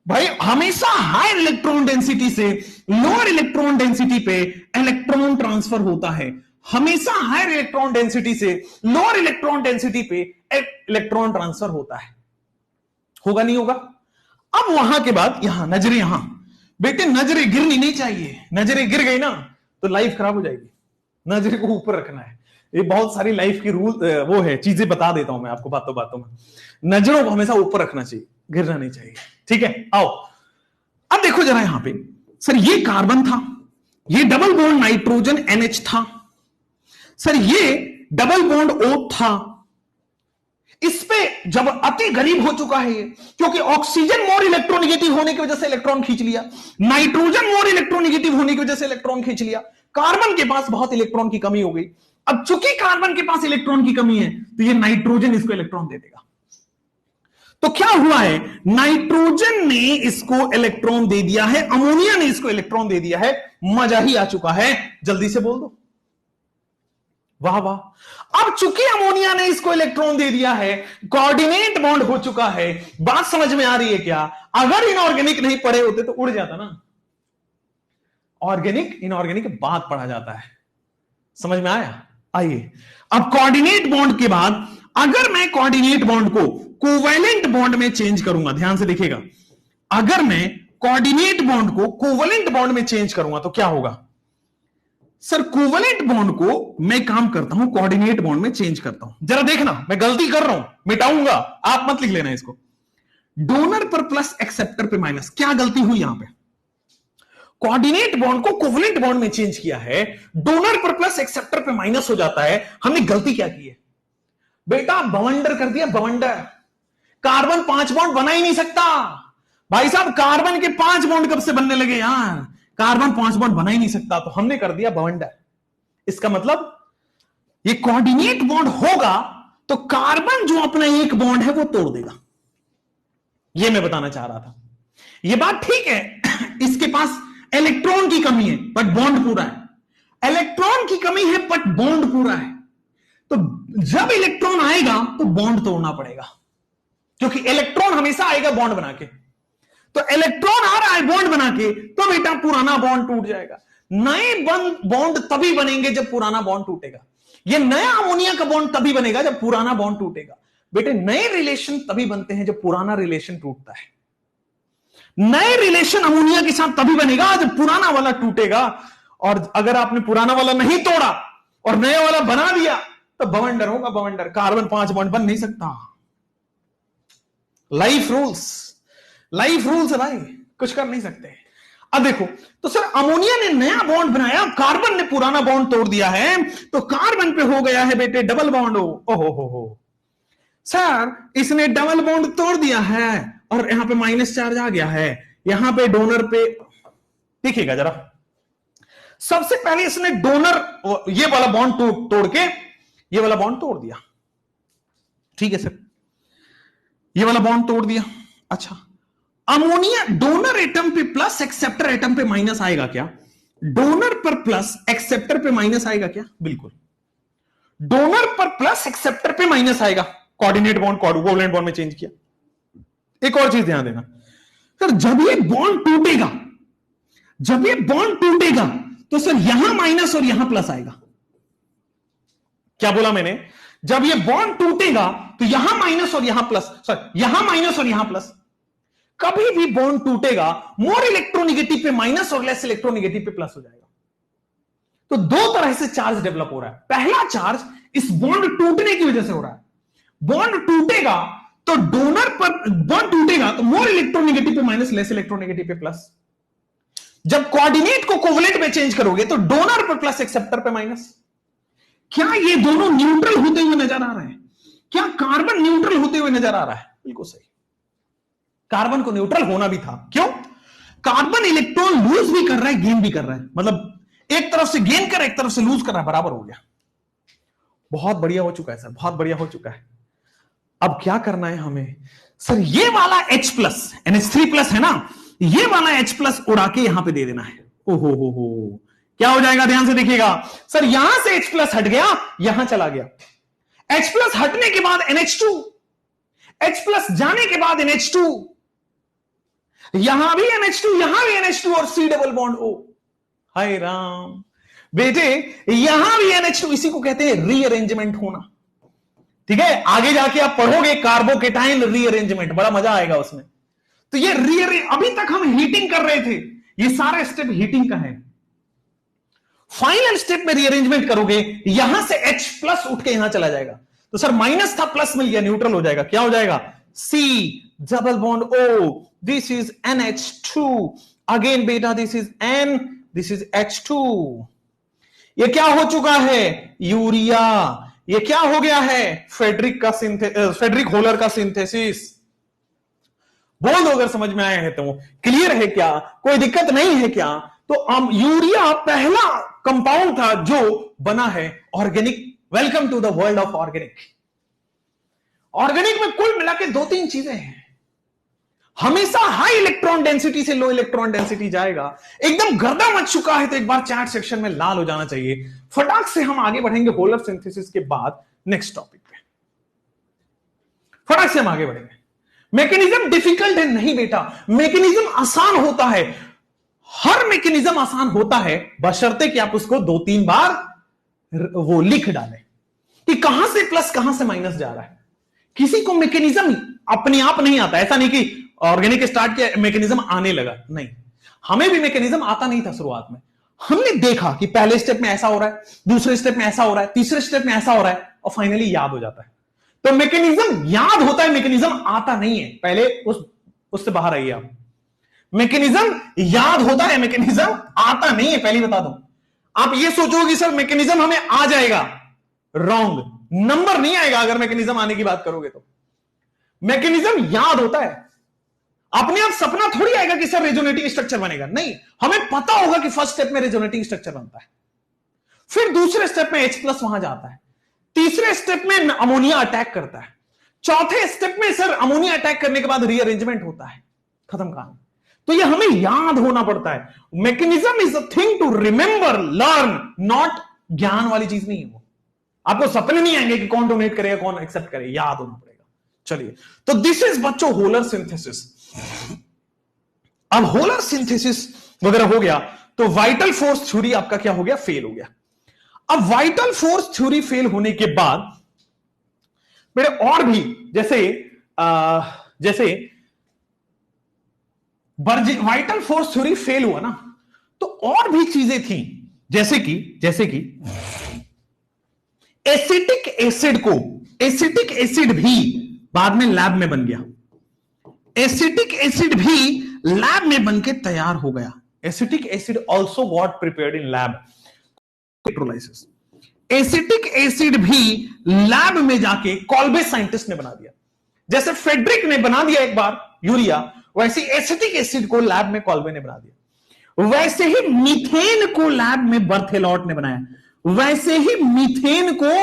भाई हमेशा हायर इलेक्ट्रॉन डेंसिटी से लोअर इलेक्ट्रॉन डेंसिटी पे इलेक्ट्रॉन ट्रांसफर होता है। हमेशा हायर इलेक्ट्रॉन डेंसिटी से लोअर इलेक्ट्रॉन डेंसिटी पे इलेक्ट्रॉन ट्रांसफर होता है। होगा नहीं होगा? अब वहां के बाद यहां नजरें, यहां बेटे नजरें गिरनी नहीं चाहिए। नजरें गिर गई ना तो लाइफ खराब हो जाएगी। नजरें को ऊपर रखना है। ये बहुत सारी लाइफ की रूल वो है, चीजें बता देता हूं मैं आपको बातों बातों में। नजरों को हमेशा ऊपर रखना चाहिए, गिरना नहीं चाहिए। ठीक है, आओ अब देखो जरा यहां पे। सर ये कार्बन था, ये डबल बॉन्ड नाइट्रोजन NH था, सर ये डबल बॉन्ड O था। इस पे जब अति गरीब हो चुका है ये, क्योंकि ऑक्सीजन मोर इलेक्ट्रोनिगेटिव होने की वजह से इलेक्ट्रॉन खींच लिया, नाइट्रोजन मोर इलेक्ट्रोनिगेटिव होने की वजह से इलेक्ट्रॉन खींच लिया, कार्बन के पास बहुत इलेक्ट्रॉन की कमी हो गई। अब चूंकि कार्बन के पास इलेक्ट्रॉन की कमी है, तो ये नाइट्रोजन इसको इलेक्ट्रॉन दे देगा। तो क्या हुआ है? नाइट्रोजन ने इसको इलेक्ट्रॉन दे दिया है, अमोनिया ने इसको इलेक्ट्रॉन दे दिया है। मजा ही आ चुका है, जल्दी से बोल दो वाह वाह। अब चूंकि अमोनिया ने इसको इलेक्ट्रॉन दे दिया है, कोऑर्डिनेट बॉन्ड हो चुका है। बात समझ में आ रही है क्या? अगर इनऑर्गेनिक नहीं पढ़े होते तो उड़ जाता ना। ऑर्गेनिक इनऑर्गेनिक बाद पढ़ा जाता है, समझ में आया? आइए अब कोऑर्डिनेट बॉन्ड के बाद अगर मैं कोऑर्डिनेट बॉन्ड को कोवैलेंट बॉन्ड में चेंज करूंगा, ध्यान से देखिएगा, अगर मैं कोऑर्डिनेट बॉन्ड को कोवैलेंट बॉन्ड में चेंज करूंगा तो क्या होगा? सर कोवैलेंट बॉन्ड को मैं काम करता हूं कोऑर्डिनेट बॉन्ड में चेंज करता हूं। जरा देखना, मैं गलती कर रहा हूं, मिटाऊंगा, आप मत लिख लेना इसको। डोनर पर प्लस, एक्सेप्टर पे माइनस। क्या गलती हुई यहां पे? कोऑर्डिनेट बॉन्ड को कोवैलेंट बॉन्ड में चेंज किया है, डोनर पर प्लस, एक्सेप्टर पे माइनस हो जाता है। हमने गलती क्या की है बेटा? बवंडर कर दिया, बवंडर। कार्बन 5 बॉन्ड बना ही नहीं सकता भाई साहब। कार्बन के 5 बॉन्ड कब से बनने लगे यार? कार्बन 5 बॉन्ड बना ही नहीं सकता, तो हमने कर दिया बवंडर। इसका मतलब ये कोऑर्डिनेट बॉन्ड होगा तो कार्बन जो अपना एक बॉन्ड है वो तोड़ देगा। ये मैं बताना चाह रहा था। ये बात ठीक है, इसके पास इलेक्ट्रॉन की कमी है बट बॉन्ड पूरा है। इलेक्ट्रॉन की कमी है बट बॉन्ड पूरा है। तो जब इलेक्ट्रॉन आएगा तो बॉन्ड तोड़ना पड़ेगा, क्योंकि इलेक्ट्रॉन हमेशा आएगा बॉन्ड बना के। तो इलेक्ट्रॉन आ रहा है बॉन्ड बना के, तो बेटा पुराना बॉन्ड टूट जाएगा। नए बॉन्ड तभी बनेंगे जब पुराना बॉन्ड टूटेगा। ये नया अमोनिया का बॉन्ड तभी बनेगा जब पुराना बॉन्ड टूटेगा। बेटे नए रिलेशन तभी बनते हैं जब पुराना रिलेशन टूटता है। नए रिलेशन अमोनिया के साथ तभी बनेगा जब पुराना वाला टूटेगा। और अगर आपने पुराना वाला नहीं तोड़ा और नया वाला बना दिया तो बवंडर होगा, बवंडर। कार्बन 5 बॉन्ड बन नहीं सकता। लाइफ रूल्स है भाई, कुछ कर नहीं सकते। अब देखो, तो सर अमोनिया ने नया बॉन्ड बनाया, कार्बन ने पुराना बॉन्ड तोड़ दिया है, तो कार्बन पे हो गया है बेटे डबल बॉन्ड। ओहो सर, इसने डबल बॉन्ड तोड़ दिया है और यहां पे माइनस चार्ज आ गया है। यहां पे डोनर पे देखिएगा जरा, सबसे पहले इसने डोनर ये वाला बॉन्ड तोड़ के ये वाला बॉन्ड तोड़ दिया। ठीक है सर, ये वाला बॉन्ड तोड़ दिया। अच्छा, अमोनिया डोनर एटम पे प्लस एक्सेप्टर एटम पे माइनस आएगा क्या? डोनर पर प्लस एक्सेप्टर पे माइनस आएगा क्या? बिल्कुल, डोनर पर प्लस एक्सेप्टर पे माइनस आएगा। कोऑर्डिनेट बॉन्ड कोवलेंट बॉन्ड में चेंज किया। एक और चीज ध्यान देना सर, जब ये बॉन्ड टूटेगा तो सर यहां माइनस और यहां प्लस आएगा। क्या बोला मैंने? जब ये बॉन्ड टूटेगा तो यहां माइनस और यहां प्लस, सॉरी यहां माइनस और यहां प्लस। कभी भी बॉन्ड टूटेगा, मोर इलेक्ट्रोनिगेटिव पे माइनस और लेस इलेक्ट्रोनिगेटिव पे प्लस हो जाएगा। तो दो तरह से चार्ज डेवलप हो रहा है। पहला चार्ज इस बॉन्ड टूटने की वजह से हो रहा है। बॉन्ड टूटेगा तो डोनर पर बॉन्ड टूटेगा तो मोर इलेक्ट्रोनिगेटिव पे माइनस, लेस इलेक्ट्रोनिगेटिव पे प्लस। जब कोऑर्डिनेट को कोवलेंट में चेंज करोगे तो डोनर पर प्लस, एक्सेप्टर पे माइनस। क्या ये दोनों न्यूट्रल होते हुए नजर आ रहे हैं? क्या कार्बन न्यूट्रल होते हुए नजर आ रहा है? बिल्कुल सही, कार्बन को न्यूट्रल होना भी था। क्यों? कार्बन इलेक्ट्रॉन लूज भी कर रहा है, गेन भी कर रहा है। मतलब एक तरफ से गेन कर रहा है, एक तरफ से लूज कर रहा है, बराबर हो गया। बहुत बढ़िया हो चुका है सर, बहुत बढ़िया हो चुका है। अब क्या करना है हमें? सर ये वाला H प्लस NH3 प्लस है ना, ये वाला H प्लस उड़ा के यहां पे दे देना है। ओहो, क्या हो जाएगा? ध्यान से देखिएगा सर, यहां से H प्लस हट गया, यहां चला गया। H प्लस हटने के बाद NH2, H प्लस जाने के बाद NH2, यहां भी NH2, यहां भी NH2 और C डबल बॉन्ड O। हाय राम बेटे, यहां भी NH2, इसी को कहते हैं रीअरेंजमेंट होना। ठीक है, आगे जाके आप पढ़ोगे कार्बोकेटाइन रीअरेंजमेंट, बड़ा मजा आएगा उसमें। तो ये अभी तक हम हीटिंग कर रहे थे, ये सारा स्टेप हीटिंग का है। फाइनल स्टेप में रीअरेंजमेंट करोगे, यहां से H प्लस उठ के यहां चला जाएगा। तो सर माइनस था, प्लस मिल गया, न्यूट्रल हो जाएगा। क्या हो जाएगा? C double bond O, this is NH2 again बेटा, this is N, this is H2। ये क्या हो चुका है? यूरिया। ये क्या हो गया है? फेडरिक होलर का सिंथेसिस। बोल दो अगर समझ में आया है तो। क्लियर है क्या? कोई दिक्कत नहीं है क्या? तो यूरिया पहला कंपाउंड था जो बना है organic. Welcome to the world of organic. Organic में कुल मिला के 2-3 चीजें हैं। हमेशा हाई इलेक्ट्रॉन डेंसिटी से लो इलेक्ट्रॉन डेंसिटी जाएगा। एकदम गर्दा मच चुका है तो एक बार चैट सेक्शन में लाल हो जाना चाहिए। फटाक से हम आगे बढ़ेंगे होलर सिंथेसिस के बाद नेक्स्ट टॉपिक पे। फटाक से हम आगे बढ़ेंगे। मैकेनिज्म डिफिकल्ट है नहीं बेटा, मैकेनिज्म आसान होता है। हर मैकेनिज्म आसान होता है बशर्ते कि आप उसको 2-3 बार वो लिख डालें कि कहां से प्लस कहां से माइनस जा रहा है। किसी को मैकेनिज्म अपने आप नहीं आता। ऐसा नहीं कि ऑर्गेनिक स्टार्ट किया मैकेनिज्म आने लगा, नहीं। हमें भी मैकेनिज्म आता नहीं था शुरुआत में। हमने देखा कि पहले स्टेप में ऐसा हो रहा है, दूसरे स्टेप में ऐसा हो रहा है, तीसरे स्टेप में ऐसा हो रहा है और फाइनली याद हो जाता है। तो मैकेनिज्म याद होता है, मैकेनिज्म आता नहीं है। पहले उससे बाहर आइए आप। मैकेनिज्म याद होता है, मैकेनिज्म आता नहीं है, पहले बता दूं। आप ये सोचोगे सर मैकेनिज्म हमें आ जाएगा, रॉन्ग। नंबर नहीं आएगा अगर मैकेनिज्म आने की बात करोगे तो। मैकेनिज्म याद होता है। अपने आप सपना थोड़ी आएगा कि सर रेजोनेटिंग स्ट्रक्चर बनेगा, नहीं। हमें पता होगा कि फर्स्ट स्टेप में रेजोनेटिंग स्ट्रक्चर बनता है, फिर दूसरे स्टेप में H प्लस वहां जाता है, तीसरे स्टेप में अमोनिया अटैक करता है, चौथे स्टेप में सर अमोनिया अटैक करने के बाद रीअरेंजमेंट होता है, खत्म कहानी। तो ये हमें याद होना पड़ता है। Mechanism is a thing to remember, learn, not ज्ञान वाली चीज नहीं है वो। आपको सपने नहीं आएंगे कि कौन डोनेट करेगा कौन एक्सेप्ट करेगा, याद होना पड़ेगा। चलिए, तो दिस इज बच्चों होलर सिंथेसिस। अब होलर सिंथेसिस वगैरह हो गया तो वाइटल फोर्स थ्योरी आपका क्या हो गया, फेल हो गया। अब वाइटल फोर्स थ्योरी फेल होने के बाद मेरे और भी जैसे वाइटल फोर्स थ्योरी फेल हुआ ना, तो और भी चीजें थी, जैसे कि एसिटिक एसिड भी बाद में लैब में बन गया। एसिटिक एसिड भी लैब में बनके तैयार हो गया। Acetic acid also got prepared in lab electrolysis. Acetic acid भी लैब में जाके कॉल्बे साइंटिस्ट ने बना दिया। जैसे फेडरिक ने बना दिया एक बार यूरिया, वैसे एसिटिक एसिड को लैब में कॉल्बे ने बना दिया। वैसे ही मीथेन को लैब में बर्थेलॉट ने बनाया। वैसे ही मीथेन को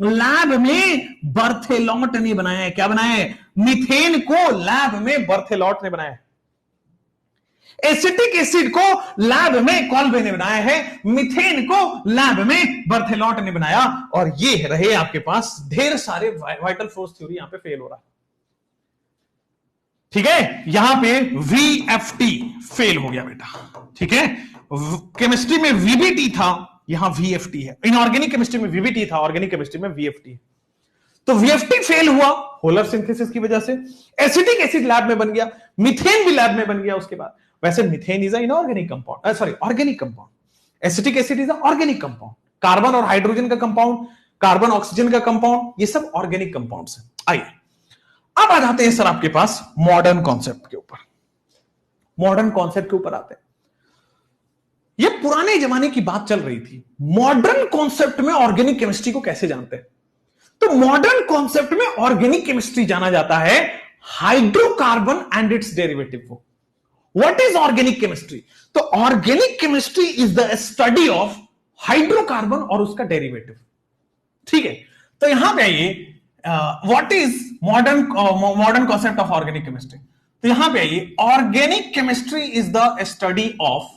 लैब में बर्थेलॉट ने बनाया है। क्या बनाया है? मीथेन को लैब में बर्थेलॉट ने बनाया है। एसिटिक एसिड को लैब में कॉल्बे ने बनाया है, मीथेन को लैब में बर्थेलॉट ने बनाया। और ये रहे आपके पास ढेर सारे वाइटल फोर्स थ्योरी यहां पे फेल हो रहा है। ठीक है, यहां पे VFT फेल हो गया बेटा। ठीक है, केमिस्ट्री में VBT था, यहां VFT है। इनऑर्गेनिक केमिस्ट्री में VBT था, ऑर्गेनिक केमिस्ट्री में VFT है। तो VFT फेल हुआ होलर सिंथेसिस की वजह से। एसिटिक एसिड लैब में बन गया, मीथेन भी लैब में बन गया उसके बाद। वैसे methane is inorganic compound, sorry organic compound. Acetic acid is organic compound. Carbon और हाइड्रोजन का कंपाउंड, कार्बन ऑक्सीजन का कंपाउंड, ये सब ऑर्गेनिक कंपाउंड्स हैं। आइए अब आ जाते हैं सर आपके पास मॉडर्न कॉन्सेप्ट के ऊपर। मॉडर्न कॉन्सेप्ट के ऊपर आते हैं। ये पुराने जमाने की बात चल रही थी, मॉडर्न कॉन्सेप्ट में ऑर्गेनिक केमिस्ट्री को कैसे जानते हैं? तो मॉडर्न कॉन्सेप्ट में ऑर्गेनिक केमिस्ट्री जाना जाता है हाइड्रोकार्बन एंड इट्स डेरिवेटिव को। What is organic chemistry? तो organic chemistry is the study of hydrocarbon और उसका डेरिवेटिव। ठीक है, तो यहां पे आइए, what is modern concept of organic chemistry? तो यहां पे आइए, organic chemistry is the study of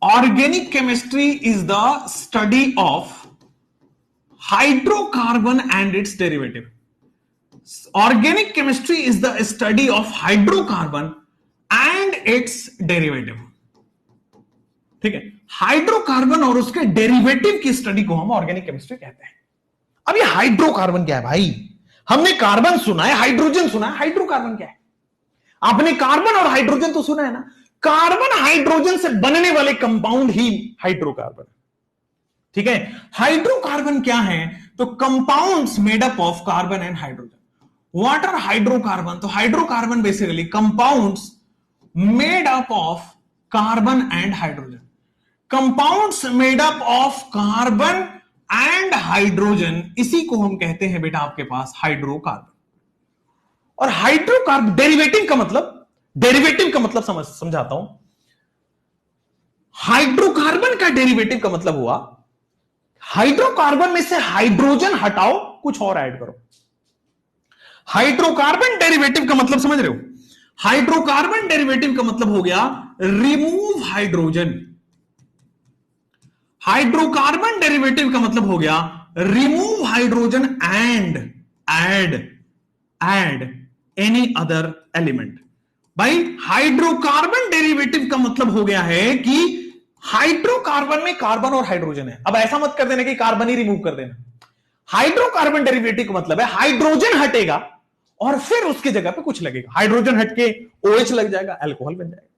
Organic chemistry is the study of hydrocarbon and its derivative. Organic chemistry is the study of hydrocarbon and its derivative. ठीक है, hydrocarbon और उसके derivative की study को हम ऑर्गेनिक केमिस्ट्री कहते हैं। अब ये हाइड्रोकार्बन क्या है भाई? हमने कार्बन सुना है, हाइड्रोजन सुना है, हाइड्रोकार्बन क्या है? आपने कार्बन और हाइड्रोजन तो सुना है ना। कार्बन हाइड्रोजन से बनने वाले कंपाउंड ही हाइड्रोकार्बन। ठीक है, हाइड्रोकार्बन क्या है? तो compounds made up of carbon and hydrogen. What are hydrocarbon? तो hydrocarbon basically compounds made up of carbon and hydrogen. Compounds made up of carbon and hydrogen, इसी को हम कहते हैं बेटा आपके पास हाइड्रोकार्बन। और हाइड्रोकार्बन डेरिवेटिव का मतलब समझाता हूं। हाइड्रोकार्बन का डेरिवेटिव का मतलब हुआ, हाइड्रोकार्बन में से हाइड्रोजन हटाओ, कुछ और ऐड करो। हाइड्रोकार्बन डेरिवेटिव का मतलब समझ रहे हो? हाइड्रोकार्बन डेरिवेटिव का मतलब हो गया रिमूव हाइड्रोजन। हाइड्रोकार्बन डेरिवेटिव का मतलब हो गया remove hydrogen and add any other element. भाई हाइड्रोकार्बन डेरिवेटिव का मतलब हो गया है कि हाइड्रोकार्बन में कार्बन और हाइड्रोजन है। अब ऐसा मत कर देना कि कार्बन ही रिमूव कर देना। हाइड्रोकार्बन डेरिवेटिव का मतलब है हाइड्रोजन हटेगा और फिर उसकी जगह पे कुछ लगेगा। हाइड्रोजन हटके OH लग जाएगा, अल्कोहल बन जाएगा।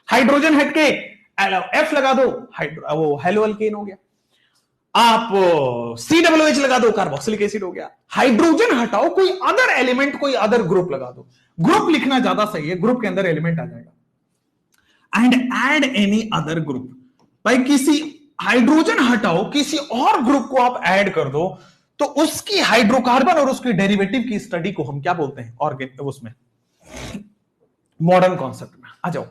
हाइड्रोजन हटके F लगा दो, वो हेलो अल्केन हो गया। आप COOH लगा दो, कार्बोक्सिलिक एसिड हो गया। हाइड्रोजन हटाओ, कोई अदर एलिमेंट, कोई अदर ग्रुप लगा दो। ग्रुप लिखना ज्यादा सही है, ग्रुप के अंदर एलिमेंट आ जाएगा। And add any other group. भाई किसी हाइड्रोजन हटाओ, किसी और ग्रुप को आप ऐड कर दो, तो उसकी हाइड्रोकार्बन और उसकी डेरिवेटिव की स्टडी को हम क्या बोलते हैं? उसमें मॉडर्न कॉन्सेप्ट में आ जाओ।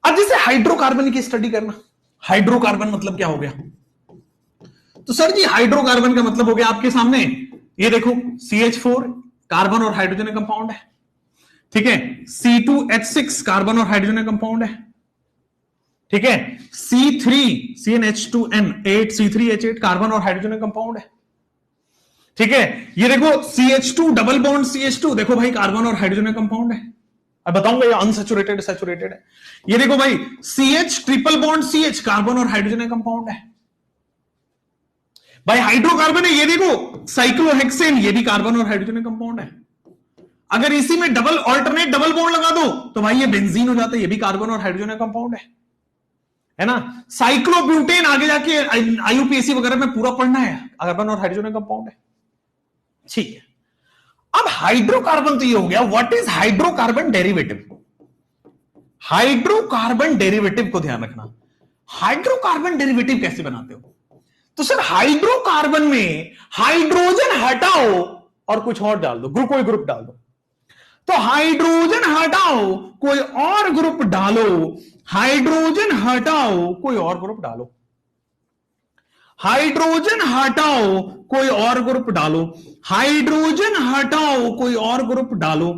अब जैसे हाइड्रोकार्बन की स्टडी करना, हाइड्रोकार्बन मतलब क्या हो गया? तो सर जी हाइड्रोकार्बन का मतलब हो गया आपके सामने, ये देखो CH4 कार्बन और हाइड्रोजन कंपाउंड है, ठीक है, C2H6 कार्बन और हाइड्रोजन कंपाउंड है, ठीक है, C3CnH2n8 C3H8 कार्बन और हाइड्रोजन कंपाउंड है, ठीक है, ये देखो CH2 डबल बॉन्ड CH2, देखो भाई कार्बन और हाइड्रोजन कंपाउंड है। अब बताऊंगा ये अनसैचुरेटेड सैचुरेटेड है। ये देखो भाई CH triple bond CH carbon और हाइड्रोजन कंपाउंड है। भाई हाइड्रोकार्बन है, ये देखो साइक्लोहेक्सेन, ये भी कार्बन और हाइड्रोजन कंपाउंड है। अगर इसी में डबल ऑल्टरनेट डबल बॉन्ड लगा दो तो भाई ये बेंजीन हो जाता है, ये भी कार्बन और हाइड्रोजन कंपाउंड है ना। साइक्लोब्यूटेन आगे जाके IUPAC वगैरह में पूरा पढ़ना है, कार्बन और हाइड्रोजन कंपाउंड है, ठीक है। अब हाइड्रोकार्बन तो ये हो गया। What is hydrocarbon derivative? Hydrocarbon derivative को ध्यान रखना। हाइड्रोकार्बन डेरिवेटिव कैसे बनाते हो? तो सर हाइड्रोकार्बन में हाइड्रोजन हटाओ और कुछ और डाल दो, कोई ग्रुप डाल दो। तो हाइड्रोजन हटाओ कोई और ग्रुप डालो, हाइड्रोजन हटाओ कोई और ग्रुप डालो, हाइड्रोजन हटाओ कोई और ग्रुप डालो, हाइड्रोजन हटाओ कोई और ग्रुप डालो,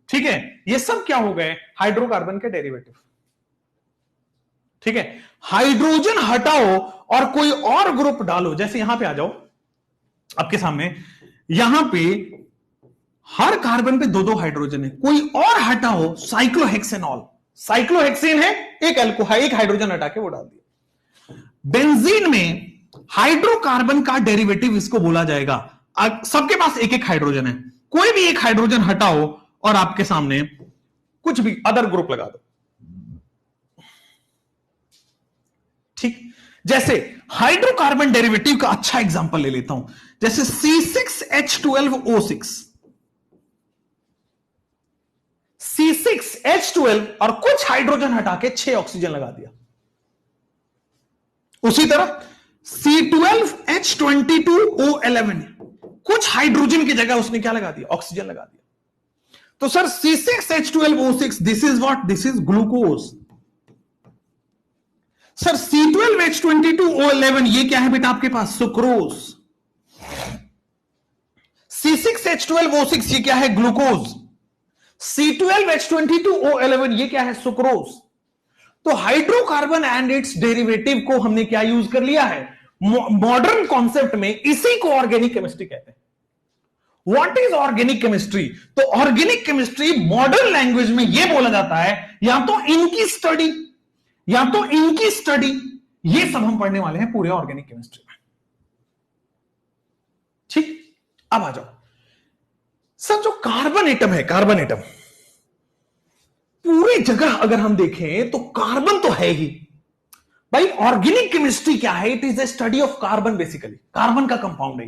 ठीक है। ये सब क्या हो गए? हाइड्रोकार्बन के डेरिवेटिव, ठीक है। हाइड्रोजन हटाओ और कोई और ग्रुप डालो, जैसे यहां पे आ जाओ आपके सामने, यहां पे हर कार्बन पे दो हाइड्रोजन है, कोई और हटाओ, साइक्लोहेक्सेनॉल, साइक्लोहेक्सेन है, एक अल्कोहल, एक हाइड्रोजन हटा के वो डाल दिया। बेंजीन में हाइड्रोकार्बन का डेरिवेटिव इसको बोला जाएगा। सबके पास एक एक हाइड्रोजन है, कोई भी एक हाइड्रोजन हटाओ और आपके सामने कुछ भी अदर ग्रुप लगा दो, ठीक। जैसे हाइड्रोकार्बन डेरिवेटिव का अच्छा एग्जांपल ले लेता हूं, जैसे C6H12O6, C6H12 और कुछ हाइड्रोजन हटा के 6 ऑक्सीजन लगा दिया। उसी तरह C12H22O11, कुछ हाइड्रोजन की जगह उसने क्या लगा दिया? ऑक्सीजन लगा दिया। तो sir C6H12O6 this is what? This is glucose. Sir C12H22O11 ये क्या है बेटा आपके पास? सुक्रोज। C6H12O6 ये क्या है? ग्लूकोज। C12H22O11 ये क्या है? सुक्रोज। तो हाइड्रोकार्बन एंड इट्स डेरिवेटिव को हमने क्या यूज कर लिया है? मॉडर्न कॉन्सेप्ट में इसी को ऑर्गेनिक केमिस्ट्री कहते हैं। What is organic chemistry? तो ऑर्गेनिक केमिस्ट्री मॉडर्न लैंग्वेज में यह बोला जाता है, या तो इनकी स्टडी या तो इनकी स्टडी, ये सब हम पढ़ने वाले हैं पूरे ऑर्गेनिक केमिस्ट्री में, ठीक। अब आ जाओ सर, जो कार्बन एटम है, कार्बन एटम पूरी जगह अगर हम देखें तो कार्बन तो है ही भाई। ऑर्गेनिक केमिस्ट्री क्या है? It is a study of carbon, basically carbon का कंपाउंड है।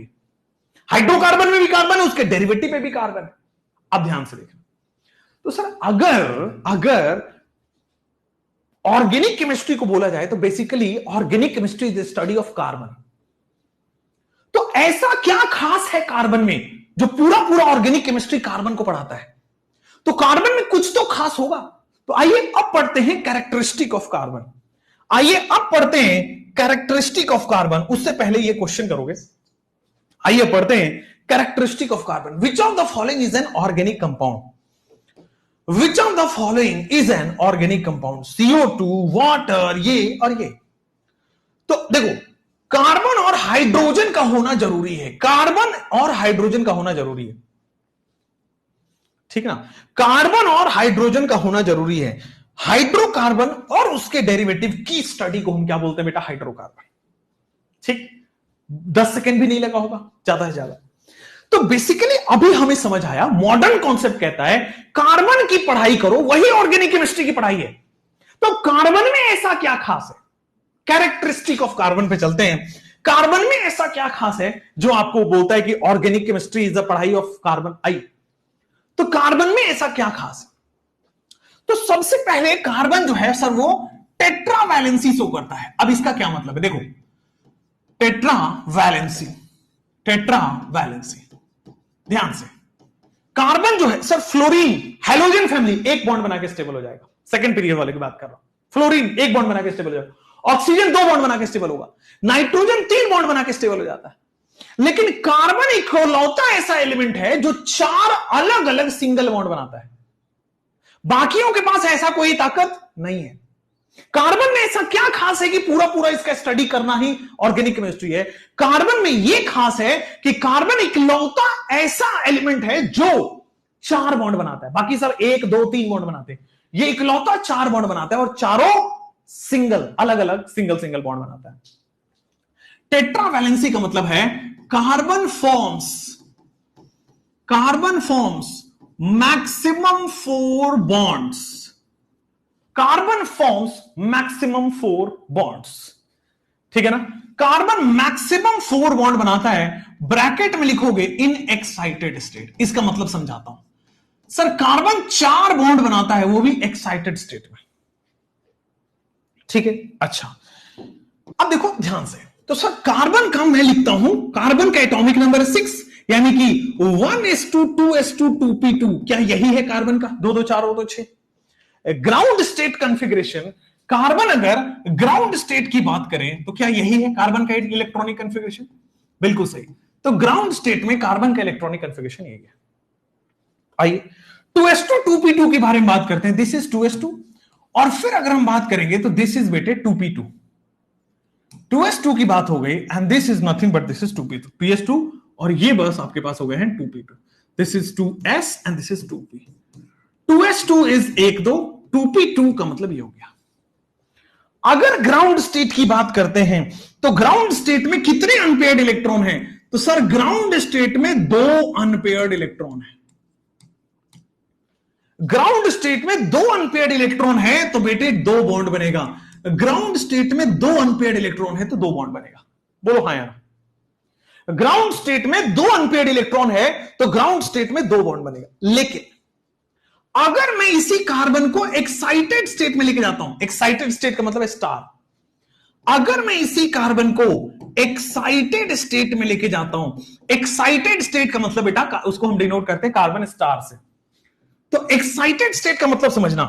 हाइड्रोकार्बन में भी कार्बन है, उसके डेरिवेटिव में भी कार्बन है। अब ध्यान से देखना, तो सर अगर ऑर्गेनिक केमिस्ट्री को बोला जाए तो basically organic chemistry is the study of carbon. तो ऐसा क्या खास है कार्बन में जो पूरा ऑर्गेनिक केमिस्ट्री कार्बन को पढ़ाता है? तो कार्बन में कुछ तो खास होगा। तो आइए अब पढ़ते हैं कैरेक्टरिस्टिक ऑफ कार्बन। आइए अब पढ़ते हैं कैरेक्टरिस्टिक ऑफ कार्बन। उससे पहले ये क्वेश्चन करोगे, आइए पढ़ते हैं characteristic of carbon. Which of the following is an organic compound? Which of the following is an organic compound? CO2, water, ये और ये। तो देखो, कार्बन और हाइड्रोजन का होना जरूरी है, कार्बन और हाइड्रोजन का होना जरूरी है, ठीक ना। कार्बन और हाइड्रोजन का होना जरूरी है। हाइड्रोकार्बन और उसके डेरिवेटिव की स्टडी को हम क्या बोलते हैं बेटा? हाइड्रोकार्बन, ठीक। 10 सेकेंड भी नहीं लगा होगा ज्यादा से ज्यादा। तो बेसिकली अभी हमें समझ आया, मॉडर्न कॉन्सेप्ट कहता है कार्बन की पढ़ाई करो, वही ऑर्गेनिक केमिस्ट्री की पढ़ाई है। तो कार्बन में ऐसा क्या खास है? कैरेक्टरिस्टिक ऑफ कार्बन पे चलते हैं। कार्बन में ऐसा क्या खास है जो आपको बोलता है कि ऑर्गेनिक केमिस्ट्री इज द पढ़ाई ऑफ कार्बन? आई तो कार्बन में ऐसा क्या खास है? तो सबसे पहले कार्बन जो है सर वो टेट्रावैलेंसी शो करता है। अब इसका क्या मतलब है? देखो, टेट्रावैलेंसी, टेट्रावैलेंसी, ध्यान से। कार्बन जो है सर फ्लोरीन, हैलोजन फैमिली, एक बॉन्ड बना के स्टेबल हो जाएगा। सेकंड पीरियड वाले की बात कर रहा हूं। फ्लोरीन एक बॉन्ड बना के स्टेबल हो जाएगा। ऑक्सीजन 2 बॉन्ड बना के स्टेबल होगा, नाइट्रोजन 3 बॉन्ड बना के स्टेबल हो जाता है। लेकिन कार्बन इकलौता ऐसा एलिमेंट है जो 4 अलग अलग सिंगल बॉन्ड बनाता है। बाकियों के पास ऐसा कोई ताकत नहीं है। कार्बन में ऐसा क्या खास है कि पूरा पूरा इसका स्टडी करना ही ऑर्गेनिक केमिस्ट्री है। कार्बन में यह खास है कि कार्बन इकलौता ऐसा एलिमेंट है जो 4 बॉन्ड बनाता है, बाकी सब 1 2 3 बॉन्ड बनाते हैं, ये इकलौता 4 बॉन्ड बनाता है और चारों सिंगल अलग अलग सिंगल बॉन्ड बनाता है। टेट्रावैलेंसी का मतलब है carbon forms maximum 4 bonds. Carbon forms maximum 4 bonds, ठीक है ना। कार्बन मैक्सिमम 4 बॉन्ड बनाता है, ब्रैकेट में लिखोगे इन एक्साइटेड स्टेट। इसका मतलब समझाता हूं सर, कार्बन 4 बॉन्ड बनाता है वो भी एक्साइटेड स्टेट में, ठीक है। अच्छा अब देखो ध्यान से, तो सर कार्बन का मैं लिखता हूं, कार्बन का एटॉमिक नंबर 6 यानी कि 1s2 2s2 2p2, क्या यही है कार्बन का? 2 2 4 हो तो 6। ग्राउंड स्टेट कॉन्फ़िगरेशन, कार्बन अगर ग्राउंड स्टेट की बात करें तो क्या यही है कार्बन का इलेक्ट्रॉनिक कॉन्फ़िगरेशन? बिल्कुल सही। तो ग्राउंड स्टेट में कार्बन का इलेक्ट्रॉनिक कॉन्फ़िगरेशन यही है। आइए 2s2 2p2 के बारे में बात करते हैं। दिस इज 2s2 और फिर अगर हम बात करेंगे तो दिस इज बेटे 2p2। 2s2 की बात हो गई and this is nothing but this is 2p2, 2s2 और ये बस आपके पास हो गए हैं 2p2। This is 2s and this is 2p। 2s2 is 1 2, 2p2 का मतलब ये हो गया। अगर ग्राउंड स्टेट की बात करते हैं तो ग्राउंड स्टेट में कितने अनपेयर्ड इलेक्ट्रॉन हैं? तो सर ग्राउंड स्टेट में 2 अनपेयर्ड इलेक्ट्रॉन हैं। ग्राउंड स्टेट में 2 अनपेयर्ड इलेक्ट्रॉन है तो बेटे 2 बॉन्ड बनेगा। ग्राउंड स्टेट में 2 अनपेयर्ड इलेक्ट्रॉन है तो 2 बॉन्ड बनेगा। बोलो हाँ यार। ग्राउंड स्टेट में 2 अनपेयर्ड इलेक्ट्रॉन है तो ग्राउंड स्टेट में 2 बॉन्ड बनेगा। लेकिन अगर मैं इसी कार्बन को एक्साइटेड स्टेट में लेके जाता हूं, एक्साइटेड स्टेट का मतलब है स्टार, अगर मैं इसी कार्बन को एक्साइटेड स्टेट में लेके जाता हूं, एक्साइटेड स्टेट का मतलब बेटा उसको हम डिनोट करते हैं कार्बन स्टार से। तो एक्साइटेड स्टेट का मतलब समझना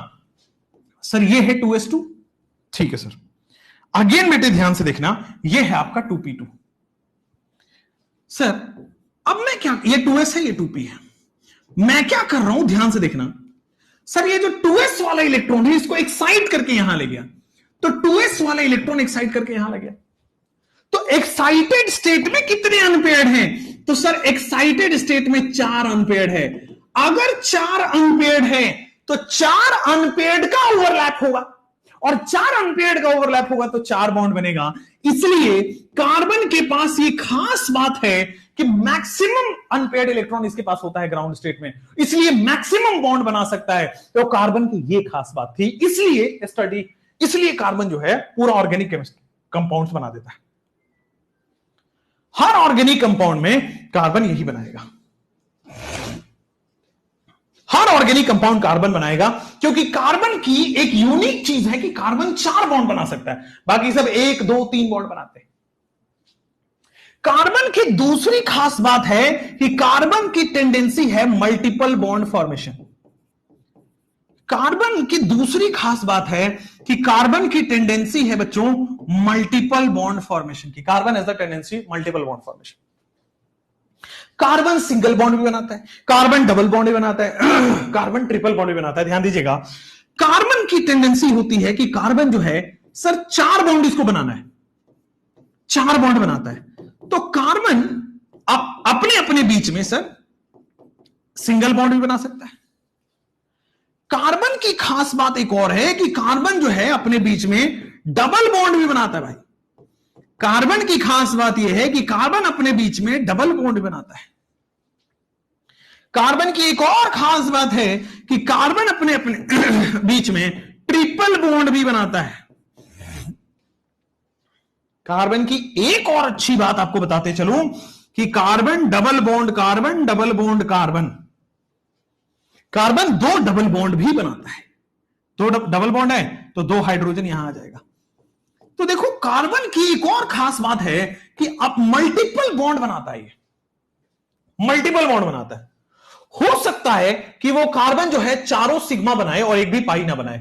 सर, ये है 2s2, ठीक है सर। अगेन बेटे ध्यान से देखना, ये है आपका 2p2। सर अब मैं क्या, ये 2s है ये 2p है, मैं क्या कर रहा हूं ध्यान से देखना। सर ये जो 2s वाला इलेक्ट्रॉन है इसको एक्साइट करके यहां ले गया, तो 2s वाला इलेक्ट्रॉन एक्साइट करके यहां ले गया। तो एक्साइटेड स्टेट में कितने अनपेयर्ड हैं? तो सर एक्साइटेड स्टेट में 4 अनपेयर्ड है। अगर 4 अनपेयर्ड है तो 4 अनपेयर्ड का ओवरलैप होगा, और 4 अनपेयर्ड का ओवरलैप होगा तो 4 बॉन्ड बनेगा। इसलिए कार्बन के पास ये खास बात है कि मैक्सिमम अनपेयर्ड इलेक्ट्रॉन इसके पास होता है ग्राउंड स्टेट में, इसलिए मैक्सिमम बॉन्ड बना सकता है। तो कार्बन की ये खास बात थी, इसलिए कार्बन जो है पूरा ऑर्गेनिक कंपाउंड्स बना देता है। हर ऑर्गेनिक कंपाउंड में कार्बन यही बनाएगा, हर ऑर्गेनिक कंपाउंड कार्बन बनाएगा, क्योंकि कार्बन की एक यूनिक चीज है कि कार्बन 4 बॉन्ड बना सकता है, बाकी सब 1 2 3 बॉन्ड बनाते हैं। कार्बन की दूसरी खास बात है कि कार्बन की टेंडेंसी है मल्टीपल बॉन्ड फॉर्मेशन। कार्बन की दूसरी खास बात है कि कार्बन की टेंडेंसी है बच्चों मल्टीपल बॉन्ड फॉर्मेशन की। Carbon has the tendency multiple bond formation. Carbon single bond भी बनाता है, कार्बन डबल बॉन्ड भी बनाता है, कार्बन ट्रिपल बॉन्ड भी बनाता है। ध्यान दीजिएगा, कार्बन की टेंडेंसी होती है कि कार्बन जो है सर 4 बॉन्ड इसको बनाना है, 4 बॉन्ड बनाता है। तो कार्बन अपने अपने बीच में सर सिंगल बॉन्ड भी बना सकता है। कार्बन की खास बात एक और है कि कार्बन जो है अपने बीच में डबल बॉन्ड भी बनाता है भाई। कार्बन की खास बात यह है कि कार्बन अपने बीच में डबल बॉन्ड बनाता है। कार्बन की एक और खास बात है कि कार्बन अपने अपने बीच में ट्रिपल बॉन्ड भी बनाता है। कार्बन की एक और अच्छी बात आपको बताते चलूं कि carbon double bond carbon, double bond carbon, carbon 2 double bond भी बनाता है। 2 डबल बॉन्ड है तो 2 हाइड्रोजन यहां आ जाएगा। तो देखो कार्बन की एक और खास बात है कि अब मल्टीपल बॉन्ड बनाता है, ये मल्टीपल बॉन्ड बनाता है। हो सकता है कि वो कार्बन जो है 4 सिग्मा बनाए और एक भी पाई ना बनाए,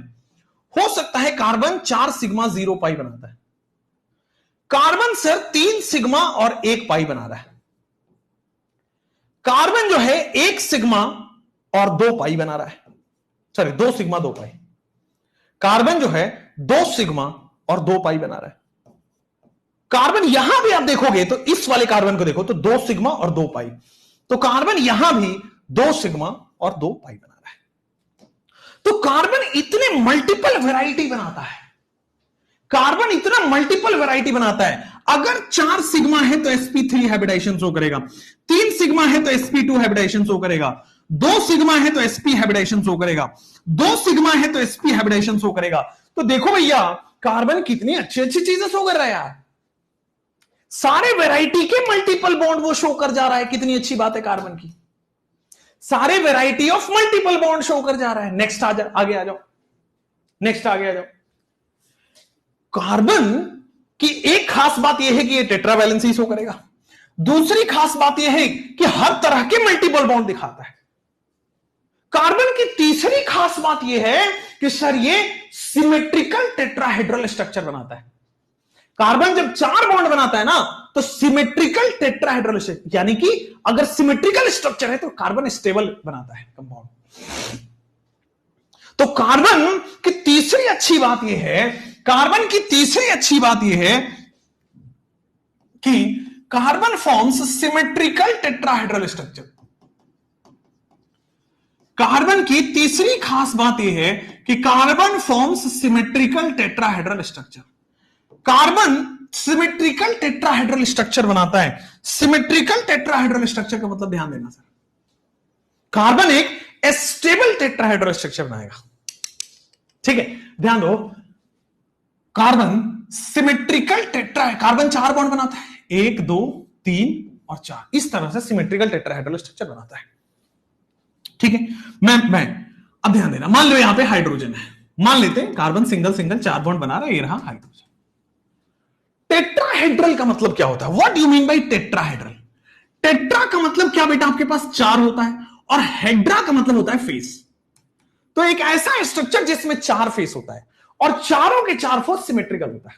हो सकता है कार्बन 4 सिग्मा 0 पाई बनाता है, कार्बन सर 3 सिग्मा और 1 पाई बना रहा है। कार्बन जो है 1 सिग्मा और 2 पाई बना रहा है, सॉरी 2 सिग्मा 2 पाई। कार्बन जो है 2 सिग्मा और 2 पाई बना रहा है। कार्बन यहां भी आप देखोगे तो इस वाले कार्बन को देखो तो 2 सिग्मा और 2 पाई, तो कार्बन यहां भी 2 सिग्मा और 2 पाई बना रहा है। तो कार्बन इतने मल्टीपल वैरायटी बनाता है, कार्बन इतना मल्टीपल वैरायटी बनाता है। अगर 4 सिग्मा है तो sp3 हाइब्रिडाइजेशन शो करेगा, 3 सिग्मा है तो sp2 हाइब्रिडाइजेशन शो करेगा, 2 सिग्मा है तो sp हाइब्रिडाइजेशन शो करेगा, 2 सिग्मा है तो sp हाइब्रिडाइजेशन शो करेगा। तो देखो भैया कार्बन कितनी अच्छी अच्छी चीजें शो कर रहा है यार, सारे वैरायटी के मल्टीपल बॉन्ड वो शो कर जा रहा है। कितनी अच्छी बात है कार्बन की, सारे variety of multiple bond show कर जा रहा है। नेक्स्ट आगे आ जाओ, नेक्स्ट आगे आ जाओ। कार्बन की एक खास बात यह है कि ये टेट्रावैलेंसी शो करेगा। दूसरी खास बात यह है कि हर तरह के मल्टीपल बॉन्ड दिखाता है। कार्बन की तीसरी खास बात यह है कि सर ये सिमेट्रिकल टेट्राहेड्रल स्ट्रक्चर बनाता है। कार्बन जब 4 बॉन्ड बनाता है ना तो सिमेट्रिकल टेट्राहेड्रल, यानी कि अगर सिमेट्रिकल स्ट्रक्चर है तो कार्बन स्टेबल बनाता है कंपाउंड। तो कार्बन की तीसरी अच्छी बात यह है, कार्बन की तीसरी अच्छी बात यह है कि carbon forms symmetrical tetrahedral structure. Carbon की तीसरी खास बात यह है कि carbon forms symmetrical tetrahedral structure. Carbon symmetrical tetrahedral structure बनाता है। सिमेट्रिकल टेट्राहेड्रल स्ट्रक्चर का मतलब ध्यान देना सर, कार्बन एक स्टेबल टेट्राहेड्रल स्ट्रक्चर बनाएगा। ठीक है, ध्यान दो, कार्बन सिमेट्रिकल कार्बन 4 बॉन्ड बनाता है, 1 2 3 और 4, इस तरह से सिमेट्रिकल टेट्राहेड्रल स्ट्रक्चर बनाता है। ठीक है, मैं अब ध्यान देना, मान लो यहां पे हाइड्रोजन है, मान लेते हैं कार्बन सिंगल 4 बॉन्ड बना रहा है, ये रहा हाइड्रोजन। टेट्राहेड्रल का मतलब क्या होता है? What you mean by tetrahedral? Tetra का मतलब क्या बेटा, आपके पास 4 होता है, और हेड्रा का मतलब होता है फेस। तो एक ऐसा स्ट्रक्चर जिसमें 4 फेस होता है और चारों के 4 फोर्स सिमेट्रिकल होता है।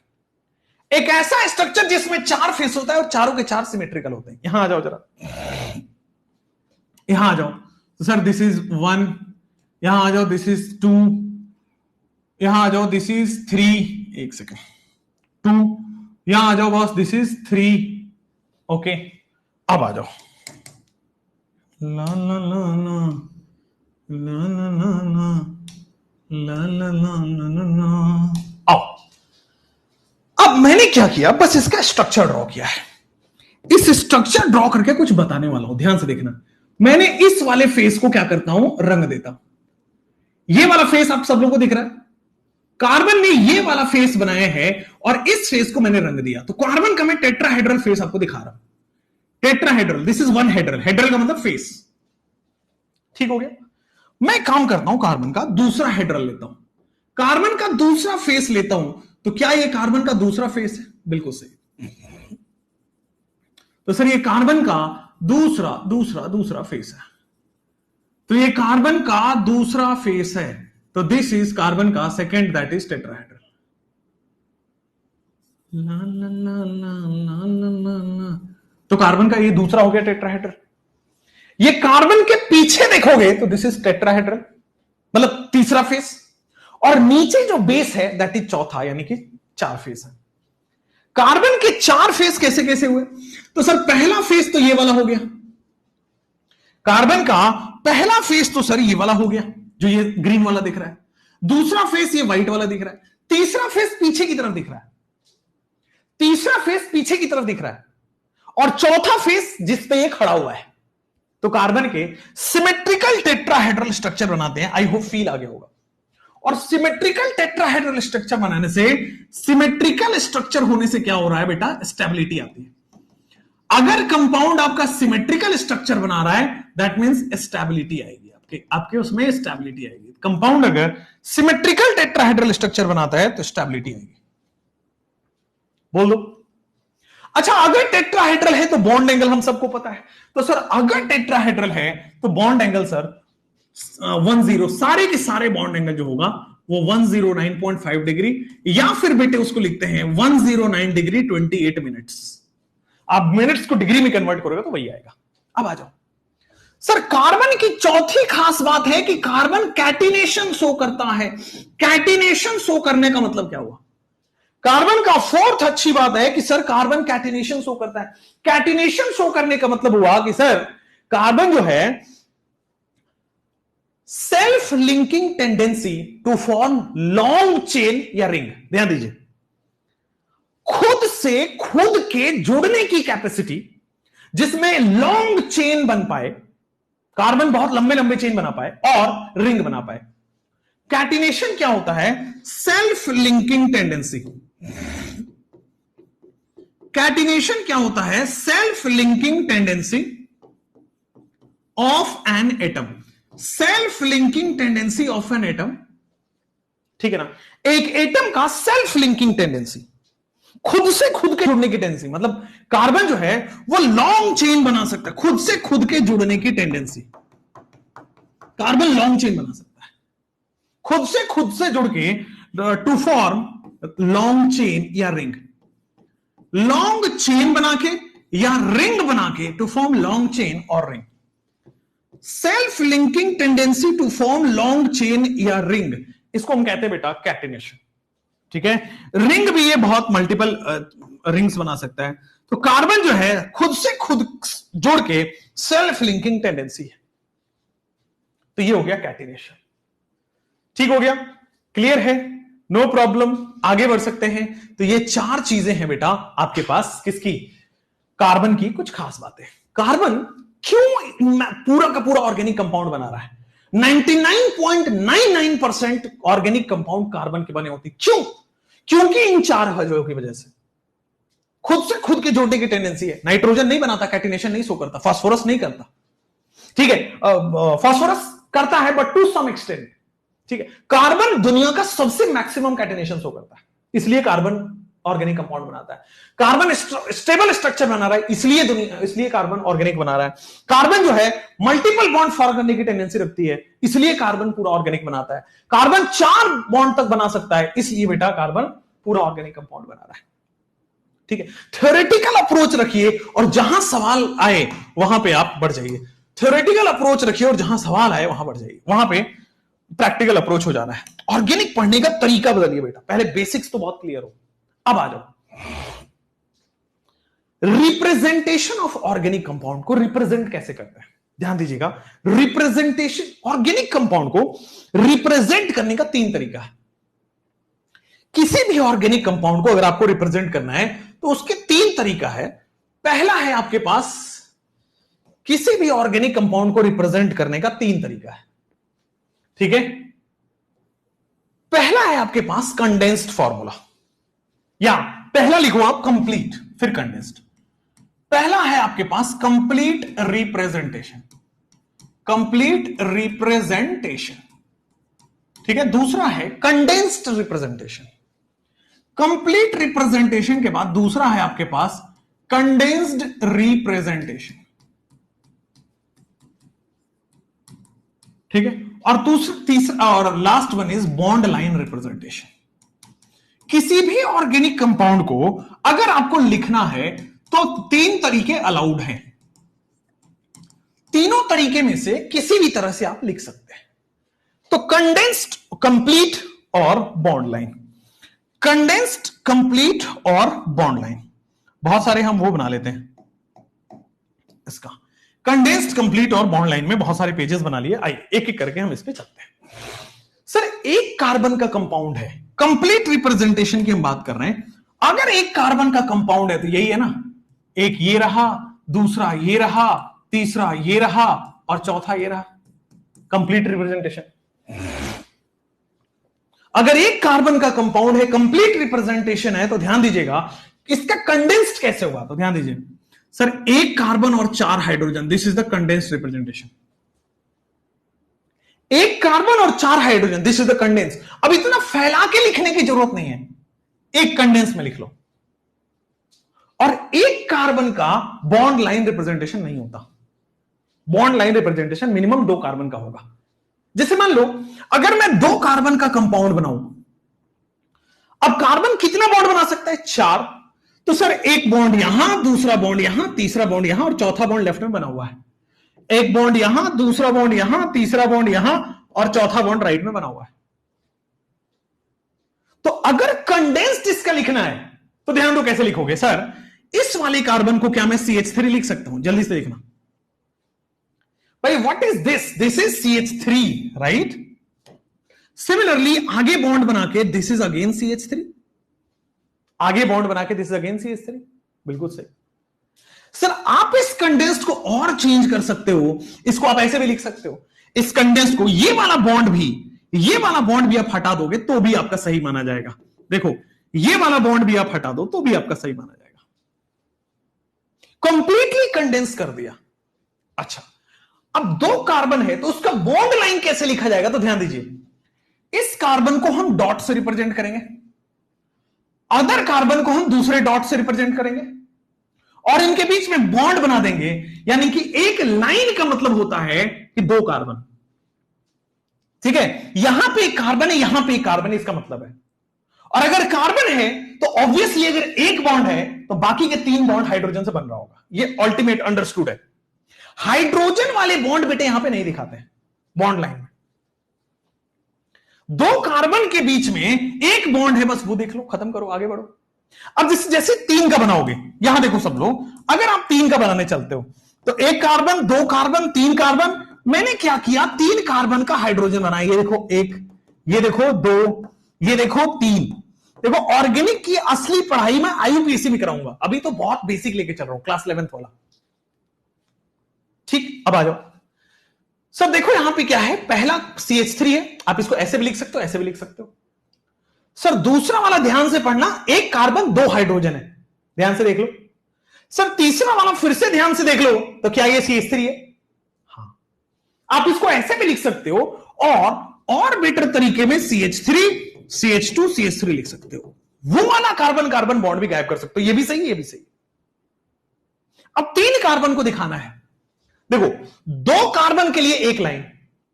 एक ऐसा स्ट्रक्चर जिसमें 4 फेस होता है और चारों के 4 सिमेट्रिकल होते हैं। यहां आ जाओ जरा, यहां आ जाओ। तो सर दिस इज 1, यहां आ जाओ, दिस इज 2, यहां आ जाओ, दिस इज 3, एक सेकेंड, 2, यहां आ जाओ बॉस, दिस इज 3, ओके। अब आ जाओ, ला ला ला ला ला ला ला ला ला ला ला ला। आओ, अब मैंने क्या किया, बस इसका स्ट्रक्चर ड्रॉ किया है। इस स्ट्रक्चर ड्रॉ करके कुछ बताने वाला हूं, ध्यान से देखना। मैंने इस वाले फेस को क्या करता हूं, रंग देता हूं। ये वाला फेस आप सब लोगों को दिख रहा है, कार्बन ने ये वाला फेस बनाया है और इस फेस को मैंने रंग दिया। तो कार्बन का मैं टेट्राहेड्रल फेस आपको दिखा रहा हूं। टेट्राहेड्रल, दिस इज 1 हेड्रल, हेड्रल का मतलब फेस। ठीक हो गया। मैं काम करता हूं, कार्बन का दूसरा हेड्रल लेता हूं, कार्बन का दूसरा फेस लेता हूं। तो क्या ये कार्बन का दूसरा फेस है? बिल्कुल सही। तो सर ये कार्बन का दूसरा फेस है, तो ये कार्बन का दूसरा फेस है। तो दिस इज कार्बन का सेकेंड, दैट इज टेट्राहेड्रल। ला ला ला ला ला ला ला। तो कार्बन का ये दूसरा हो गया टेट्राहेड्रल। ये कार्बन के पीछे देखोगे तो दिस इज टेट्राहेड्रल, मतलब तीसरा फेस, और नीचे जो बेस है दैट इज चौथा, यानी कि 4 फेस है। कार्बन के 4 फेस कैसे कैसे हुए? तो सर पहला फेस तो ये वाला हो गया, कार्बन का पहला फेस तो सर ये वाला हो गया जो ये ग्रीन वाला दिख रहा है। दूसरा फेस ये व्हाइट वाला दिख रहा है। तीसरा फेस पीछे की तरफ दिख रहा है, तीसरा फेस पीछे की तरफ दिख रहा है, और चौथा फेस जिस पे ये खड़ा हुआ है। तो कार्बन के सिमेट्रिकल टेट्राहेड्रल स्ट्रक्चर बनाते हैं। आई होप फील आ गया होगा। और सिमेट्रिकल टेट्राहेड्रल स्ट्रक्चर बनाने से, सिमेट्रिकल स्ट्रक्चर होने से क्या हो रहा है बेटा, स्टेबिलिटी आती है। अगर कंपाउंड आपका सिमेट्रिकल स्ट्रक्चर बना रहा है दैट मींस स्टेबिलिटी आएगी, आपके उसमें स्टेबिलिटी आएगी। कंपाउंड अगर सिमेट्रिकल टेट्राहेड्रल स्ट्रक्चर बनाता है तो स्टेबिलिटी आएगी। बोल दो। अच्छा, अगर टेट्राहेड्रल है तो बॉन्ड एंगल हम सबको पता है। तो सर अगर टेट्राहेड्रल है तो बॉन्ड एंगल सर 10, सारे के सारे बॉन्ड एंगल जो होगा वो 109.5 डिग्री, या फिर बेटे उसको लिखते हैं 109 डिग्री 28 मिनट्स। आप मिनट्स को डिग्री में कन्वर्ट करोगे तो वही आएगा। अब आ जाओ सर, कार्बन की चौथी खास बात है कि कार्बन कैटिनेशन शो करता है। कैटिनेशन शो करने का मतलब क्या हुआ? कार्बन का फोर्थ अच्छी बात है कि सर कार्बन कैटिनेशन शो करता है। कैटिनेशन शो करने का मतलब हुआ कि सर कार्बन जो है self linking tendency to form long chain या रिंग, ध्यान दीजिए, खुद से खुद के जुड़ने की कैपेसिटी, जिसमें लॉन्ग चेन बन पाए, कार्बन बहुत लंबे लंबे चेन बना पाए और रिंग बना पाए। कैटिनेशन क्या होता है? Self linking tendency. कैटिनेशन क्या होता है? Self linking tendency of an atom. Self linking tendency of an atom, ठीक है ना? एक एटम का सेल्फ लिंकिंग टेंडेंसी, खुद से खुद के जुड़ने की टेंडेंसी, मतलब कार्बन जो है वो लॉन्ग चेन बना सकता है, खुद से खुद के जुड़ने की टेंडेंसी। कार्बन लॉन्ग चेन बना सकता है खुद से जुड़ के, टू फॉर्म लॉन्ग चेन या रिंग। लॉन्ग चेन बना के या रिंग बना के, टू फॉर्म लॉन्ग चेन और ring. Self linking tendency to form long chain या रिंग, इसको हम कहते हैं बेटा कैटिनेशन, ठीक है? रिंग भी ये बहुत मल्टीपल रिंग्स बना सकता है। तो कार्बन जो है खुद से खुद जोड़ के सेल्फ लिंकिंग टेंडेंसी है, तो ये हो गया कैटिनेशन। ठीक हो गया? क्लियर है? नो प्रॉब्लम, आगे बढ़ सकते हैं। तो ये चार चीजें हैं बेटा आपके पास, किसकी? कार्बन की कुछ खास बातें। कार्बन क्यों पूरा का पूरा ऑर्गेनिक कंपाउंड बना रहा है? 99.99% ऑर्गेनिक कंपाउंड कार्बन के बने होती। क्यों? क्योंकि इन चार वजहों की वजह से खुद से खुद के जोड़ने की टेंडेंसी है। नाइट्रोजन नहीं बनाता, कैटिनेशन नहीं शो करता, फास्फोरस नहीं करता, ठीक है? फास्फोरस करता है बट टू सम एक्सटेंट, ठीक है? कार्बन दुनिया का सबसे मैक्सिमम कैटिनेशन शो करता है, इसलिए कार्बन ऑर्गेनिक कंपाउंड बनाता है। कार्बन स्टेबल स्ट्रक्चर बना रहा है, इसलिए कार्बन ऑर्गेनिक बना रहा है। कार्बन जो है मल्टीपल बॉन्ड फॉर्म करने की टेंडेंसी रखती है, इसलिए कार्बन पूरा ऑर्गेनिक बनाता है। कार्बन 4 बॉन्ड तक बना सकता है, इसलिए बेटा कार्बन पूरा ऑर्गेनिक कंपाउंड बना रहा है, ठीक है? थ्योरेटिकल अप्रोच रखिए और जहां सवाल आए वहां पे आप बढ़ जाइए। थ्योरेटिकल अप्रोच रखिए और जहां सवाल आए वहां बढ़ जाइए, वहां पे प्रैक्टिकल अप्रोच हो जाना है। ऑर्गेनिक पढ़ने का तरीका बदलिए बेटा, पहले बेसिक्स तो बहुत क्लियर हो। अब आ जाओ, रिप्रेजेंटेशन ऑफ ऑर्गेनिक कंपाउंड को रिप्रेजेंट कैसे करते हैं, ध्यान दीजिएगा। रिप्रेजेंटेशन, ऑर्गेनिक कंपाउंड को रिप्रेजेंट करने का 3 तरीका है। किसी भी ऑर्गेनिक कंपाउंड को अगर आपको रिप्रेजेंट करना है तो उसके 3 तरीका है। पहला है आपके पास, किसी भी ऑर्गेनिक कंपाउंड को रिप्रेजेंट करने का 3 तरीका है, ठीक है? पहला है आपके पास कंडेंस्ड फॉर्मूला, या पहला लिखो आप कंप्लीट फिर कंडेंस्ड। पहला है आपके पास कंप्लीट रिप्रेजेंटेशन, कंप्लीट रिप्रेजेंटेशन, ठीक है? दूसरा है कंडेंस्ड रिप्रेजेंटेशन। कंप्लीट रिप्रेजेंटेशन के बाद दूसरा है आपके पास कंडेंस्ड रिप्रेजेंटेशन, ठीक है? और तीसरा और last one is bond line representation. किसी भी ऑर्गेनिक कंपाउंड को अगर आपको लिखना है तो 3 तरीके अलाउड हैं। तीनों तरीके में से किसी भी तरह से आप लिख सकते हैं। तो कंडेंस्ड, कंप्लीट और बॉन्ड लाइन। कंडेंस्ड, कंप्लीट और बॉन्ड लाइन, बहुत सारे हम वो बना लेते हैं इसका। कंडेंस्ड, कंप्लीट और बॉन्ड लाइन में बहुत सारे पेजेस बना लिए। आइए एक एक करके हम इस पे चलते हैं। सर एक कार्बन का कंपाउंड है, कंप्लीट रिप्रेजेंटेशन की हम बात कर रहे हैं। अगर एक कार्बन का कंपाउंड है तो यही है ना, एक ये रहा, दूसरा ये रहा, तीसरा ये रहा और चौथा ये रहा, कंप्लीट रिप्रेजेंटेशन। अगर एक कार्बन का कंपाउंड है, कंप्लीट रिप्रेजेंटेशन है, तो ध्यान दीजिएगा इसका कंडेंस्ड कैसे होगा। तो ध्यान दीजिए सर, एक कार्बन और 4 hydrogen, this is the condensed representation. एक कार्बन और 4 hydrogen, this is the condense. अब इतना फैला के लिखने की जरूरत नहीं है, एक कंडेंस में लिख लो। और एक कार्बन का बॉन्ड लाइन रिप्रेजेंटेशन नहीं होता। Bond line representation minimum 2 carbon का होगा। जैसे मान लो अगर मैं 2 कार्बन का कंपाउंड बनाऊं, अब कार्बन कितना बॉन्ड बना सकता है? 4। तो सर एक बॉन्ड यहां, दूसरा बॉन्ड यहां, तीसरा बॉन्ड यहां और चौथा बॉन्ड लेफ्ट में बना हुआ है। एक बॉन्ड यहां, दूसरा बॉन्ड यहां, तीसरा बॉन्ड यहां और चौथा बॉन्ड राइट में बना हुआ है। तो अगर कंडेंस्ड इसका लिखना है तो ध्यान दो कैसे लिखोगे? सर इस वाले कार्बन को क्या मैं CH3 लिख सकता हूं? जल्दी से देखना भाई, what is this? This is CH3, right? Similarly आगे बॉन्ड बना के दिस इज अगेन CH3, आगे बॉन्ड बना के दिस इज अगेन CH3। बिल्कुल सही। सर आप इस कंडेंस्ड को और चेंज कर सकते हो, इसको आप ऐसे भी लिख सकते हो, इस कंडेंस्ड को ये वाला बॉन्ड भी आप हटा दोगे तो भी आपका सही माना जाएगा। देखो ये वाला बॉन्ड भी आप हटा दो तो भी आपका सही माना जाएगा। कंप्लीटली कंडेंस कर दिया। अच्छा, अब 2 कार्बन है तो उसका बॉन्ड लाइन कैसे लिखा जाएगा? तो ध्यान दीजिए, इस कार्बन को हम डॉट से रिप्रेजेंट करेंगे, अदर कार्बन को हम दूसरे डॉट से रिप्रेजेंट करेंगे और इनके बीच में बॉन्ड बना देंगे। यानी कि एक लाइन का मतलब होता है कि 2 कार्बन, ठीक है? यहां पे एक कार्बन है, यहां पे एक कार्बन है, इसका मतलब है। और अगर कार्बन है तो ऑब्वियसली अगर एक बॉन्ड है तो बाकी के 3 बॉन्ड हाइड्रोजन से बन रहा होगा। ये अल्टीमेट अंडरस्टूड है। हाइड्रोजन वाले बॉन्ड बेटे यहां पे नहीं दिखाते हैं बॉन्ड लाइन में। 2 कार्बन के बीच में एक बॉन्ड है, बस वो देख लो, खत्म करो, आगे बढ़ो। अब जैसे 3 का बनाओगे, यहां देखो सब लोग, अगर आप 3 का बनाने चलते हो तो 1 कार्बन, 2 कार्बन, 3 कार्बन। मैंने क्या किया? 3 कार्बन का हाइड्रोजन बनाया। ये देखो 1, ये देखो 2, ये देखो 3। देखो ऑर्गेनिक की असली पढ़ाई में IUPAC में कराऊंगा, अभी तो बहुत बेसिक लेके चल रहा हूं, क्लास 11th वाला। ठीक, अब आ जाओ। सर देखो यहां पे क्या है, पहला CH3 है, आप इसको ऐसे भी लिख सकते हो, ऐसे भी लिख सकते हो। सर दूसरा वाला ध्यान से पढ़ना, 1 कार्बन 2 हाइड्रोजन है, ध्यान से देख लो। सर तीसरा वाला फिर से ध्यान से देख लो, तो क्या ये CH3 है? हाँ, आप इसको ऐसे भी लिख सकते हो और बेटर तरीके में CH3, CH2, CH3 लिख सकते हो। वो वाला कार्बन कार्बन बॉन्ड भी गायब कर सकते हो, ये भी सही, ये भी सही। अब 3 कार्बन को दिखाना है। देखो 2 कार्बन के लिए 1 लाइन,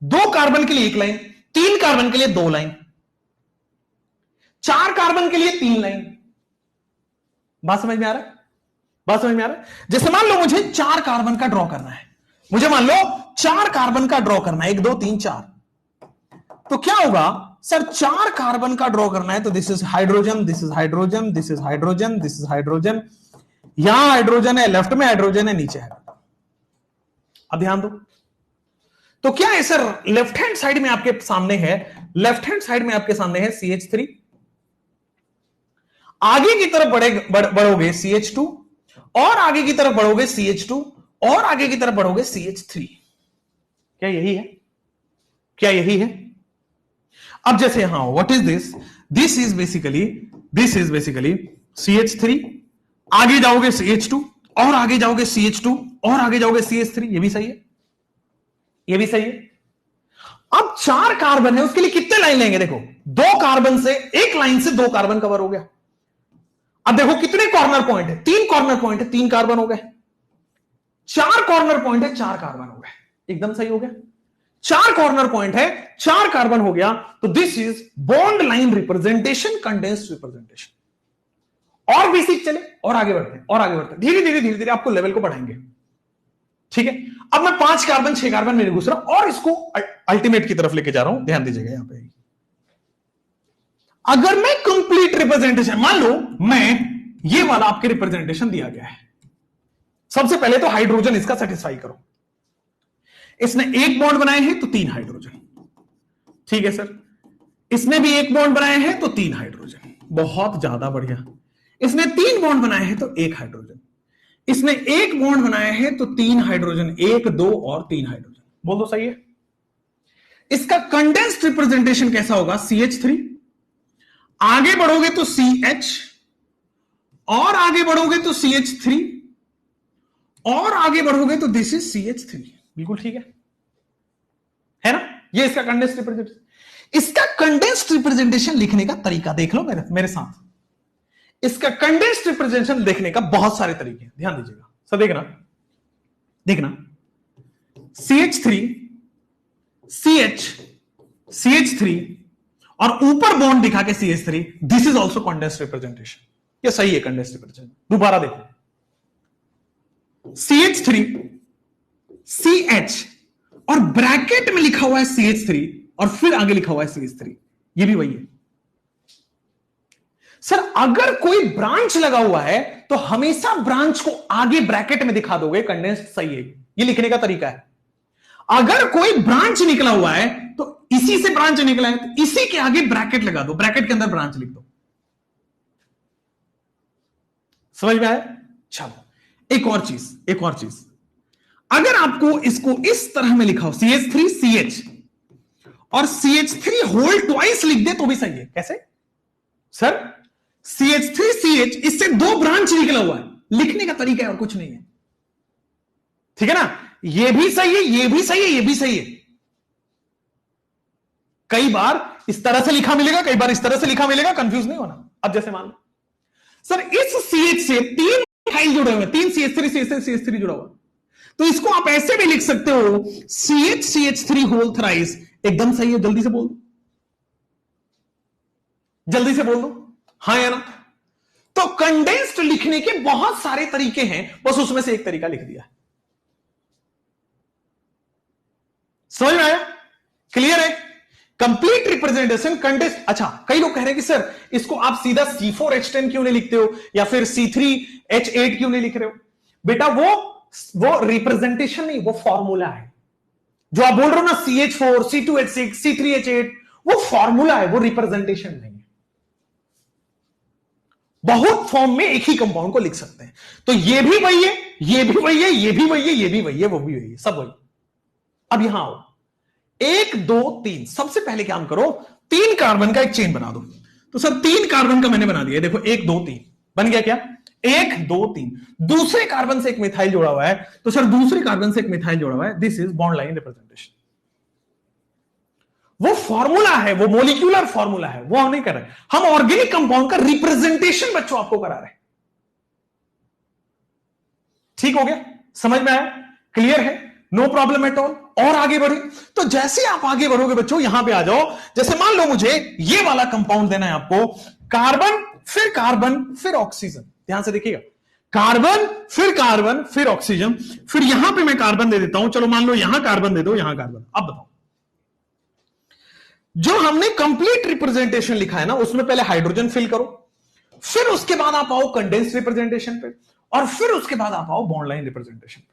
2 कार्बन के लिए 1 लाइन, 3 कार्बन के लिए 2 लाइन, 4 कार्बन के लिए 3 लाइन। बात समझ में आ रहा है? बात समझ में आ रहा है? जैसे मान लो मुझे 4 कार्बन का ड्रॉ करना है, मुझे मान लो 4 कार्बन का ड्रॉ करना है, 1 2 3 4। तो क्या होगा? सर 4 कार्बन का ड्रॉ करना है तो this is hydrogen, this is hydrogen, this is hydrogen, this is hydrogen, यहां हाइड्रोजन है, लेफ्ट में हाइड्रोजन है, नीचे है। अब ध्यान दो, तो क्या है सर? लेफ्ट हैंड साइड में आपके सामने है, लेफ्ट हैंड साइड में आपके सामने है CH3, आगे की तरफ बढ़ोगे CH2, और आगे की तरफ बढ़ोगे CH2, और आगे की तरफ बढ़ोगे CH3। क्या यही है? क्या यही है? अब जैसे यहां what is this? This is basically CH3, आगे जाओगे CH2, और आगे जाओगे CH2, और आगे जाओगे CH3। ये भी सही है, ये भी सही है। अब 4 कार्बन है, उसके लिए कितने लाइन लेंगे? देखो 2 कार्बन से 1 लाइन से 2 कार्बन कवर हो गया। अब देखो कितने कॉर्नर पॉइंट है? 3 कॉर्नर पॉइंट है, 3 कार्बन हो गए। 4 कॉर्नर पॉइंट है, 4 कार्बन हो गए। एकदम सही हो गया। 4 कॉर्नर पॉइंट है, 4 कार्बन हो गया, तो this is bond line representation, condensed representation. और बेसिक चले और आगे बढ़ते हैं, और आगे बढ़ते हैं, धीरे धीरे आपको लेवल को बढ़ाएंगे। ठीक है, अब मैं 5 कार्बन 6 कार्बन में घुस रहा हूं और इसको अल्टीमेट की तरफ लेके जा रहा हूं। ध्यान दीजिएगा यहां पे, अगर मैं कंप्लीट रिप्रेजेंटेशन, मान लो मैं ये वाला आपके रिप्रेजेंटेशन दिया गया है, सबसे पहले तो हाइड्रोजन इसका सेटिस्फाई करो। इसने 1 बॉन्ड बनाए हैं तो 3 हाइड्रोजन, ठीक है सर। इसने भी 1 बॉन्ड बनाए हैं तो 3 हाइड्रोजन, बहुत ज्यादा बढ़िया। इसने 3 बॉन्ड बनाए हैं तो 1 हाइड्रोजन। इसने 1 बॉन्ड बनाए हैं तो 3 हाइड्रोजन, 1 2 और 3 हाइड्रोजन। बोल दो सही है। इसका कंडेंस्ड रिप्रेजेंटेशन कैसा होगा? CH3, आगे बढ़ोगे तो CH, और आगे बढ़ोगे तो CH3, और आगे बढ़ोगे तो दिस इज CH3। बिल्कुल ठीक है ना? ये इसका कंडेंस्ड रिप्रेजेंटेशन। इसका कंडेंस्ड रिप्रेजेंटेशन लिखने का तरीका देख लो मेरे साथ। इसका कंडेंस्ड रिप्रेजेंटेशन देखने का बहुत सारे तरीके हैं, ध्यान दीजिएगा सब। देखना CH3, CH, CH3 और ऊपर बॉन्ड दिखा के CH3, this is also condensed representation. ये सही है कंडेंस्ड रिप्रेजेंटेशन। दोबारा देखो, CH3 CH और ब्रैकेट में लिखा हुआ है CH3 और फिर आगे लिखा हुआ है CH3, ये भी वही है। सर अगर कोई ब्रांच लगा हुआ है तो हमेशा ब्रांच को आगे ब्रैकेट में दिखा दोगे, कंडेंस्ड सही है, ये लिखने का तरीका है। अगर कोई ब्रांच निकला हुआ है तो इसी से ब्रांच निकला है तो इसी के आगे ब्रैकेट लगा दो, ब्रैकेट के अंदर ब्रांच लिख दो। समझ में आया? चलो एक और चीज, अगर आपको इसको इस तरह में लिखा हो CH3 CH और CH3 होल ट्वाइस लिख दे तो भी सही है। कैसे सर? CH3 CH, इससे दो ब्रांच निकला हुआ है, लिखने का तरीका है और कुछ नहीं है। ठीक है ना? ये भी सही है, ये भी सही है, ये भी सही है। कई बार इस तरह से लिखा मिलेगा, कई बार इस तरह से लिखा मिलेगा, कंफ्यूज नहीं होना। अब जैसे मान लो सर इस CH से 3 मिथाइल जुड़े हुए, 3 CH3 जुड़ा हुआ, तो इसको आप ऐसे भी लिख सकते हो CH CH3 होल थ्राइस। एकदम सही है, जल्दी से बोल दो, जल्दी से बोल दो, हाँ या ना? तो कंडेंस्ड लिखने के बहुत सारे तरीके हैं, बस उसमें से एक तरीका लिख दिया। समझ में आया? क्लियर है? Complete representation condensed. अच्छा, कई लोग कह रहे हैं कि सर इसको आप सीधा C4H10 क्यों नहीं लिखते हो या फिर C3H8 क्यों नहीं लिख रहे हो? बेटा वो रिप्रेजेंटेशन नहीं, वो फॉर्मूला है। जो आप बोल रहे हो ना CH4 C2H6 C3H8, वो फॉर्मूला है, वो रिप्रेजेंटेशन नहीं है। बहुत फॉर्म में एक ही कंपाउंड को लिख सकते हैं। तो ये भी वही है, ये भी वही है, ये भी वही है, ये भी वही है, वो भी वही है, सब वही। अब यहां आओ, 1 2 3, सबसे पहले काम करो 3 कार्बन का एक चेन बना दो। तो सर 3 कार्बन का मैंने बना दिया, देखो 1 2 3 बन गया क्या? 1 2 3। दूसरे कार्बन से एक मिथाइल जोड़ा हुआ है, तो सर दूसरे कार्बन से एक मिथाइल जोड़ा हुआ है, this is bond line representation. वो फॉर्मूला है, वो मोलिक्यूलर फॉर्मूला है, वो हम नहीं कर रहे। हम ऑर्गेनिक कंपाउंड का रिप्रेजेंटेशन बच्चों आपको करा रहे हैं। ठीक हो गया? समझ में आया? क्लियर है? No problem at all. और आगे बढ़े, तो जैसे आप आगे बढ़ोगे बच्चों, यहां पे आ जाओ। जैसे मान लो मुझे ये वाला कंपाउंड देना है आपको, कार्बन फिर ऑक्सीजन। ध्यान से देखिएगा, कार्बन फिर ऑक्सीजन, फिर यहां पे मैं कार्बन दे देता हूं। चलो मान लो यहां कार्बन दे दो, यहां कार्बन। अब बताओ, जो हमने कंप्लीट रिप्रेजेंटेशन लिखा है ना, उसमें पहले हाइड्रोजन फिल करो, फिर उसके बाद आप आओ कंडेंस रिप्रेजेंटेशन पे, और फिर उसके बाद आप आओ बॉन्ड लाइन रिप्रेजेंटेशन पे।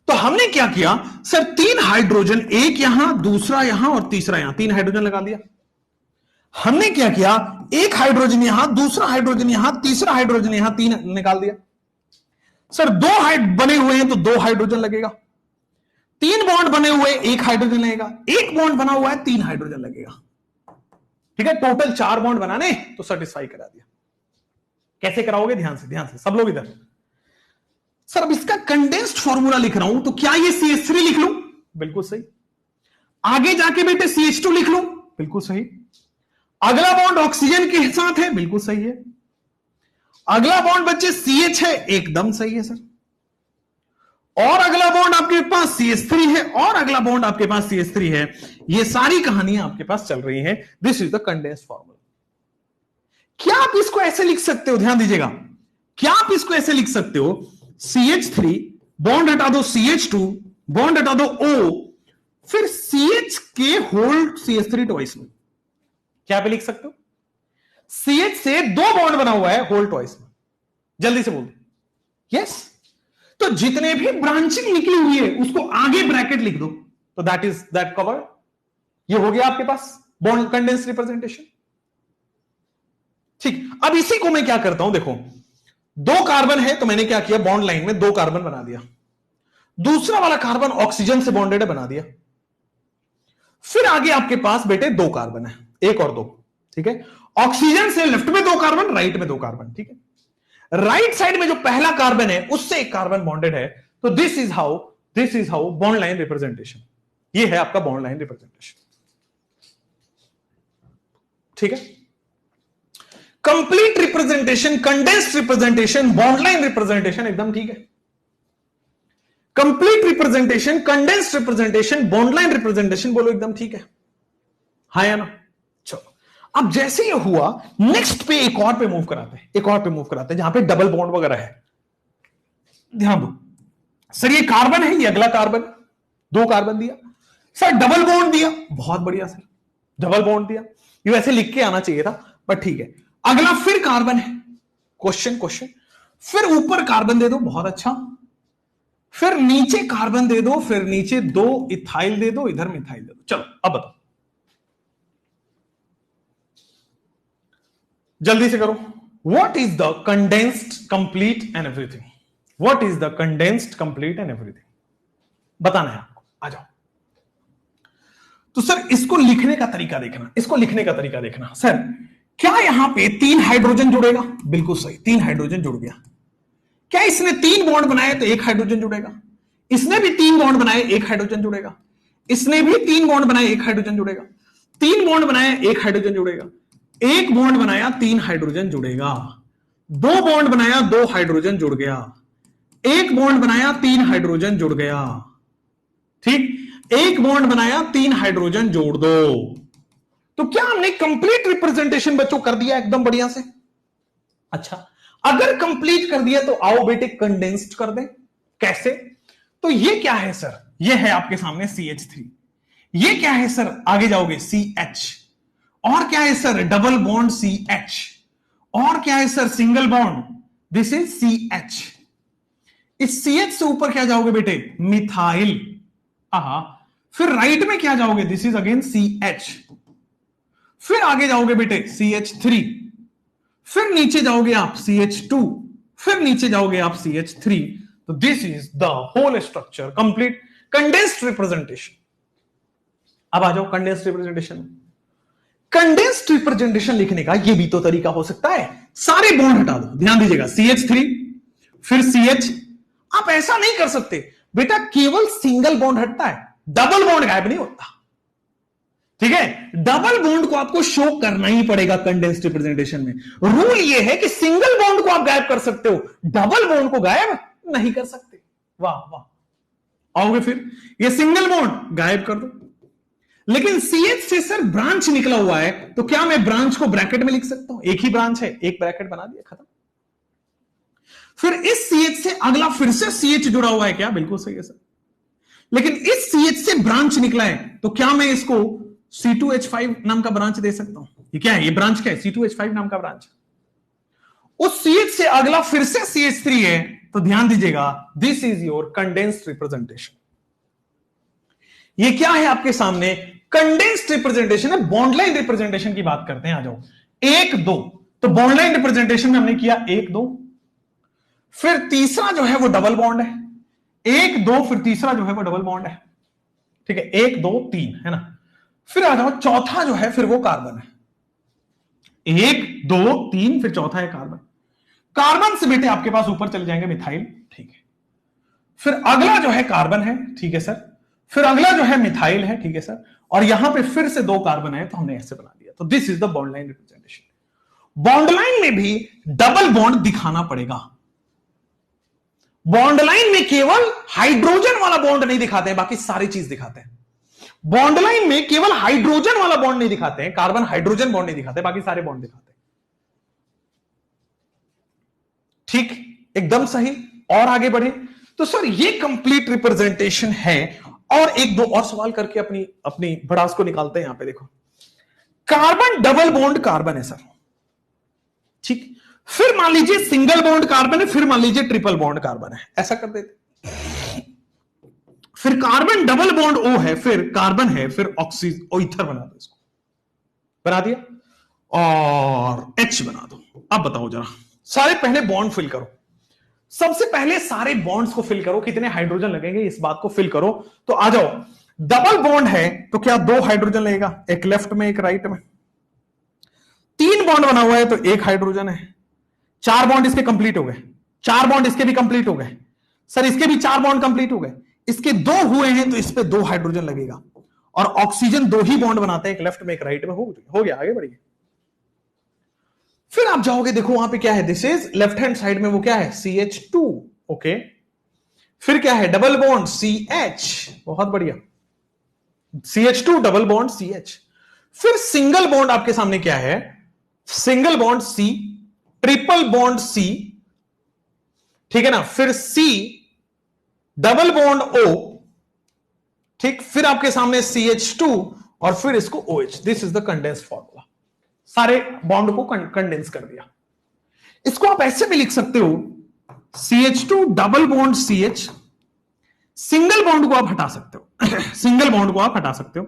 तो हमने क्या किया सर, 3 हाइड्रोजन, एक यहां, दूसरा यहां और तीसरा यहां, 3 हाइड्रोजन लगा दिया। हमने क्या किया, एक हाइड्रोजन यहां, दूसरा हाइड्रोजन यहां, तीसरा हाइड्रोजन यहां, 3 निकाल दिया। सर 2 हाइड बने हुए हैं तो 2 हाइड्रोजन लगेगा। 3 बॉन्ड बने हुए, 1 हाइड्रोजन लगेगा। 1 बॉन्ड बना हुआ है, 3 हाइड्रोजन लगेगा। ठीक है, टोटल 4 बॉन्ड बनाने, तो सेटिस्फाई करा दिया। कैसे कराओगे? ध्यान से सब लोग इधर। सर अब इसका कंडेंस्ड फॉर्मूला लिख रहा हूं, तो क्या ये CH3 लिख लूं? बिल्कुल सही। आगे जाके बेटे CH2 लिख लूं? बिल्कुल सही। अगला बॉन्ड ऑक्सीजन के साथ है, बिल्कुल सही है। अगला बॉन्ड बच्चे CH है, एकदम सही है सर। और अगला बॉन्ड आपके पास CH3 है, और अगला बॉन्ड आपके पास CH3 है। ये सारी कहानियां आपके पास चल रही हैं। This is the condensed formula. क्या आप इसको ऐसे लिख सकते हो? ध्यान दीजिएगा, क्या आप इसको ऐसे लिख सकते हो, CH3 बॉन्ड हटा दो, CH2 बॉन्ड हटा दो O, फिर CH के होल CH3 ट्वाइस में। क्या आप लिख सकते हो? CH से 2 बॉन्ड बना हुआ है होल ट्वाइस में। जल्दी से बोल दो यस। तो जितने भी ब्रांचिंग निकली हुई है उसको आगे ब्रैकेट लिख दो, तो दैट कवर। ये हो गया आपके पास बॉन्ड कंडेंस रिप्रेजेंटेशन। ठीक, अब इसी को मैं क्या करता हूं, देखो 2 कार्बन है, तो मैंने क्या किया, बॉन्ड लाइन में 2 कार्बन बना दिया। दूसरा वाला कार्बन ऑक्सीजन से बॉन्डेड है, बना दिया। फिर आगे आपके पास बेटे 2 कार्बन है, 1 और 2। ठीक है, ऑक्सीजन से लेफ्ट में 2 कार्बन, राइट में 2 कार्बन। ठीक है, राइट साइड में जो पहला कार्बन है उससे 1 कार्बन बॉन्डेड है। तो this is how bond line representation. ये है आपका बॉन्ड लाइन रिप्रेजेंटेशन। ठीक है, complete representation, condensed representation, bond line representation, एकदम ठीक है। Complete representation, condensed representation, bond line representation, बोलो एकदम ठीक है, हाँ या ना? चलो अब जैसे ये हुआ, नेक्स्ट पे एक और पे मूव कराते हैं, एक और पे मूव कराते हैं जहां पे डबल बॉन्ड वगैरह है। ध्यान दो सर, ये कार्बन है, ये अगला कार्बन, दो कार्बन दिया सर, डबल बॉन्ड दिया, बहुत बढ़िया सर, डबल बॉन्ड दिया, ये वैसे लिख के आना चाहिए था पर ठीक है। अगला फिर कार्बन है, क्वेश्चन क्वेश्चन, फिर ऊपर कार्बन दे दो, बहुत अच्छा, फिर नीचे कार्बन दे दो, फिर नीचे दो इथाइल दे दो, इधर मिथाइल दे दो। चलो अब बताओ, जल्दी से करो। What is the condensed complete and everything? What is the condensed complete and everything? बताना है आपको, आ जाओ। तो सर इसको लिखने का तरीका देखना, इसको लिखने का तरीका देखना। सर क्या यहां पे 3 हाइड्रोजन जुड़ेगा? बिल्कुल सही, 3 हाइड्रोजन जुड़ गया। क्या इसने 3 बॉन्ड बनाए तो 1 हाइड्रोजन जुड़ेगा? इसने भी 3 बॉन्ड बनाए, 1 हाइड्रोजन जुड़ेगा। इसने भी 3 बॉन्ड बनाए, 1 हाइड्रोजन जुड़ेगा। 3 बॉन्ड बनाए, 1 हाइड्रोजन जुड़ेगा। 1 बॉन्ड बनाया, 3 हाइड्रोजन जुड़ेगा। 2 बॉन्ड बनाया, 2 हाइड्रोजन जुड़ गया। 1 बॉन्ड बनाया, 3 हाइड्रोजन जुड़ गया। ठीक, 1 बॉन्ड बनाया, 3 हाइड्रोजन जोड़ दो। तो क्या हमने कंप्लीट रिप्रेजेंटेशन बच्चों कर दिया एकदम बढ़िया से? अच्छा, अगर कंप्लीट कर दिया तो आओ बेटे कंडेंस्ड कर दें। कैसे? तो ये क्या है सर? ये है आपके सामने CH3। ये क्या है सर? आगे जाओगे CH। और क्या है सर? Double bond CH। और क्या है sir? Single bond, this is CH। इस CH से ऊपर क्या जाओगे बेटे? मिथाइल। फिर राइट में क्या जाओगे? This is again CH। फिर आगे जाओगे बेटे CH3। फिर नीचे जाओगे आप CH2। फिर नीचे जाओगे आप CH3। तो this is the whole structure, complete condensed representation. अब आ जाओ कंडेंस्ड रिप्रेजेंटेशन। कंडेंस्ड रिप्रेजेंटेशन लिखने का ये भी तो तरीका हो सकता है, सारे बॉन्ड हटा दो। ध्यान दीजिएगा, CH3 फिर CH। आप ऐसा नहीं कर सकते बेटा, केवल सिंगल बॉन्ड हटता है, डबल बॉन्ड गायब नहीं होता। ठीक है, डबल बॉन्ड को आपको शो करना ही पड़ेगा कंडेंस्ड रिप्रेजेंटेशन में। रूल ये है कि सिंगल बॉन्ड को आप गायब कर सकते हो, डबल बॉन्ड को गायब नहीं कर सकते। वाह वाह, आओगे फिर ये सिंगल बॉन्ड गायब कर दो। लेकिन CH से सर ब्रांच निकला हुआ है, तो क्या मैं ब्रांच को ब्रैकेट में लिख सकता हूं? एक ही ब्रांच है, एक ब्रैकेट बना दिया, खत्म। फिर इस CH से अगला फिर से CH जुड़ा हुआ है क्या? बिल्कुल सही है सर। लेकिन इस CH से ब्रांच निकला है, तो क्या मैं इसको C2H5 नाम का ब्रांच दे सकता हूं? ये क्या है? ये ब्रांच क्या है? C2H5 नाम का ब्रांच। उस CH से अगला फिर से CH3 है, तो ध्यान दीजिएगा, this is your condensed representation. ये क्या है आपके सामने? कंडेंस्ड रिप्रेजेंटेशन है। बॉन्डलाइन रिप्रेजेंटेशन की बात करते हैं, आ जाओ। 1 2, तो बॉन्डलाइन रिप्रेजेंटेशन में हमने किया 1 2। फिर तीसरा जो है वो डबल बॉन्ड है, 1 2, फिर तीसरा जो है वो डबल बॉन्ड है। ठीक है, 1 2 3 है ना। फिर आ जाओ, चौथा जो है फिर वो कार्बन है। 1 2 3, फिर चौथा है कार्बन। कार्बन से बेटे आपके पास ऊपर चले जाएंगे मिथाइल। ठीक है, फिर अगला जो है कार्बन है। ठीक है सर, फिर अगला जो है मिथाइल है। ठीक है सर, और यहां पे फिर से 2 कार्बन है, तो हमने ऐसे बना दिया। तो this is the bond line representation. Bond line में भी डबल बॉन्ड दिखाना पड़ेगा। बॉन्डलाइन में केवल हाइड्रोजन वाला बॉन्ड नहीं दिखाते हैं, बाकी सारी चीज दिखाते हैं। बॉन्डलाइन में केवल हाइड्रोजन वाला बॉन्ड नहीं दिखाते हैं, कार्बन हाइड्रोजन बॉन्ड नहीं दिखाते, बाकी सारे बॉन्ड दिखाते हैं। ठीक, एकदम सही। और आगे बढ़े तो सर ये कंप्लीट रिप्रेजेंटेशन है। और एक दो और सवाल करके अपनी अपनी भड़ास को निकालते हैं। यहां पे देखो, कार्बन डबल बॉन्ड कार्बन है सर। ठीक, फिर मान लीजिए सिंगल बॉन्ड कार्बन है, फिर मान लीजिए ट्रिपल बॉन्ड कार्बन है, ऐसा कर देते। फिर कार्बन डबल बॉन्ड O है, फिर कार्बन है, फिर ऑक्सीजन और ईथर बना दो। इसको बना दिया और H बना दो। अब बताओ जरा, सारे पहले बॉन्ड फिल करो। सबसे पहले सारे बॉन्ड्स को फिल करो, कितने हाइड्रोजन लगेंगे इस बात को फिल करो। तो आ जाओ, डबल बॉन्ड है तो क्या 2 हाइड्रोजन लगेगा, एक लेफ्ट में एक राइट में। 3 बॉन्ड बना हुआ है तो 1 हाइड्रोजन है। 4 बॉन्ड इसके कंप्लीट हो गए, 4 बॉन्ड इसके भी कंप्लीट हो गए। सर इसके भी 4 बॉन्ड कंप्लीट हो गए, इसके 2 हुए हैं तो इस पे 2 हाइड्रोजन लगेगा। और ऑक्सीजन 2 ही बॉन्ड बनाते हैं, एक लेफ्ट में एक राइट में। हो गया, आगे बढ़िए। फिर आप जाओगे, देखो वहां पे क्या है, this is left hand side में वो क्या है, CH2। ओके, फिर क्या है, डबल बॉन्ड CH, बहुत बढ़िया, CH2 डबल बॉन्ड CH। फिर सिंगल बॉन्ड आपके सामने क्या है, single bond C, triple bond C, ठीक है ना, फिर C डबल बॉन्ड O, ठीक, फिर आपके सामने CH2 और फिर इसको OH। This is the condense formula. सारे बॉन्ड को कंडेंस कर दिया। इसको आप ऐसे भी लिख सकते हो, CH2 double bond CH, single bond को आप हटा सकते हो सिंगल बॉन्ड को आप हटा सकते हो,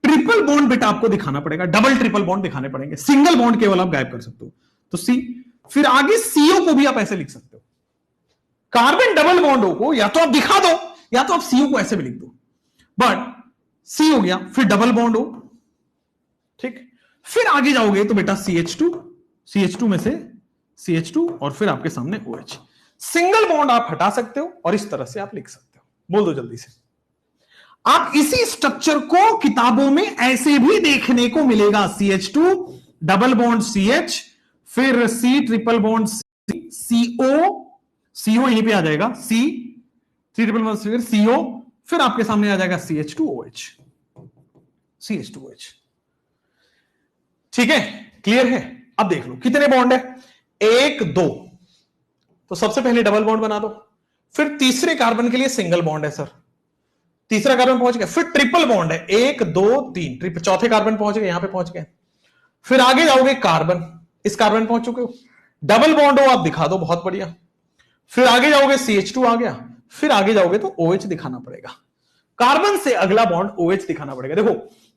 ट्रिपल बॉन्ड बेटा आपको दिखाना पड़ेगा, डबल ट्रिपल बॉन्ड दिखाने पड़ेंगे, सिंगल बॉन्ड केवल आप गायब कर सकते हो, तो C। फिर आगे CO को भी आप ऐसे लिख सकते हो, कार्बन डबल बॉन्ड को या तो आप दिखा दो या तो आप CO को ऐसे भी लिख दो, बट C हो गया, फिर डबल बॉन्ड हो, ठीक, फिर आगे जाओगे तो बेटा CH2 में से CH2 और फिर आपके सामने OH। सिंगल बॉन्ड आप हटा सकते हो और इस तरह से आप लिख सकते हो। बोल दो जल्दी से। आप इसी स्ट्रक्चर को किताबों में ऐसे भी देखने को मिलेगा, CH2 डबल बॉन्ड CH, फिर C ट्रिपल बॉन्ड CO यहीं पे आ जाएगा, C ट्रिपल बॉन्ड फिर CO, फिर आपके सामने आ जाएगा CH2OH। ठीक है, क्लियर है। अब देख लो कितने बॉन्ड है, 1 2, तो सबसे पहले डबल बॉन्ड बना दो, फिर तीसरे कार्बन के लिए सिंगल बॉन्ड है सर, तीसरा कार्बन पहुंच गया, फिर ट्रिपल बॉन्ड है 1 2 3, चौथे कार्बन पहुंच गए, यहां पे पहुंच गए, फिर आगे जाओगे कार्बन, इस कार्बन पहुंच चुके हो, डबल बॉन्ड हो आप दिखा दो, बहुत बढ़िया, फिर आगे जाओगे CH2 आ गया, फिर आगे जाओगे तो OH दिखाना पड़ेगा, कार्बन से अगला बॉन्ड OH दिखाना पड़ेगा। देखो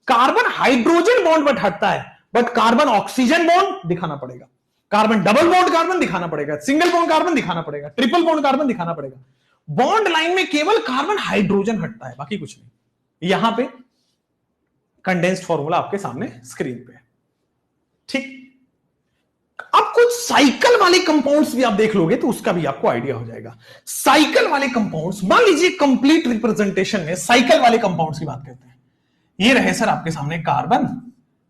कार्बन हाइड्रोजन बॉन्ड बट हटता है, बट कार्बन ऑक्सीजन बॉन्ड दिखाना पड़ेगा, कार्बन डबल बॉन्ड कार्बन दिखाना पड़ेगा, सिंगल बॉन्ड कार्बन दिखाना पड़ेगा, ट्रिपल बॉन्ड कार्बन दिखाना पड़ेगा। बॉन्ड लाइन में केवल कार्बन हाइड्रोजन हटता है, बाकी कुछ नहीं। यहां पे कंडेंस्ड फॉर्मूला आपके सामने स्क्रीन पे है, ठीक। अब कुछ साइकिल वाले कंपाउंड्स भी आप देख लोगे तो उसका भी आपको आइडिया हो जाएगा। साइकिल वाले कंपाउंड्स, मान लीजिए कंप्लीट रिप्रेजेंटेशन में साइकिल वाले कंपाउंड्स की बात करते हैं। ये रहे सर आपके सामने कार्बन,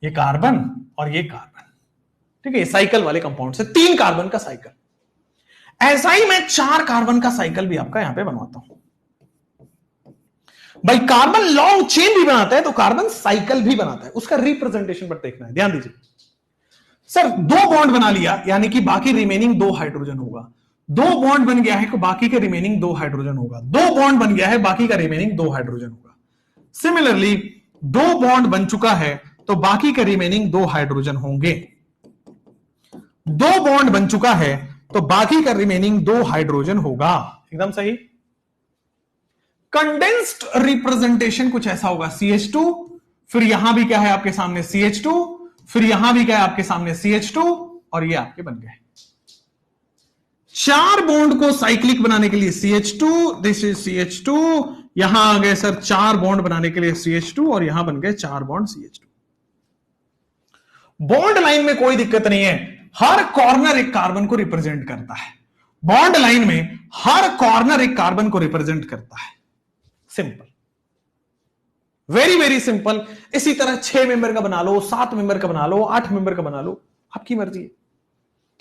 ये कार्बन और ये कार्बन, ठीक है, साइकिल वाले कंपाउंड से 3 कार्बन का साइकिल। ऐसा ही मैं 4 कार्बन का साइकिल भी आपका यहां पे बनवाता हूं। भाई कार्बन लॉन्ग चेन भी बनाता है तो कार्बन साइकिल भी बनाता है, उसका रिप्रेजेंटेशन पर देखना है, ध्यान दीजिए। सर 2 बॉन्ड बना लिया, यानी कि बाकी रिमेनिंग 2 हाइड्रोजन होगा, 2 बॉन्ड बन गया है तो बाकी के रिमेनिंग 2 हाइड्रोजन होगा, 2 बॉन्ड बन गया है बाकी का रिमेनिंग 2 हाइड्रोजन होगा। सिमिलरली 2 बॉन्ड बन चुका है तो बाकी के रिमेनिंग 2 हाइड्रोजन होंगे, 2 बॉन्ड बन चुका है तो बाकी का रिमेनिंग 2 हाइड्रोजन होगा, एकदम सही। कंडेंस्ड रिप्रेजेंटेशन कुछ ऐसा होगा, CH2, फिर यहां भी क्या है आपके सामने CH2, फिर यहां भी क्या है आपके सामने CH2 और ये आपके बन गए। 4 बॉन्ड को साइक्लिक बनाने के लिए CH2, दिस इज CH2, यहां आ गए सर 4 बॉन्ड बनाने के लिए CH2 और यहां बन गए 4 बॉन्ड CH2। बॉन्ड लाइन में कोई दिक्कत नहीं है, हर कॉर्नर एक कार्बन को रिप्रेजेंट करता है, बॉन्ड लाइन में हर कॉर्नर एक कार्बन को रिप्रेजेंट करता है। Simple, very very simple. इसी तरह 6 मेंबर का बना लो, 7 मेंबर का बना लो, 8 मेंबर का बना लो, आपकी मर्जी है,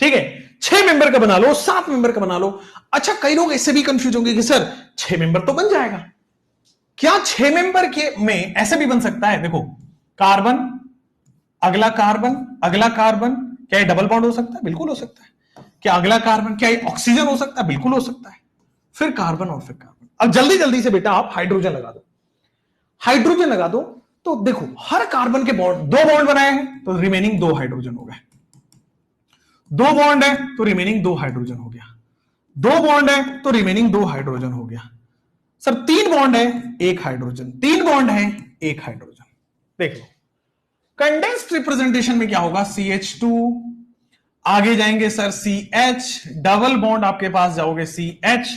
ठीक है। 6 मेंबर का बना लो, 7 मेंबर का बना लो। अच्छा कई लोग ऐसे भी कंफ्यूज होंगे कि सर 6 मेंबर तो बन जाएगा, क्या 6 मेंबर के में ऐसे भी बन सकता है? देखो कार्बन, अगला कार्बन, अगला कार्बन, क्या ये डबल बॉन्ड हो सकता है? बिल्कुल हो सकता है। क्या अगला कार्बन, क्या ये ऑक्सीजन हो सकता है? बिल्कुल हो सकता है। फिर कार्बन और फिर कार्बन। अब जल्दी जल्दी से बेटा आप हाइड्रोजन लगा दो, हाइड्रोजन लगा दो। तो देखो हर कार्बन के बॉन्ड, 2 बॉन्ड बनाए हैं तो रिमेनिंग 2 हाइड्रोजन हो गए, 2 बॉन्ड है तो रिमेनिंग 2 हाइड्रोजन हो गया, 2 बॉन्ड है तो रिमेनिंग 2 हाइड्रोजन हो गया। सर 3 बॉन्ड है 1 हाइड्रोजन, 3 बॉन्ड है 1 हाइड्रोजन। देख लो कंडेंस्ड रिप्रेजेंटेशन में क्या होगा, CH2, आगे जाएंगे सर CH, डबल बॉन्ड आपके पास जाओगे CH,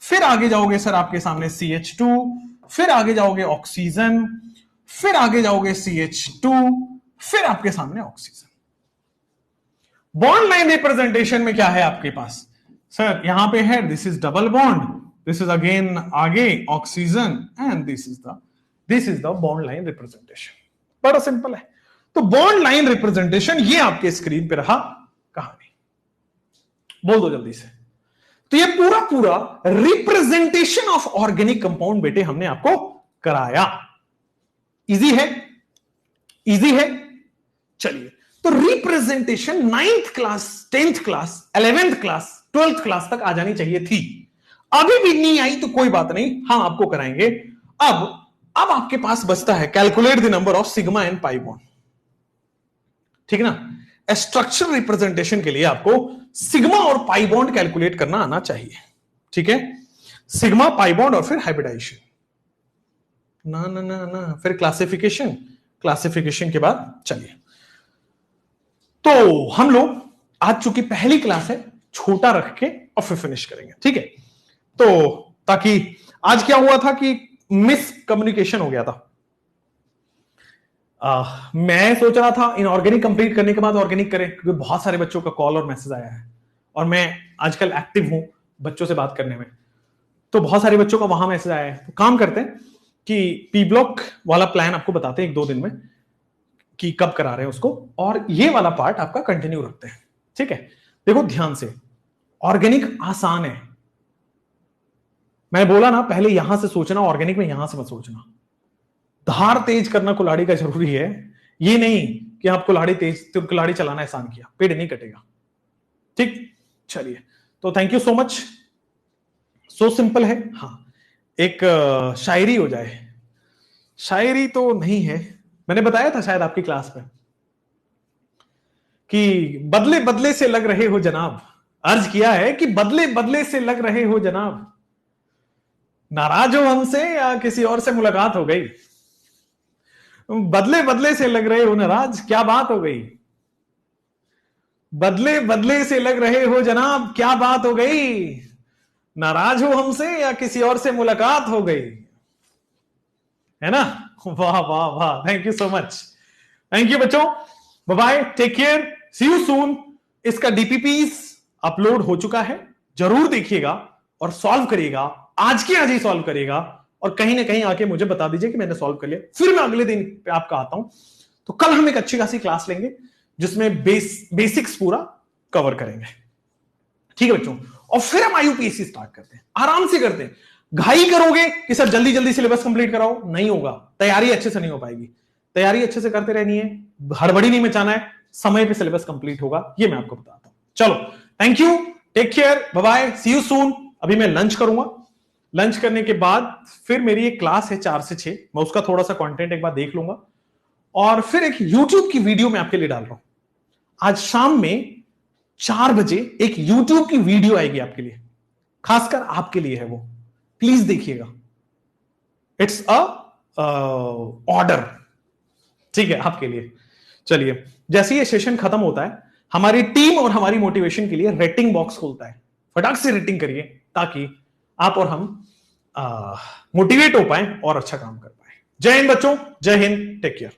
फिर आगे जाओगे सर आपके सामने CH2, फिर आगे जाओगे ऑक्सीजन, फिर आगे जाओगे CH2, फिर आपके सामने ऑक्सीजन। बॉन्ड लाइन रिप्रेजेंटेशन में क्या है आपके पास सर, यहां पे है this is double bond, this is again आगे oxygen and this is the bond line representation. बड़ा सिंपल है। तो बॉन्ड लाइन रिप्रेजेंटेशन ये आपके स्क्रीन पे रहा, कहानी। बोल दो जल्दी से। तो ये पूरा पूरा रिप्रेजेंटेशन ऑफ ऑर्गेनिक कंपाउंड बेटे हमने आपको कराया। इजी है, इजी है। चलिए, तो representation 9th class, 10th class, 11th class, 12th class तक आ जानी चाहिए थी। अभी भी नहीं आई तो कोई बात नहीं, हम आपको कराएंगे। अब आपके पास बचता है calculate the number of sigma and pi bond. ठीक है ना। स्ट्रक्चर रिप्रेजेंटेशन के लिए आपको सिग्मा और पाई बॉन्ड कैलकुलेट करना आना चाहिए। ठीक है, सिग्मा, पाई बॉन्ड और फिर हाइब्रिडाइजेशन। ना ना ना ना, फिर क्लासिफिकेशन, क्लासिफिकेशन के बाद चलिए, तो हम लोग आज चूंकि पहली क्लास है छोटा रख के और फिर फिनिश करेंगे। ठीक है, तो ताकि आज क्या हुआ था कि मिस कम्युनिकेशन हो गया था। मैं सोच रहा था इनऑर्गेनिक कंप्लीट करने के बाद ऑर्गेनिक करें, क्योंकि बहुत सारे बच्चों का कॉल और मैसेज आया है और मैं आजकल एक्टिव हूं बच्चों से बात करने में, तो बहुत सारे बच्चों का वहां मैसेज आया है। तो काम करते हैं कि पी ब्लॉक वाला प्लान आपको बताते हैं 1-2 दिन में कि कब करा रहे हैं उसको, और ये वाला पार्ट आपका कंटिन्यू रखते हैं। ठीक है, देखो ध्यान से, ऑर्गेनिक आसान है। मैंने बोला ना पहले यहां से सोचना, ऑर्गेनिक में यहां से मत सोचना। धार तेज करना कुल्हाड़ी का जरूरी है, ये नहीं कि आप कुल्हाड़ी तेज, तो कुल्हाड़ी चलाना आसान किया, पेड़ नहीं कटेगा। ठीक, चलिए, तो thank you so much. So simple है। हाँ, एक शायरी हो जाए। शायरी तो नहीं है, मैंने बताया था शायद आपकी क्लास में कि बदले बदले से लग रहे हो जनाब, अर्ज किया है कि बदले बदले से लग रहे हो जनाब, नाराज हो हमसे या किसी और से मुलाकात हो गई, बदले बदले से लग रहे हो नाराज, क्या बात हो गई, बदले बदले से लग रहे हो जनाब, क्या बात हो गई, नाराज हो हमसे या किसी और से मुलाकात हो गई। है ना। वाह वाह वाह, thank you so much, thank you बच्चों, bye bye, take care, see you soon. इसका डीपीपीस अपलोड हो चुका है, जरूर देखिएगा और सॉल्व करिएगा, आज के आज ही सॉल्व करिएगा, और कहीं ना कहीं आके मुझे बता दीजिए कि मैंने सॉल्व कर लिया, फिर मैं अगले दिन पे आपका आता हूं। तो कल हम एक अच्छी खासी क्लास लेंगे जिसमें बेसिक्स पूरा कवर करेंगे। ठीक है बच्चों, और फिर हम आईयूपीएससी स्टार्ट करते हैं, आराम से करते हैं। घाई करोगे कि सर जल्दी जल्दी सिलेबस कंप्लीट कराओ, नहीं होगा, तैयारी अच्छे से नहीं हो पाएगी। तैयारी अच्छे से करते रहनी है, हड़बड़ी नहीं मचाना है, समय पे सिलेबस कंप्लीट होगा, ये मैं आपको बताता हूं। चलो, thank you, take care, bye bye, see you soon. अभी मैं लंच करूंगा, लंच करने के बाद फिर मेरी एक क्लास है 4 से 6, मैं उसका थोड़ा सा कंटेंट एक बार देख लूंगा, और फिर एक यूट्यूब की वीडियो मैं आपके लिए डाल रहा हूं। आज शाम में 4 बजे एक यूट्यूब की वीडियो आएगी आपके लिए, खासकर आपके लिए है वो, प्लीज देखिएगा, इट्स अ ऑर्डर। ठीक है, आपके लिए। चलिए, जैसे ये सेशन खत्म होता है, हमारी टीम और हमारी मोटिवेशन के लिए रेटिंग बॉक्स खुलता है, फटाक से रेटिंग करिए ताकि आप और हम मोटिवेट हो पाए और अच्छा काम कर पाए। जय हिंद बच्चों, जय हिंद, टेक केयर।